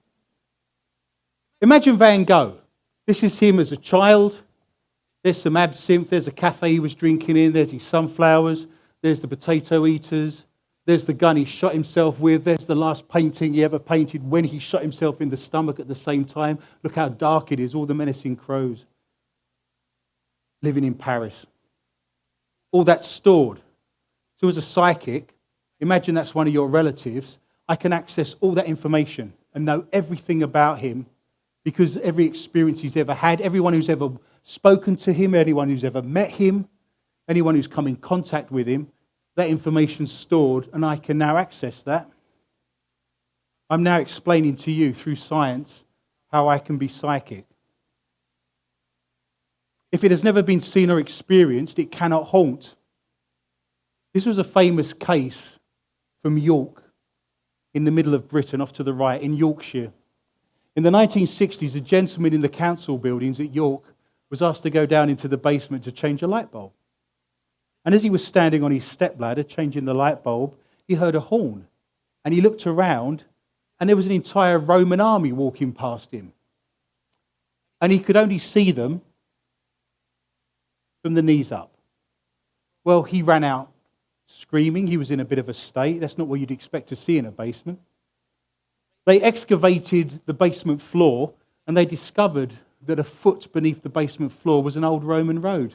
Imagine Van Gogh. This is him as a child. There's some absinthe. There's a cafe he was drinking in. There's his sunflowers. There's the potato eaters. There's the gun he shot himself with. There's the last painting he ever painted when he shot himself in the stomach at the same time. Look how dark it is. All the menacing crows. Living in Paris. All that's stored. So as a psychic, imagine that's one of your relatives. I can access all that information and know everything about him because every experience he's ever had, everyone who's ever spoken to him, anyone who's ever met him, anyone who's come in contact with him, that information's stored and I can now access that. I'm now explaining to you through science how I can be psychic. If it has never been seen or experienced, it cannot haunt. This was a famous case from York, in the middle of Britain, off to the right, in Yorkshire. In the 1960s, a gentleman in the council buildings at York was asked to go down into the basement to change a light bulb. And as he was standing on his stepladder changing the light bulb, he heard a horn. And he looked around, and there was an entire Roman army walking past him. And he could only see them from the knees up. Well, he ran out screaming. He was in a bit of a state. That's not what you'd expect to see in a basement. They excavated the basement floor and they discovered that a foot beneath the basement floor was an old Roman road.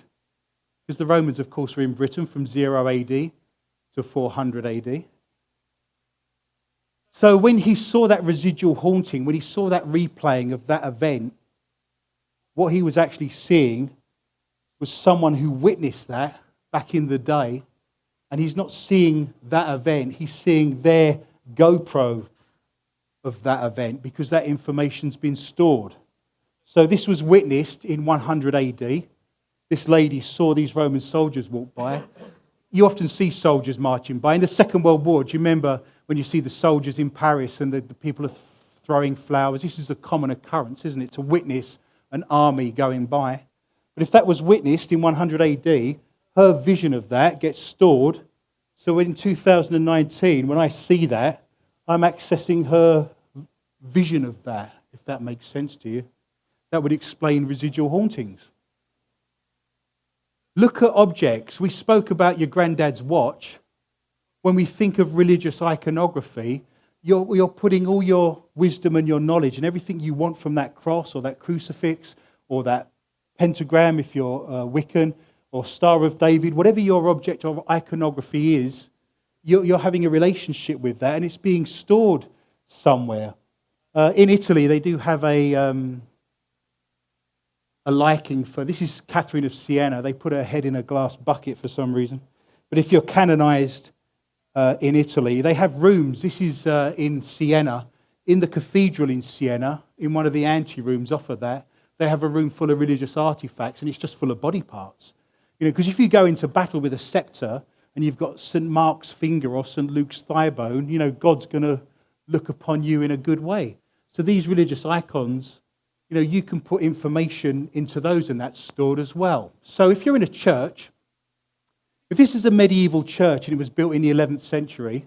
Because the Romans, of course, were in Britain from 0 AD to 400 AD. So when he saw that residual haunting, when he saw that replaying of that event, what he was actually seeing was someone who witnessed that back in the day. And he's not seeing that event, he's seeing their GoPro of that event because that information's been stored. So this was witnessed in 100 AD. This lady saw these Roman soldiers walk by. You often see soldiers marching by. In the Second World War, do you remember when you see the soldiers in Paris and the people are throwing flowers? This is a common occurrence, isn't it, to witness an army going by. But if that was witnessed in 100 AD, her vision of that gets stored So in 2019, when I see that, I'm accessing her vision of that, if that makes sense to you. That would explain residual hauntings. Look at objects. We spoke about your granddad's watch. When we think of religious iconography, you're putting all your wisdom and your knowledge and everything you want from that cross or that crucifix or that pentagram if you're Wiccan or Star of David, whatever your object of iconography is, you're having a relationship with that and it's being stored somewhere. In Italy, they do have a liking for, this is Catherine of Siena. They put her head in a glass bucket for some reason. But if you're canonized in Italy, they have rooms. This is in Siena, in the cathedral in Siena, in one of the ante-rooms off of that. They have a room full of religious artifacts and it's just full of body parts. You know, because if you go into battle with a scepter and you've got St. Mark's finger or St. Luke's thigh bone, you know, God's going to look upon you in a good way. So these religious icons, you know, you can put information into those and that's stored as well. So if you're in a church, if this is a medieval church and it was built in the 11th century,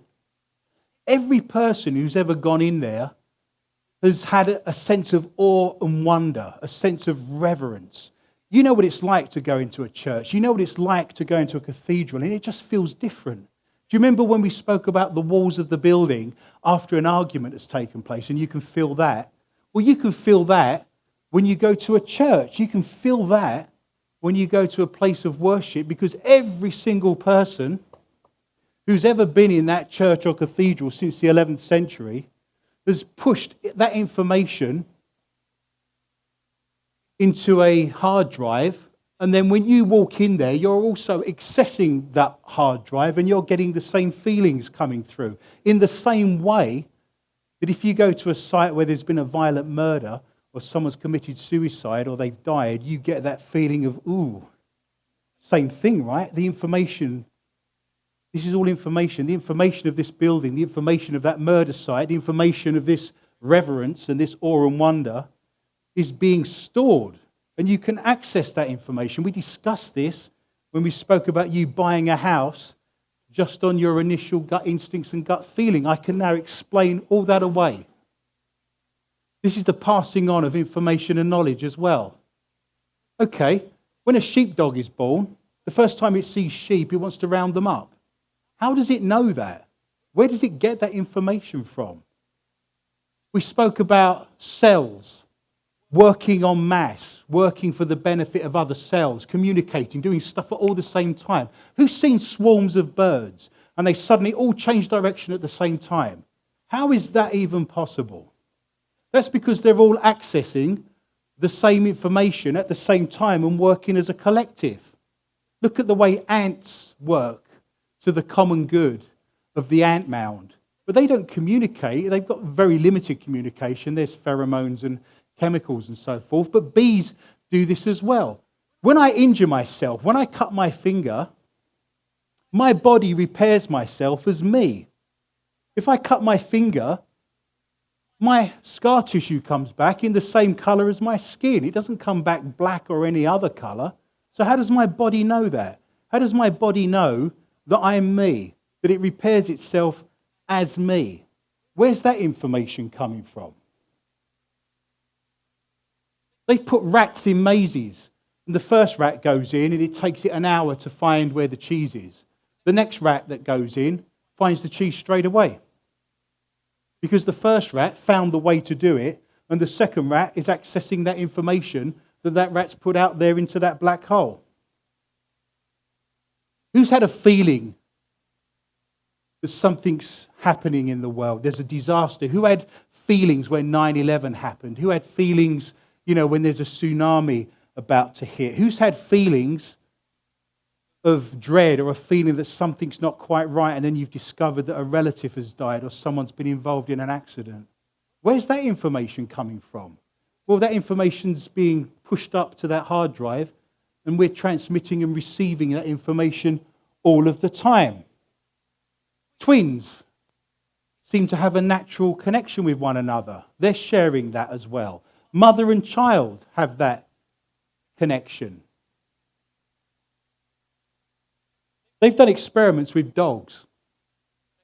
every person who's ever gone in there has had a sense of awe and wonder, a sense of reverence. You know what it's like to go into a church. You know what it's like to go into a cathedral, and it just feels different. Do you remember when we spoke about the walls of the building after an argument has taken place, and you can feel that? Well, you can feel that when you go to a church. You can feel that when you go to a place of worship, because every single person who's ever been in that church or cathedral since the 11th century has pushed that information into a hard drive, and then when you walk in there, you're also accessing that hard drive and you're getting the same feelings coming through. In the same way that if you go to a site where there's been a violent murder or someone's committed suicide or they've died, you get that feeling of, ooh, same thing, right? The information, this is all information. The information of this building, the information of that murder site, the information of this reverence and this awe and wonder is being stored, and you can access that information. We discussed this when we spoke about you buying a house just on your initial gut instincts and gut feeling. I can now explain all that away. This is the passing on of information and knowledge as well. Okay, when a sheepdog is born, the first time it sees sheep, it wants to round them up. How does it know that? Where does it get that information from? We spoke about cells. Working en masse, working for the benefit of other cells, communicating, doing stuff at all the same time. Who's seen swarms of birds and they suddenly all change direction at the same time? How is that even possible? That's because they're all accessing the same information at the same time and working as a collective. Look at the way ants work to the common good of the ant mound. But they don't communicate. They've got very limited communication. There's pheromones and chemicals and so forth, but bees do this as well. When I injure myself, when I cut my finger, my body repairs myself as me. If I cut my finger, my scar tissue comes back in the same color as my skin. It doesn't come back black or any other color. So how does my body know that? How does my body know that I'm me, that it repairs itself as me? Where's that information coming from? They've put rats in mazes, and the first rat goes in and it takes it an hour to find where the cheese is. The next rat that goes in finds the cheese straight away, because the first rat found the way to do it, and the second rat is accessing that information that rat's put out there into that black hole. Who's had a feeling that something's happening in the world? There's a disaster. Who had feelings when 9/11 happened? Who had feelings, you know, when there's a tsunami about to hit? Who's had feelings of dread or a feeling that something's not quite right, and then you've discovered that a relative has died or someone's been involved in an accident? Where's that information coming from? Well, that information's being pushed up to that hard drive, and we're transmitting and receiving that information all of the time. Twins seem to have a natural connection with one another. They're sharing that as well. Mother and child have that connection. They've done experiments with dogs.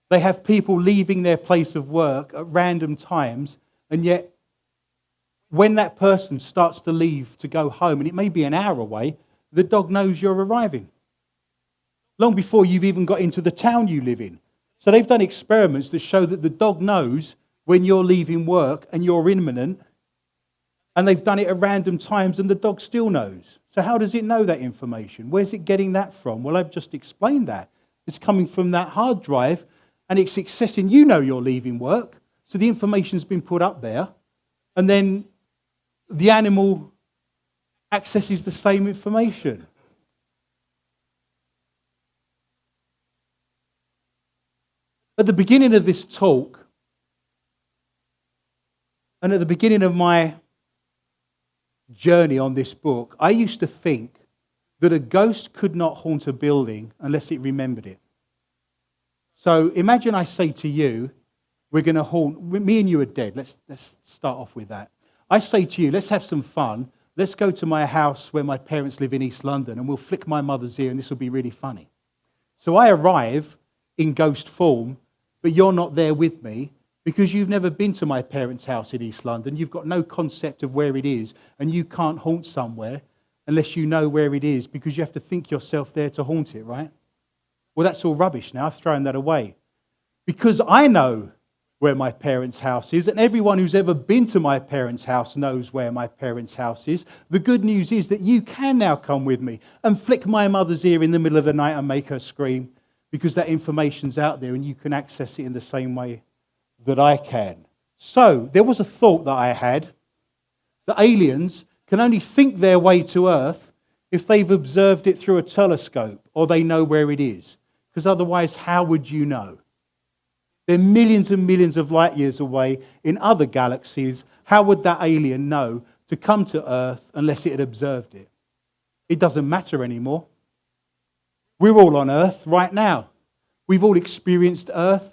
They have people leaving their place of work at random times, and yet when that person starts to leave to go home, and it may be an hour away, the dog knows you're arriving, long before you've even got into the town you live in. So they've done experiments that show that the dog knows when you're leaving work and you're imminent, and they've done it at random times and the dog still knows. So how does it know that information? Where's it getting that from? Well, I've just explained that. It's coming from that hard drive, and it's accessing, you know you're leaving work, so the information's been put up there, and then the animal accesses the same information. At the beginning of this talk, and at the beginning of my journey on this book, I used to think that a ghost could not haunt a building unless it remembered it. So imagine I say to you, we're going to haunt, me and you are dead. Let's start off with that. I say to you, let's have some fun. Let's go to my house where my parents live in East London, and we'll flick my mother's ear, and this will be really funny. So I arrive in ghost form, but you're not there with me because you've never been to my parents' house in East London. You've got no concept of where it is, and you can't haunt somewhere unless you know where it is, because you have to think yourself there to haunt it, right? Well, that's all rubbish now. I've thrown that away. Because I know where my parents' house is, and everyone who's ever been to my parents' house knows where my parents' house is. The good news is that you can now come with me and flick my mother's ear in the middle of the night and make her scream, because that information's out there and you can access it in the same way that I can. So, there was a thought that I had that aliens can only think their way to Earth if they've observed it through a telescope or they know where it is. Because otherwise, how would you know? They're millions and millions of light years away in other galaxies. How would that alien know to come to Earth unless it had observed it? It doesn't matter anymore. We're all on Earth right now. We've all experienced Earth.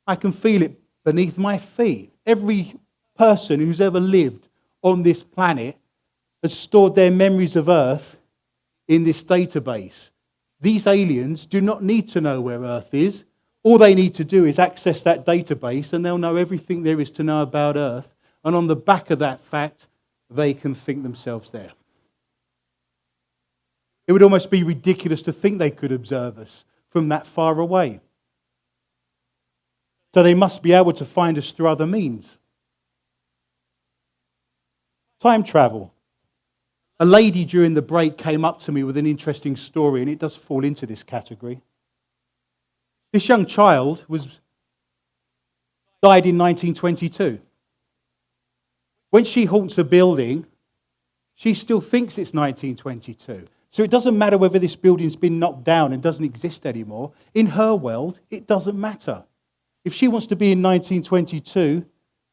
I can feel it beneath my feet. Every person who's ever lived on this planet has stored their memories of Earth in this database. These aliens do not need to know where Earth is. All they need to do is access that database and they'll know everything there is to know about Earth. And on the back of that fact, they can think themselves there. It would almost be ridiculous to think they could observe us from that far away. So they must be able to find us through other means. Time travel. A lady during the break came up to me with an interesting story, and it does fall into this category. This young child died in 1922. When she haunts a building, she still thinks it's 1922. So it doesn't matter whether this building's been knocked down and doesn't exist anymore. In her world, it doesn't matter. If she wants to be in 1922,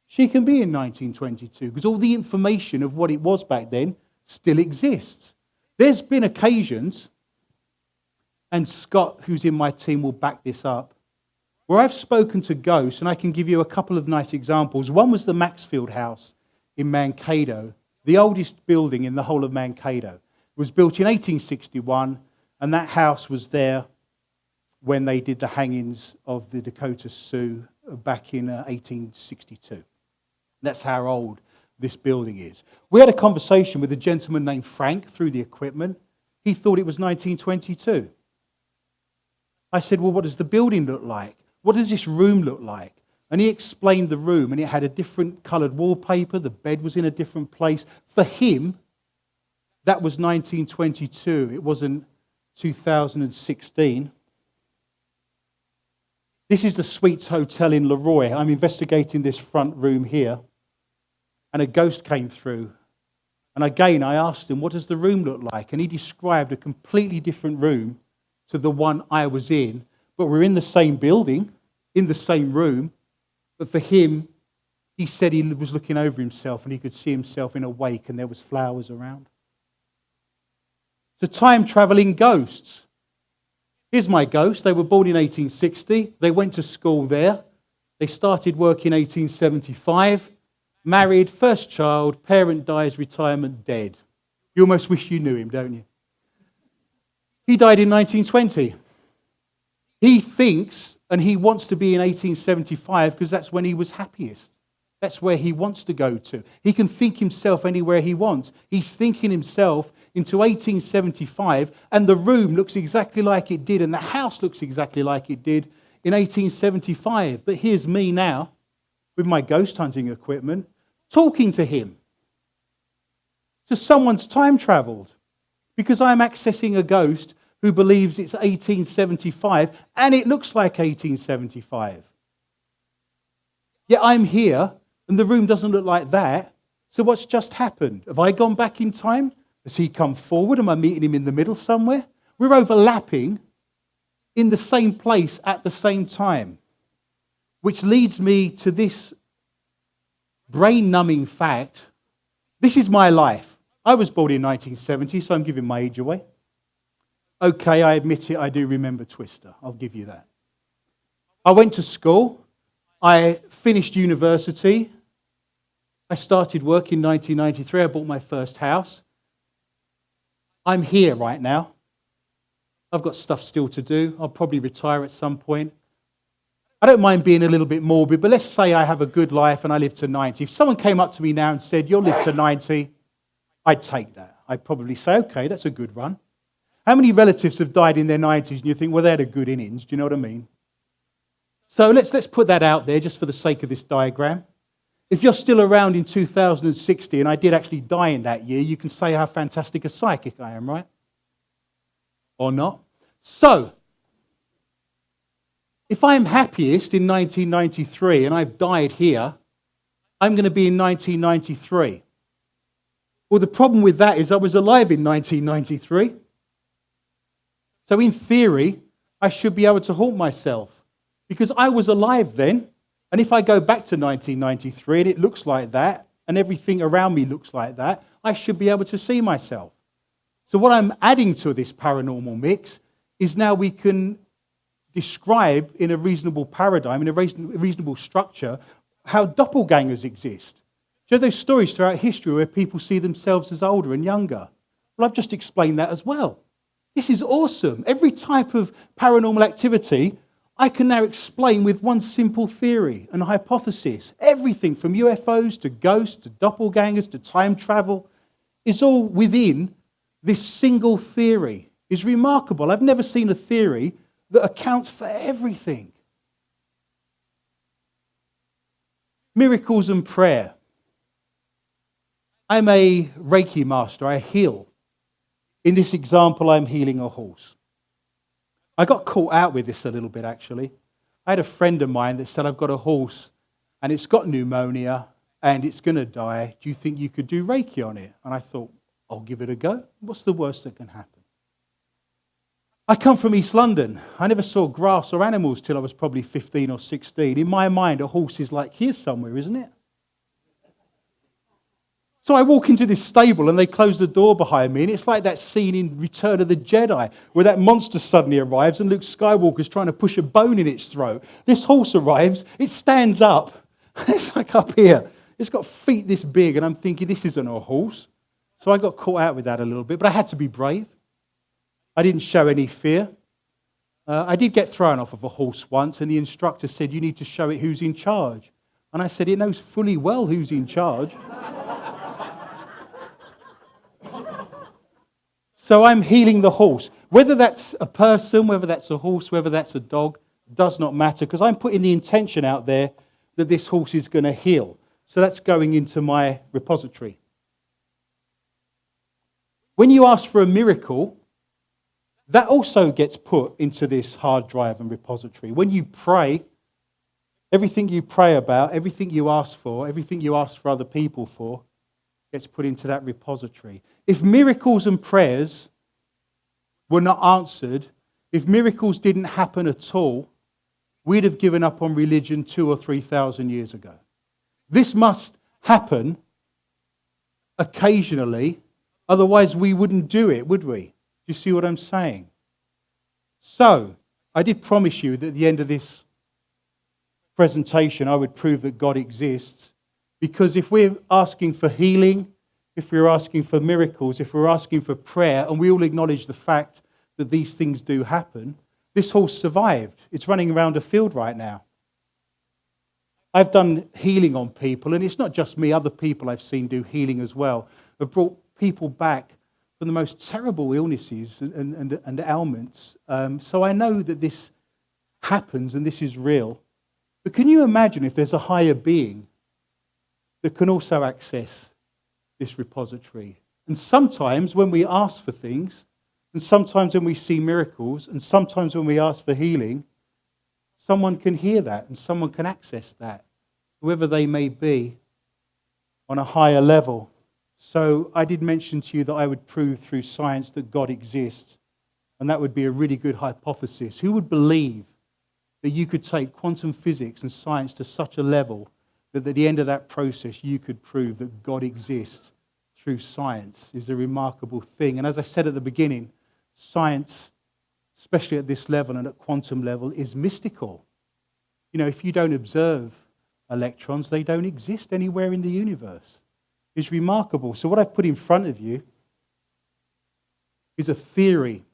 she can be in 1922, because all the information of what it was back then still exists. There's been occasions, and Scott, who's in my team, will back this up, where I've spoken to ghosts, and I can give you a couple of nice examples. One was the Maxfield House in Mankato, the oldest building in the whole of Mankato. It was built in 1861, and that house was there when they did the hangings of the Dakota Sioux back in 1862. That's how old this building is. We had a conversation with a gentleman named Frank through the equipment. He thought it was 1922. I said, well, what does the building look like? What does this room look like? And he explained the room, and it had a different coloured wallpaper. The bed was in a different place. For him, that was 1922. It wasn't 2016. This is the Suites Hotel in Leroy. I'm investigating this front room here. And a ghost came through. And again, I asked him, what does the room look like? And he described a completely different room to the one I was in. But we're in the same building, in the same room. But for him, he said he was looking over himself and he could see himself in a wake and there was flowers around. So time-travelling ghosts. Here's my ghost. They were born in 1860. They went to school there. They started work in 1875. Married, first child, parent dies, retirement, dead. You almost wish you knew him, don't you? He died in 1920. He thinks and he wants to be in 1875 because that's when he was happiest. That's where he wants to go to. He can think himself anywhere he wants. He's thinking himself into 1875, and the room looks exactly like it did, and the house looks exactly like it did in 1875. But here's me now, with my ghost hunting equipment, talking to him. So someone's time traveled, because I'm accessing a ghost who believes it's 1875, and it looks like 1875. Yet I'm here, and the room doesn't look like that. So what's just happened? Have I gone back in time? Has he come forward? Am I meeting him in the middle somewhere? We're overlapping in the same place at the same time, which leads me to this brain-numbing fact. This is my life. I was born in 1970, so I'm giving my age away. Okay, I admit it, I do remember Twister. I'll give you that. I went to school. I finished university. I started work in 1993. I bought my first house. I'm here right now. I've got stuff still to do. I'll probably retire at some point. I don't mind being a little bit morbid, but let's say I have a good life and I live to 90. If someone came up to me now and said, you'll live to 90, I'd take that. I'd probably say, okay, that's a good run. How many relatives have died in their 90s and you think, well, they had a good innings? Do you know what I mean? So let's put that out there just for the sake of this diagram. If you're still around in 2060, and I did actually die in that year, you can say how fantastic a psychic I am, right? Or not? So, if I'm happiest in 1993 and I've died here, I'm going to be in 1993. Well, the problem with that is I was alive in 1993. So in theory, I should be able to haunt myself because I was alive then. And if I go back to 1993 and it looks like that, and everything around me looks like that, I should be able to see myself. So what I'm adding to this paranormal mix is now we can describe in a reasonable paradigm, in a reasonable structure, how doppelgangers exist. Do you know those stories throughout history where people see themselves as older and younger? Well, I've just explained that as well. This is awesome. Every type of paranormal activity I can now explain with one simple theory and hypothesis. Everything from UFOs to ghosts to doppelgangers to time travel is all within this single theory. It's remarkable. I've never seen a theory that accounts for everything. Miracles and prayer. I'm a Reiki master. I heal. In this example, I'm healing a horse. I got caught out with this a little bit, actually. I had a friend of mine that said, I've got a horse and it's got pneumonia and it's going to die. Do you think you could do Reiki on it? And I thought, I'll give it a go. What's the worst that can happen? I come from East London. I never saw grass or animals till I was probably 15 or 16. In my mind, a horse is like here somewhere, isn't it? So I walk into this stable and they close the door behind me, and it's like that scene in Return of the Jedi where that monster suddenly arrives and Luke Skywalker's trying to push a bone in its throat. This horse arrives, it stands up, it's like up here. It's got feet this big, and I'm thinking, this isn't a horse. So I got caught out with that a little bit, but I had to be brave. I didn't show any fear. I did get thrown off of a horse once, and the instructor said, you need to show it who's in charge. And I said, it knows fully well who's in charge. So I'm healing the horse. Whether that's a person, whether that's a horse, whether that's a dog, does not matter, because I'm putting the intention out there that this horse is going to heal. So that's going into my repository. When you ask for a miracle, that also gets put into this hard drive and repository. When you pray, everything you pray about, everything you ask for, everything you ask for other people for, gets put into that repository. If miracles and prayers were not answered, if miracles didn't happen at all, we'd have given up on religion 2,000 or 3,000 years ago. This must happen occasionally, otherwise we wouldn't do it, would we? Do you see what I'm saying? So, I did promise you that at the end of this presentation I would prove that God exists. Because if we're asking for healing, if we're asking for miracles, if we're asking for prayer, and we all acknowledge the fact that these things do happen, This horse survived. It's running around a field right now. I've done healing on people, and it's not just me, other people I've seen do healing as well. I've brought people back from the most terrible illnesses and ailments. So I know that this happens and this is real. But can you imagine if there's a higher being that can also access this repository? And sometimes when we ask for things, and sometimes when we see miracles, and sometimes when we ask for healing, someone can hear that and someone can access that, whoever they may be, on a higher level. So I did mention to you that I would prove through science that God exists, and that would be a really good hypothesis. Who would believe that you could take quantum physics and science to such a level that at the end of that process you could prove that God exists through science? Is a remarkable thing. And as I said at the beginning, science, especially at this level and at quantum level, is mystical. You know, if you don't observe electrons, they don't exist anywhere in the universe. It's remarkable. So what I've put in front of you is a theory.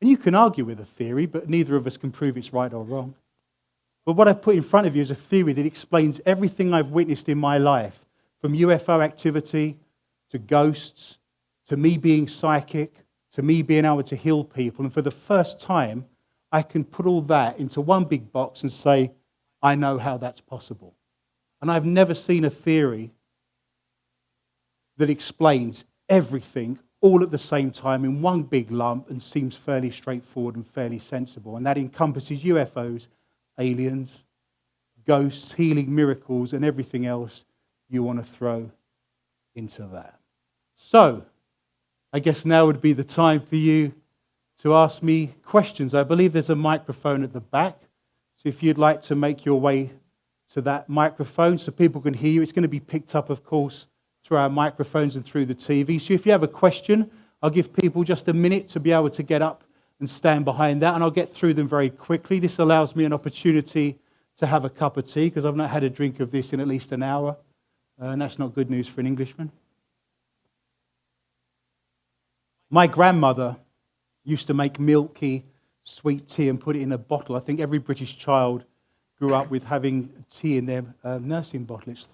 And you can argue with a theory, but neither of us can prove it's right or wrong. But what I've put in front of you is a theory that explains everything I've witnessed in my life, from UFO activity to ghosts, to me being psychic, to me being able to heal people. And for the first time, I can put all that into one big box and say, I know how that's possible. And I've never seen a theory that explains everything all at the same time in one big lump and seems fairly straightforward and fairly sensible. And that encompasses UFOs, aliens, ghosts, healing, miracles, and everything else you want to throw into that. So, I guess now would be the time for you to ask me questions. I believe there's a microphone at the back. So if you'd like to make your way to that microphone so people can hear you, it's going to be picked up, of course, through our microphones and through the TV. So if you have a question, I'll give people just a minute to be able to get up and stand behind that, and I'll get through them very quickly. This allows me an opportunity to have a cup of tea, because I've not had a drink of this in at least an hour, and that's not good news for an Englishman. My grandmother used to make milky, sweet tea and put it in a bottle. I think every British child grew up with having tea in their nursing bottle. It's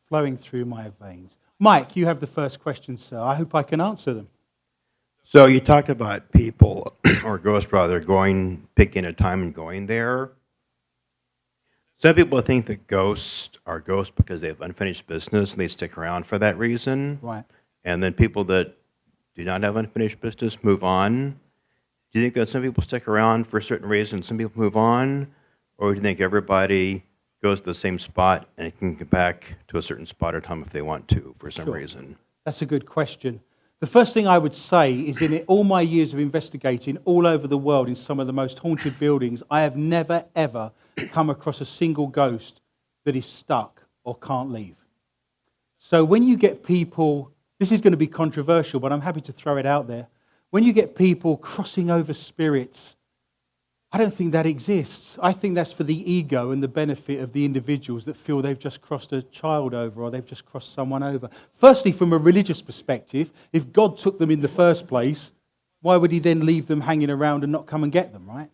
flowing through my veins. Mike, you have the first question, sir. I hope I can answer them. So you talked about people, or ghosts rather, picking a time and going there. Some people think that ghosts are ghosts because they have unfinished business and they stick around for that reason. Right. And then people that do not have unfinished business move on. Do you think that some people stick around for a certain reason, some people move on? Or do you think everybody goes to the same spot and can get back to a certain spot or time if they want to for some reason? That's a good question. The first thing I would say is in all my years of investigating all over the world in some of the most haunted buildings, I have never, ever come across a single ghost that is stuck or can't leave. So when you get people, this is going to be controversial, but I'm happy to throw it out there. When you get people crossing over spirits, I don't think that exists. I think that's for the ego and the benefit of the individuals that feel they've just crossed a child over or they've just crossed someone over. Firstly, from a religious perspective, if God took them in the first place, why would he then leave them hanging around and not come and get them, right?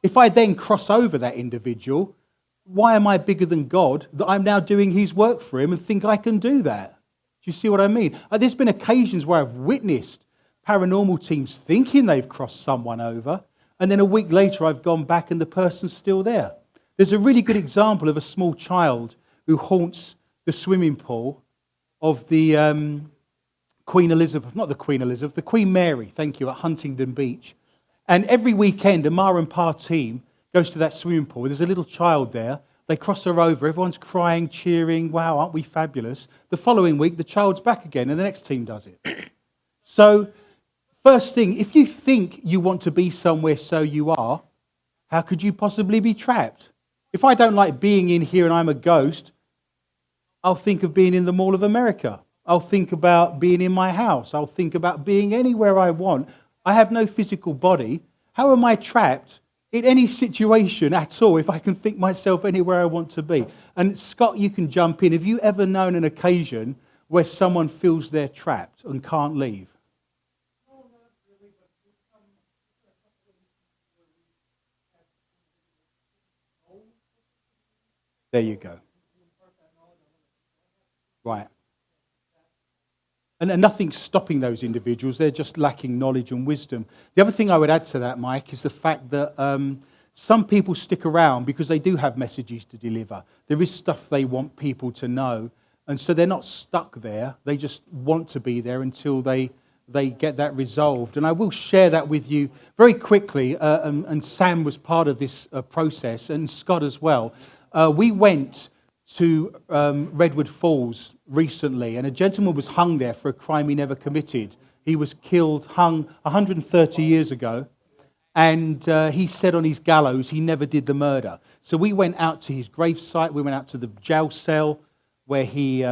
If I then cross over that individual, why am I bigger than God that I'm now doing his work for him and think I can do that? Do you see what I mean? There's been occasions where I've witnessed paranormal teams thinking they've crossed someone over, and then a week later I've gone back and the person's still there. There's a really good example of a small child who haunts the swimming pool of the the Queen Mary, thank you, at Huntingdon Beach. And every weekend a Ma and Pa team goes to that swimming pool. There's a little child there. They cross her over. Everyone's crying, cheering. Wow, aren't we fabulous? The following week, the child's back again and the next team does it. So, first thing, if you think you want to be somewhere, so you are, how could you possibly be trapped? If I don't like being in here and I'm a ghost, I'll think of being in the Mall of America. I'll think about being in my house. I'll think about being anywhere I want. I have no physical body. How am I trapped in any situation at all if I can think myself anywhere I want to be? And Scott, you can jump in. Have you ever known an occasion where someone feels they're trapped and can't leave? There you go. Right. And nothing's stopping those individuals. They're just lacking knowledge and wisdom. The other thing I would add to that, Mike, is the fact that some people stick around because they do have messages to deliver. There is stuff they want people to know. And so they're not stuck there. They just want to be there until they get that resolved. And I will share that with you very quickly. And Sam was part of this process, and Scott as well. We went to Redwood Falls recently, and a gentleman was hung there for a crime he never committed. He was hung 130 years ago, and he said on his gallows he never did the murder. So we went out to his gravesite, we went out to the jail cell where he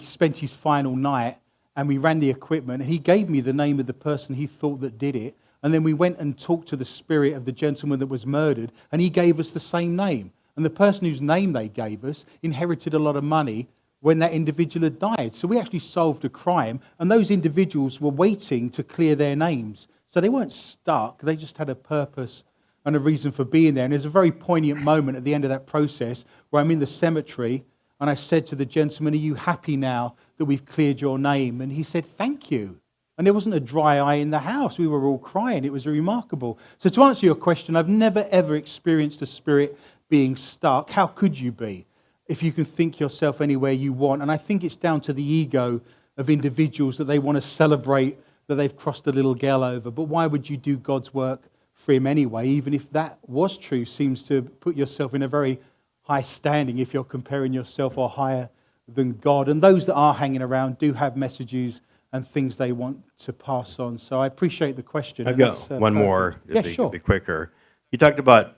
spent his final night, and we ran the equipment, and he gave me the name of the person he thought that did it, and then we went and talked to the spirit of the gentleman that was murdered, and he gave us the same name. And the person whose name they gave us inherited a lot of money when that individual had died. So we actually solved a crime, and those individuals were waiting to clear their names. So they weren't stuck, they just had a purpose and a reason for being there. And there's a very poignant moment at the end of that process where I'm in the cemetery, and I said to the gentleman, "Are you happy now that we've cleared your name?" And he said, "Thank you." And there wasn't a dry eye in the house. We were all crying. It was remarkable. So to answer your question, I've never, ever experienced a spirit being stuck. How could you be if you can think yourself anywhere you want? And I think it's down to the ego of individuals that they want to celebrate that they've crossed a little girl over. But why would you do God's work for him anyway? Even if that was true, seems to put yourself in a very high standing if you're comparing yourself or higher than God. And those that are hanging around do have messages and things they want to pass on. So I appreciate the question. I've got one more. Yeah, sure. It'll be quicker. You talked about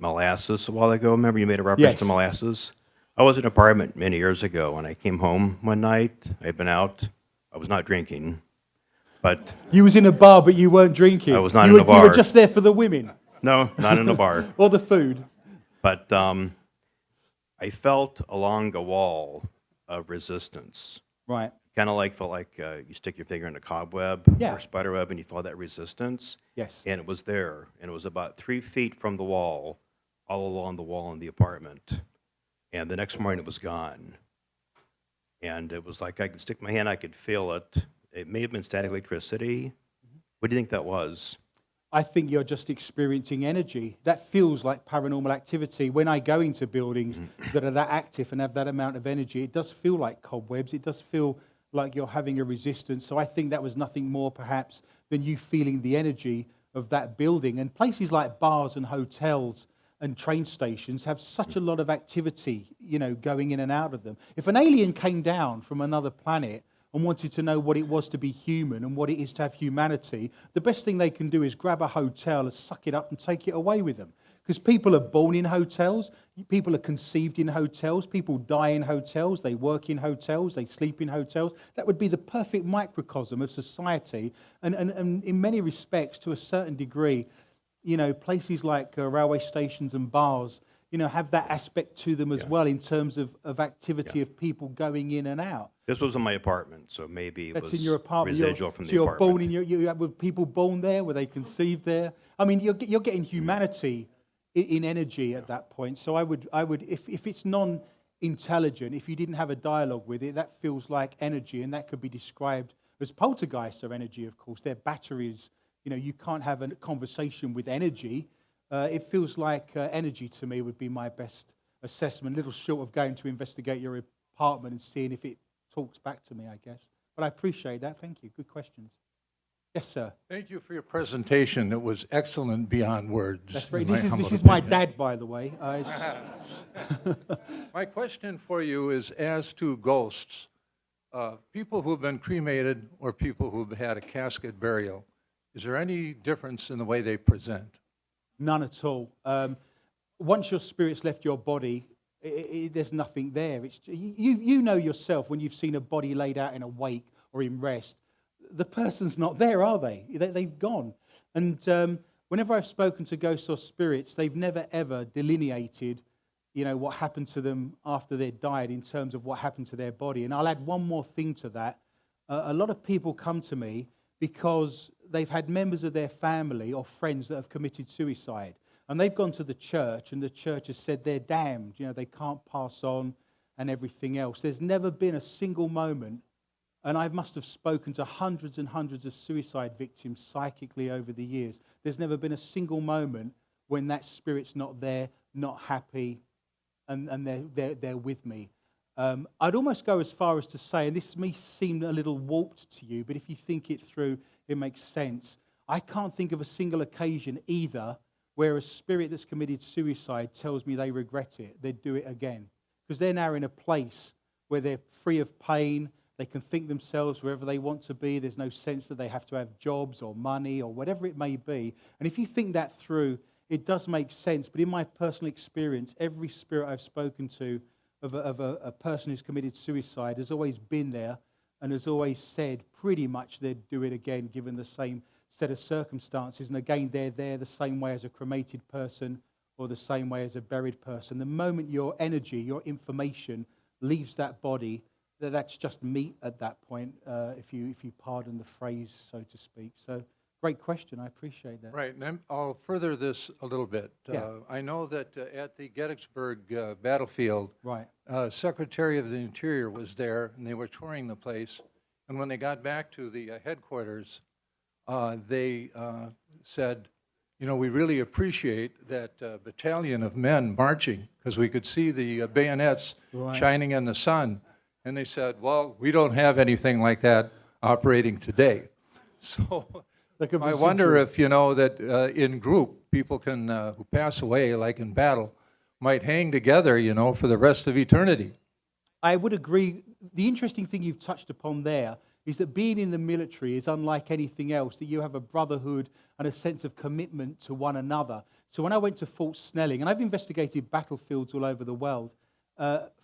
molasses a while ago. Remember you made a reference to molasses? I was in an apartment many years ago, and I came home one night. I had been out. I was not drinking, but... You was in a bar, but you weren't drinking. I was not in a bar. You were just there for the women. No, not in a bar. Or the food. But I felt along a wall of resistance. Right. Kind of felt like you stick your finger in a cobweb or spider web and you feel that resistance. Yes. And it was there. And it was about 3 feet from the wall, all along the wall in the apartment. And the next morning it was gone. And it was like I could stick my hand, I could feel it. It may have been static electricity. What do you think that was? I think you're just experiencing energy. That feels like paranormal activity. When I go into buildings that are that active and have that amount of energy, it does feel like cobwebs. It does feel like you're having a resistance. So I think that was nothing more perhaps than you feeling the energy of that building. And places like bars and hotels and train stations have such a lot of activity, going in and out of them. If an alien came down from another planet and wanted to know what it was to be human and what it is to have humanity, the best thing they can do is grab a hotel and suck it up and take it away with them. Because people are born in hotels, people are conceived in hotels, people die in hotels, they work in hotels, they sleep in hotels. That would be the perfect microcosm of society. And in many respects, to a certain degree, places like railway stations and bars, have that aspect to them as well in terms of activity of people going in and out. This was in my apartment, so maybe it was in your apartment. residual from the you're apartment. Were people born there? Were they conceived there? I mean, you're getting humanity in energy at that point. So I would, if it's non-intelligent, if you didn't have a dialogue with it, that feels like energy, and that could be described as poltergeists are energy, of course. They're batteries. You can't have a conversation with energy. It feels like energy to me would be my best assessment, a little short of going to investigate your apartment and seeing if it talks back to me, I guess. But I appreciate that. Thank you. Good questions. Yes, sir. Thank you for your presentation. It was excellent beyond words. That's right. in my humble This is my opinion. dad, by the way. My question for you is as to ghosts. People who have been cremated or people who have had a casket burial, is there any difference in the way they present? None at all. Once your spirit's left your body, there's nothing there. You know yourself when you've seen a body laid out in a wake or in rest, the person's not there, are they? They've gone. And whenever I've spoken to ghosts or spirits, they've never, ever delineated, what happened to them after they died in terms of what happened to their body. And I'll add one more thing to that. A lot of people come to me because they've had members of their family or friends that have committed suicide. And they've gone to the church, and the church has said they're damned. You know, they can't pass on and everything else. There's never been a single moment, and I must have spoken to hundreds and hundreds of suicide victims psychically over the years. There's never been a single moment when that spirit's not there, not happy, and they're with me. I'd almost go as far as to say, and this may seem a little warped to you, but if you think it through, it makes sense. I can't think of a single occasion either where a spirit that's committed suicide tells me they regret it, they'd do it again. Because they're now in a place where they're free of pain, they can think themselves wherever they want to be, there's no sense that they have to have jobs or money or whatever it may be. And if you think that through, it does make sense. But in my personal experience, every spirit I've spoken to of a person who's committed suicide has always been there and has always said pretty much they'd do it again given the same set of circumstances. And again, they're there the same way as a cremated person or the same way as a buried person. The moment your energy, your information leaves that body, that's just meat at that point, if you pardon the phrase, so to speak. So, great question. I appreciate that. Right, and I'll further this a little bit. Yeah. I know that at the Gettysburg battlefield, Right. Secretary of the Interior was there, and they were touring the place. And when they got back to the headquarters, they said, you know, we really appreciate that battalion of men marching, because we could see the bayonets shining in the sun. And they said, well, we don't have anything like that operating today. So I wonder if, you know, that in group, people can, who pass away, like in battle, might hang together, you know, for the rest of eternity. I would agree. The interesting thing you've touched upon there is that being in the military is unlike anything else, that you have a brotherhood and a sense of commitment to one another. So when I went to Fort Snelling, and I've investigated battlefields all over the world,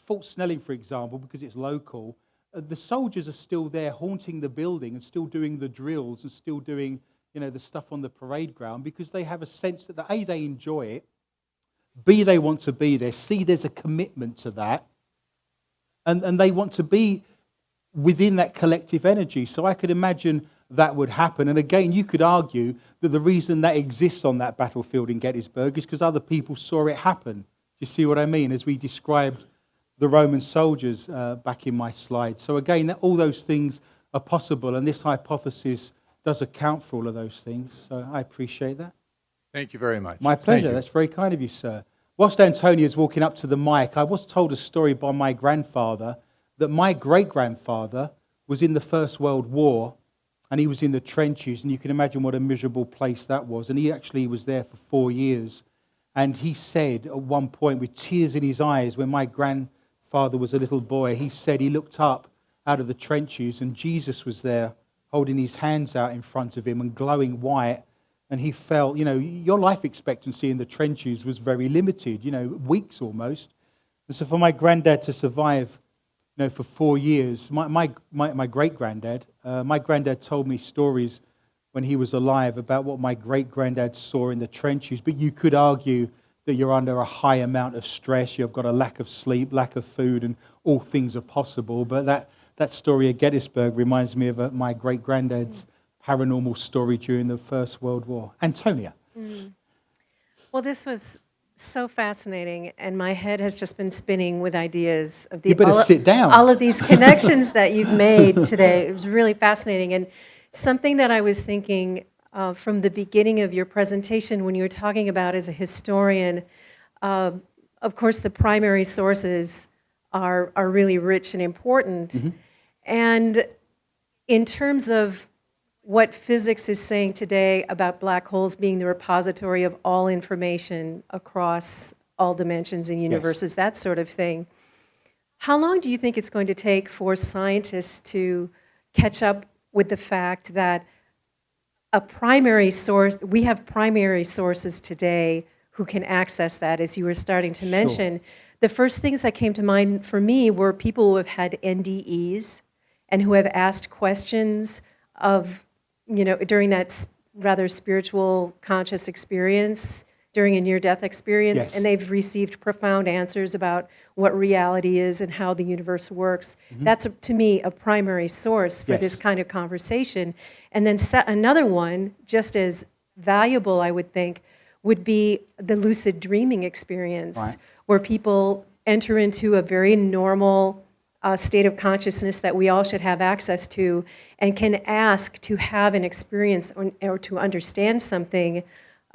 Fort Snelling, for example, because it's local, the soldiers are still there haunting the building and still doing the drills and still doing, you know, the stuff on the parade ground because they have a sense that, A, they enjoy it, B, they want to be there, C, there's a commitment to that, and they want to be within that collective energy. So I could imagine that would happen. And again, you could argue that the reason that exists on that battlefield in Gettysburg is because other people saw it happen. Do you see what I mean? As we described the Roman soldiers back in my slide. So again, all those things are possible, and this hypothesis does account for all of those things. So I appreciate that. Thank you very much. My pleasure. That's very kind of you, sir. Whilst Antonia's walking up to the mic, I was told a story by my grandfather that my great-grandfather was in the First World War, and he was in the trenches, and you can imagine what a miserable place that was. And he actually was there for 4 years. And he said at one point, with tears in his eyes, when my grandfather was a little boy, he said he looked up out of the trenches, and Jesus was there holding his hands out in front of him and glowing white. And he felt, you know, your life expectancy in the trenches was very limited, you know, weeks almost. And so for my granddad to survive, you know, for 4 years, my great-granddad, my granddad told me stories when he was alive about what my great-granddad saw in the trenches. But you could argue that you're under a high amount of stress, you've got a lack of sleep, lack of food, and all things are possible. But that story at Gettysburg reminds me of my great-granddad's paranormal story during the First World War. Antonia. Well, this was so fascinating, and my head has just been spinning with ideas of You better sit down. all of these connections that you've made today. It was really fascinating, and something that I was thinking from the beginning of your presentation when you were talking about as a historian, of course, the primary sources are really rich and important. And in terms of what physics is saying today about black holes being the repository of all information across all dimensions and universes, that sort of thing, how long do you think it's going to take for scientists to catch up with the fact that a primary source, we have primary sources today who can access that, as you were starting to mention? The first things that came to mind for me were people who have had NDEs and who have asked questions of, you know, during that rather spiritual, conscious experience, during a near-death experience, and they've received profound answers about what reality is and how the universe works. That's, to me, a primary source for this kind of conversation. And then another one, just as valuable, I would think, would be the lucid dreaming experience, Right. where people enter into a very normal state of consciousness that we all should have access to, and can ask to have an experience or to understand something.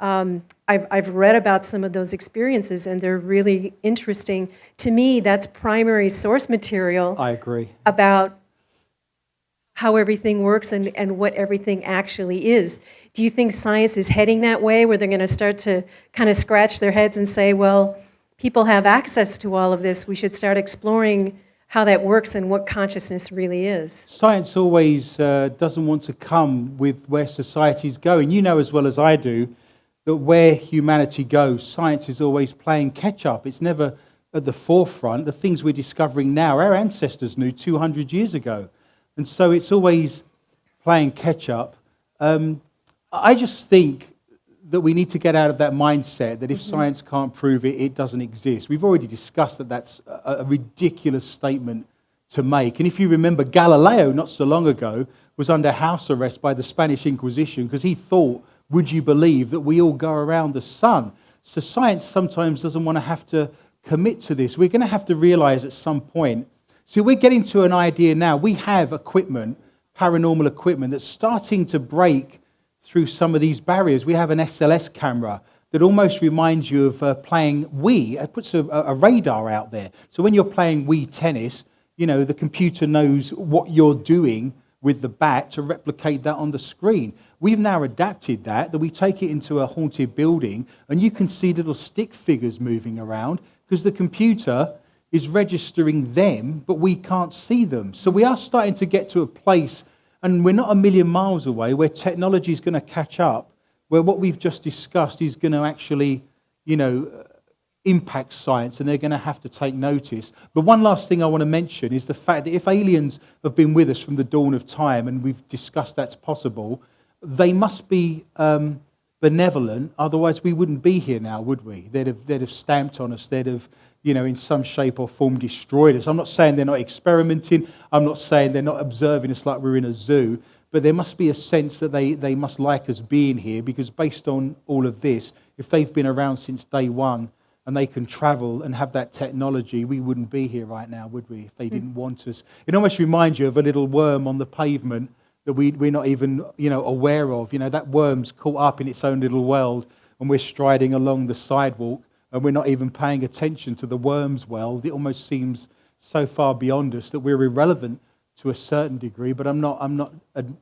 I've read about some of those experiences, and they're really interesting. To me, that's primary source material I agree. about how everything works and what everything actually is. Do you think science is heading that way, where they're going to start to kind of scratch their heads and say, well, people have access to all of this, we should start exploring how that works and what consciousness really is? Science always doesn't want to come with where society's going. You know as well as I do that where humanity goes, science is always playing catch-up. It's never at the forefront. The things we're discovering now, our ancestors knew 200 years ago. And so it's always playing catch-up. I just think that we need to get out of that mindset that if science can't prove it, it doesn't exist. We've already discussed that that's a ridiculous statement to make. And if you remember, Galileo, not so long ago, was under house arrest by the Spanish Inquisition because he thought, would you believe that we all go around the sun? So science sometimes doesn't want to have to commit to this. We're going to have to realize at some point. See, we're getting to an idea now. We have equipment, paranormal equipment, that's starting to break through some of these barriers. We have an SLS camera that almost reminds you of playing Wii. It puts a radar out there. So when you're playing Wii tennis, you know, the computer knows what you're doing with the bat to replicate that on the screen. We've now adapted that we take it into a haunted building, and you can see little stick figures moving around because the computer is registering them, but we can't see them. So we are starting to get to a place, and we're not a million miles away, where technology is going to catch up, where what we've just discussed is going to actually, you know, impact science, and they're going to have to take notice. The one last thing I want to mention is the fact that if aliens have been with us from the dawn of time, and we've discussed that's possible, they must be benevolent, otherwise we wouldn't be here now, would we? They'd have stamped on us, they'd have, you know, in some shape or form destroyed us. I'm not saying they're not experimenting, I'm not saying they're not observing us like we're in a zoo, but there must be a sense that they must like us being here, because based on all of this, if they've been around since day one and they can travel and have that technology, we wouldn't be here right now, would we, if they didn't want us? It almost reminds you of a little worm on the pavement that we're not even, you know, aware of. You know, that worm's caught up in its own little world, and we're striding along the sidewalk, and we're not even paying attention to the worm's world. It almost seems so far beyond us that we're irrelevant to a certain degree. But I'm not,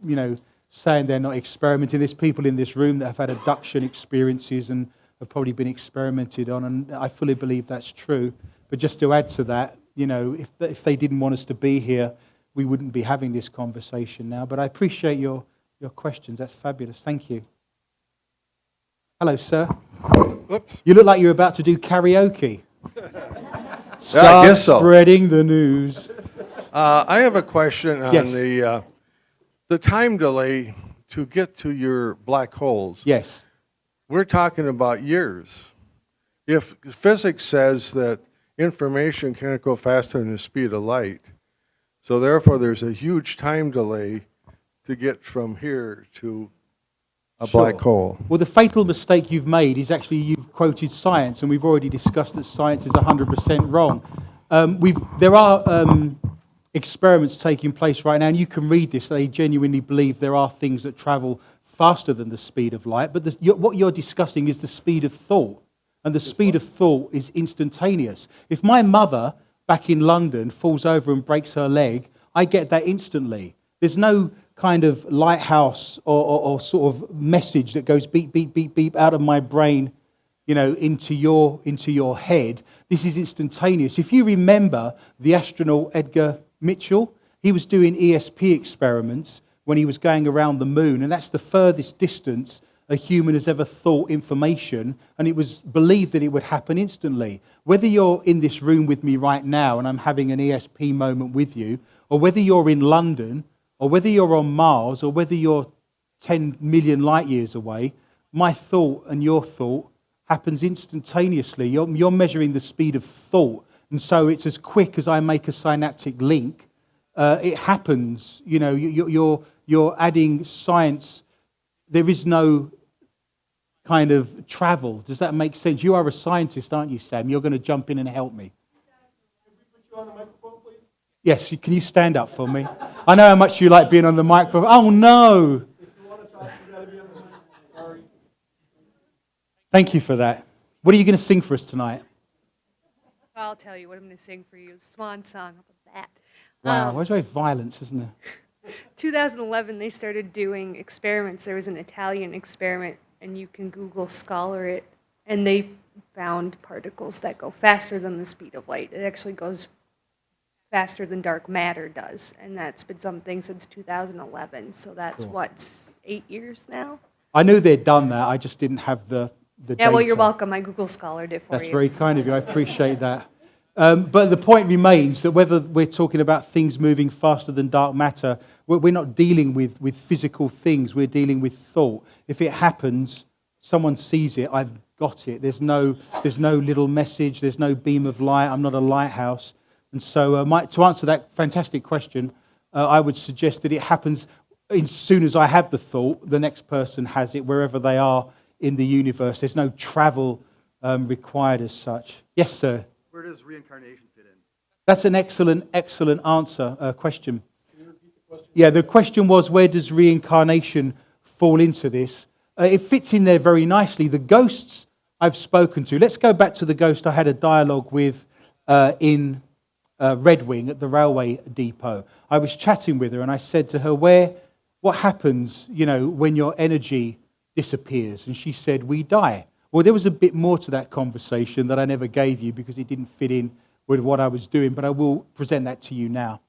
you know, saying they're not experimenting. There's people in this room that have had abduction experiences and have probably been experimented on, and I fully believe that's true. But just to add to that, you know, if they didn't want us to be here, we wouldn't be having this conversation now. But I appreciate your questions. That's fabulous. Thank you. Hello, sir. Oops. You look like you're about to do karaoke. Yeah, I guess so. Spreading the news. I have a question on Yes. the time delay to get to your black holes. Yes. We're talking about years. If physics says that information can't go faster than the speed of light, so therefore there's a huge time delay to get from here to a black hole. Well, the fatal mistake you've made is actually you've quoted science, and we've already discussed that science is 100% wrong. There are experiments taking place right now, and you can read this. They genuinely believe there are things that travel faster than the speed of light, but what you're discussing is the speed of thought, and the speed of thought is instantaneous. If my mother back in London falls over and breaks her leg, I get that instantly. There's no kind of lighthouse or sort of message that goes beep, beep, beep, beep out of my brain, you know, into your head. This is instantaneous. If you remember the astronaut Edgar Mitchell, he was doing ESP experiments when he was going around the moon, and that's the furthest distance a human has ever thought information, and it was believed that it would happen instantly. Whether you're in this room with me right now and I'm having an ESP moment with you, or whether you're in London, or whether you're on Mars, or whether you're 10 million light years away, my thought and your thought happens instantaneously. You're measuring the speed of thought, and so it's as quick as I make a synaptic link. It happens. You know, you're adding science. There is no kind of travel. Does that make sense? You are a scientist, aren't you, Sam? You're going to jump in and help me. Yes, can you stand up for me? I know how much you like being on the microphone. Oh, no. Thank you for that. What are you going to sing for us tonight? I'll tell you what I'm going to sing for you. Swan Song up of that. Wow, there's very violence, isn't there? 2011, they started doing experiments. There was an Italian experiment, and you can Google scholar it, and they found particles that go faster than the speed of light. It actually goes faster than dark matter does, and that's been something since 2011. So that's, Cool. what, 8 years now? I knew they'd done that. I just didn't have the Yeah, well, you're data. welcome. I Google scholared it for That's you. very kind of you. I appreciate that. But the point remains that whether we're talking about things moving faster than dark matter, we're not dealing with physical things. We're dealing with thought. If it happens, someone sees it, I've got it. There's no little message. There's no beam of light. I'm not a lighthouse. And so to answer that fantastic question, I would suggest that it happens as soon as I have the thought, the next person has it, wherever they are in the universe. There's no travel required as such. Yes, sir? Where does reincarnation fit in? That's an excellent question. Can you repeat the question? Yeah, the question was, where does reincarnation fall into this? It fits in there very nicely. The ghosts I've spoken to, let's go back to the ghost I had a dialogue with in Red Wing at the railway depot. I was chatting with her and I said to her, what happens, when your energy disappears? And she said, we die. Well, there was a bit more to that conversation that I never gave you because it didn't fit in with what I was doing, but I will present that to you now.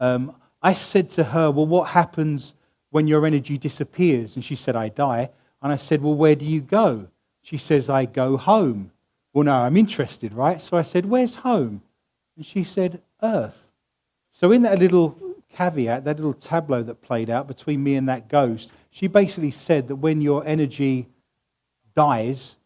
I said to her, well, what happens when your energy disappears? And she said, I die. And I said, well, where do you go? She says, I go home. Well, no, I'm interested, right? So I said, where's home? And she said, Earth. So in that little caveat, that little tableau that played out between me and that ghost, she basically said that when your energy dies,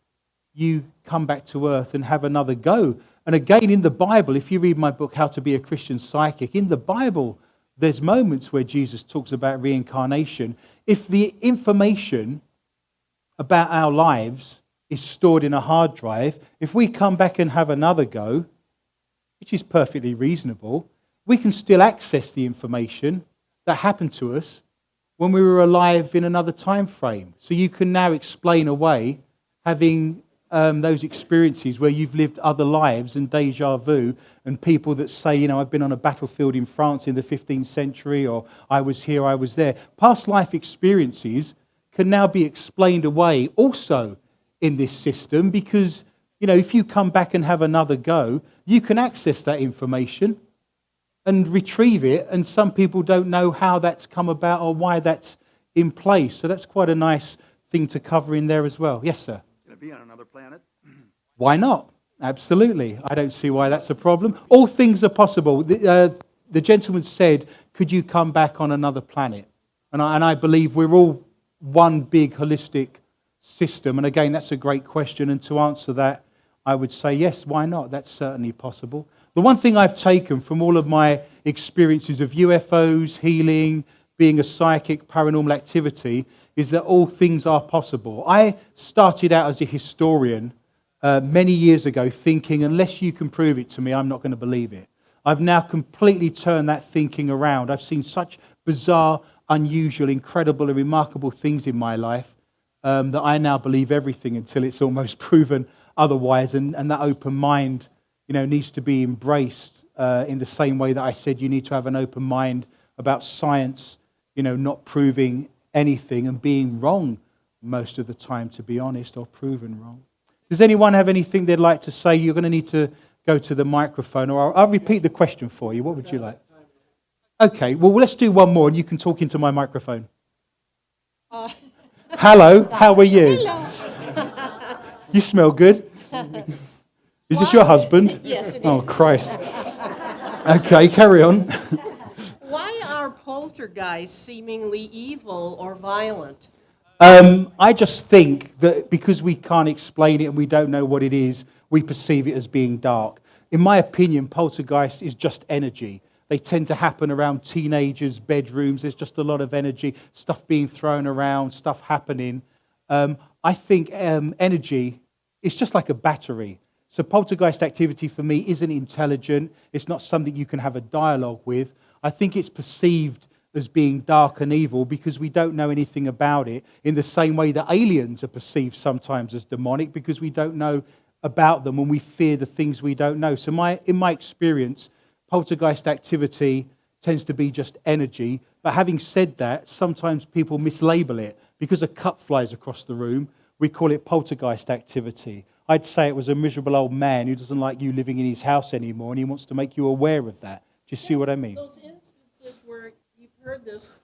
you come back to Earth and have another go. And again, in the Bible, if you read my book, How to Be a Christian Psychic, in the Bible, there's moments where Jesus talks about reincarnation. If the information about our lives is stored in a hard drive, if we come back and have another go, which is perfectly reasonable, we can still access the information that happened to us when we were alive in another time frame. So you can now explain away having those experiences where you've lived other lives and deja vu, and people that say, I've been on a battlefield in France in the 15th century, or I was here, I was there. Past life experiences can now be explained away also in this system because, if you come back and have another go, you can access that information and retrieve it, and some people don't know how that's come about or why that's in place. So that's quite a nice thing to cover in there as well. Yes, sir? Can it be on another planet? Why not? Absolutely. I don't see why that's a problem. All things are possible. The gentleman said, could you come back on another planet? And I believe we're all one big holistic system. And again, that's a great question. And to answer that, I would say, yes, why not? That's certainly possible. The one thing I've taken from all of my experiences of UFOs, healing, being a psychic, paranormal activity, is that all things are possible. I started out as a historian many years ago thinking, unless you can prove it to me, I'm not going to believe it. I've now completely turned that thinking around. I've seen such bizarre, unusual, incredible, and remarkable things in my life that I now believe everything until it's almost proven otherwise. And that open mind, needs to be embraced in the same way that I said you need to have an open mind about science, not proving anything and being wrong most of the time, to be honest, or proven wrong. Does anyone have anything they'd like to say? You're going to need to go to the microphone, or I'll repeat the question for you. What would you like? Okay, well, let's do one more, and you can talk into my microphone. Hello, how are you? Hello. You smell good. Is this your husband? Yes, it Oh, is. Christ. Okay, carry on. Why are poltergeists seemingly evil or violent? I just think that because we can't explain it and we don't know what it is, we perceive it as being dark. In my opinion, poltergeist is just energy. They tend to happen around teenagers' bedrooms. There's just a lot of energy, stuff being thrown around, stuff happening. I I think energy is just like a battery. So poltergeist activity for me isn't intelligent. It's not something you can have a dialogue with. I think it's perceived as being dark and evil because we don't know anything about it, in the same way that aliens are perceived sometimes as demonic because we don't know about them and we fear the things we don't know. So in my experience, poltergeist activity tends to be just energy. But having said that, sometimes people mislabel it. Because a cup flies across the room, we call it poltergeist activity. I'd say it was a miserable old man who doesn't like you living in his house anymore and he wants to make you aware of that. Do you see what I mean? Those instances where you've heard this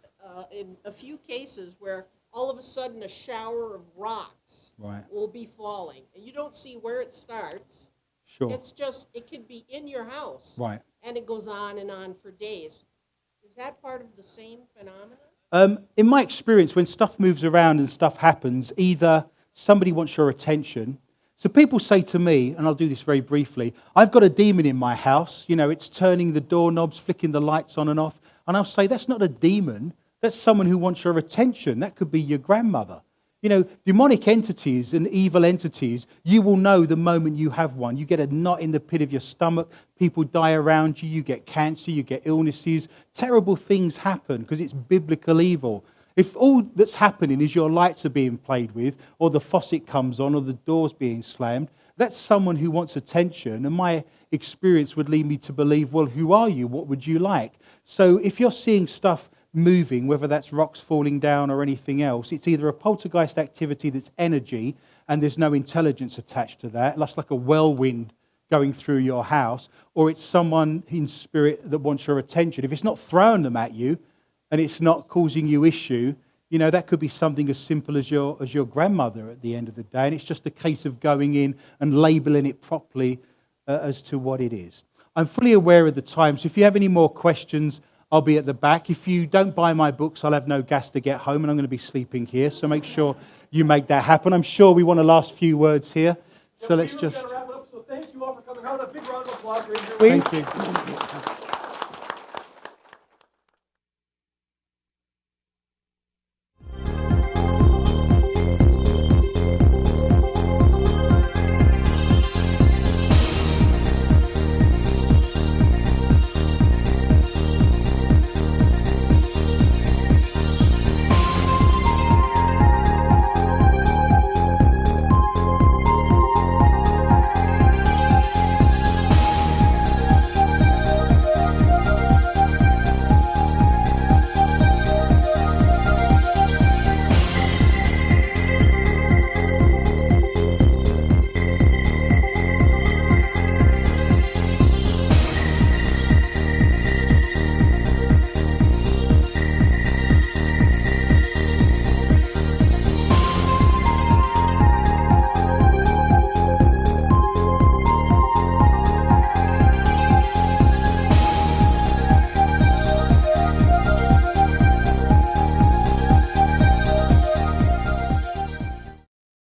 in a few cases where all of a sudden a shower of rocks will be falling, and you don't see where it starts. Sure. It's just, it could be in your house. Right. And it goes on and on for days. Is that part of the same phenomenon? In my experience, when stuff moves around and stuff happens, either somebody wants your attention. So people say to me, and I'll do this very briefly, I've got a demon in my house. You know, it's turning the doorknobs, flicking the lights on and off. And I'll say, that's not a demon. That's someone who wants your attention. That could be your grandmother. You know, demonic entities and evil entities, you will know the moment you have one. You get a knot in the pit of your stomach, people die around you, you get cancer, you get illnesses, terrible things happen because it's biblical evil. If all that's happening is your lights are being played with, or the faucet comes on, or the door's being slammed, that's someone who wants attention. And my experience would lead me to believe, well, who are you? What would you like? So if you're seeing stuff moving, whether that's rocks falling down or anything else, it's either a poltergeist activity that's energy and there's no intelligence attached to that, that's like a whirlwind going through your house, or it's someone in spirit that wants your attention. If it's not throwing them at you and it's not causing you issue, you know, that could be something as simple as your grandmother at the end of the day, and it's just a case of going in and labeling it properly as to what it is. I'm fully aware of the time, so if you have any more questions, I'll be at the back. If you don't buy my books, I'll have no gas to get home, and I'm going to be sleeping here. So make sure you make that happen. I'm sure we want the last few words here. So let's just... So thank you all for coming. How about a big round of applause for Adrian Lee? Thank you.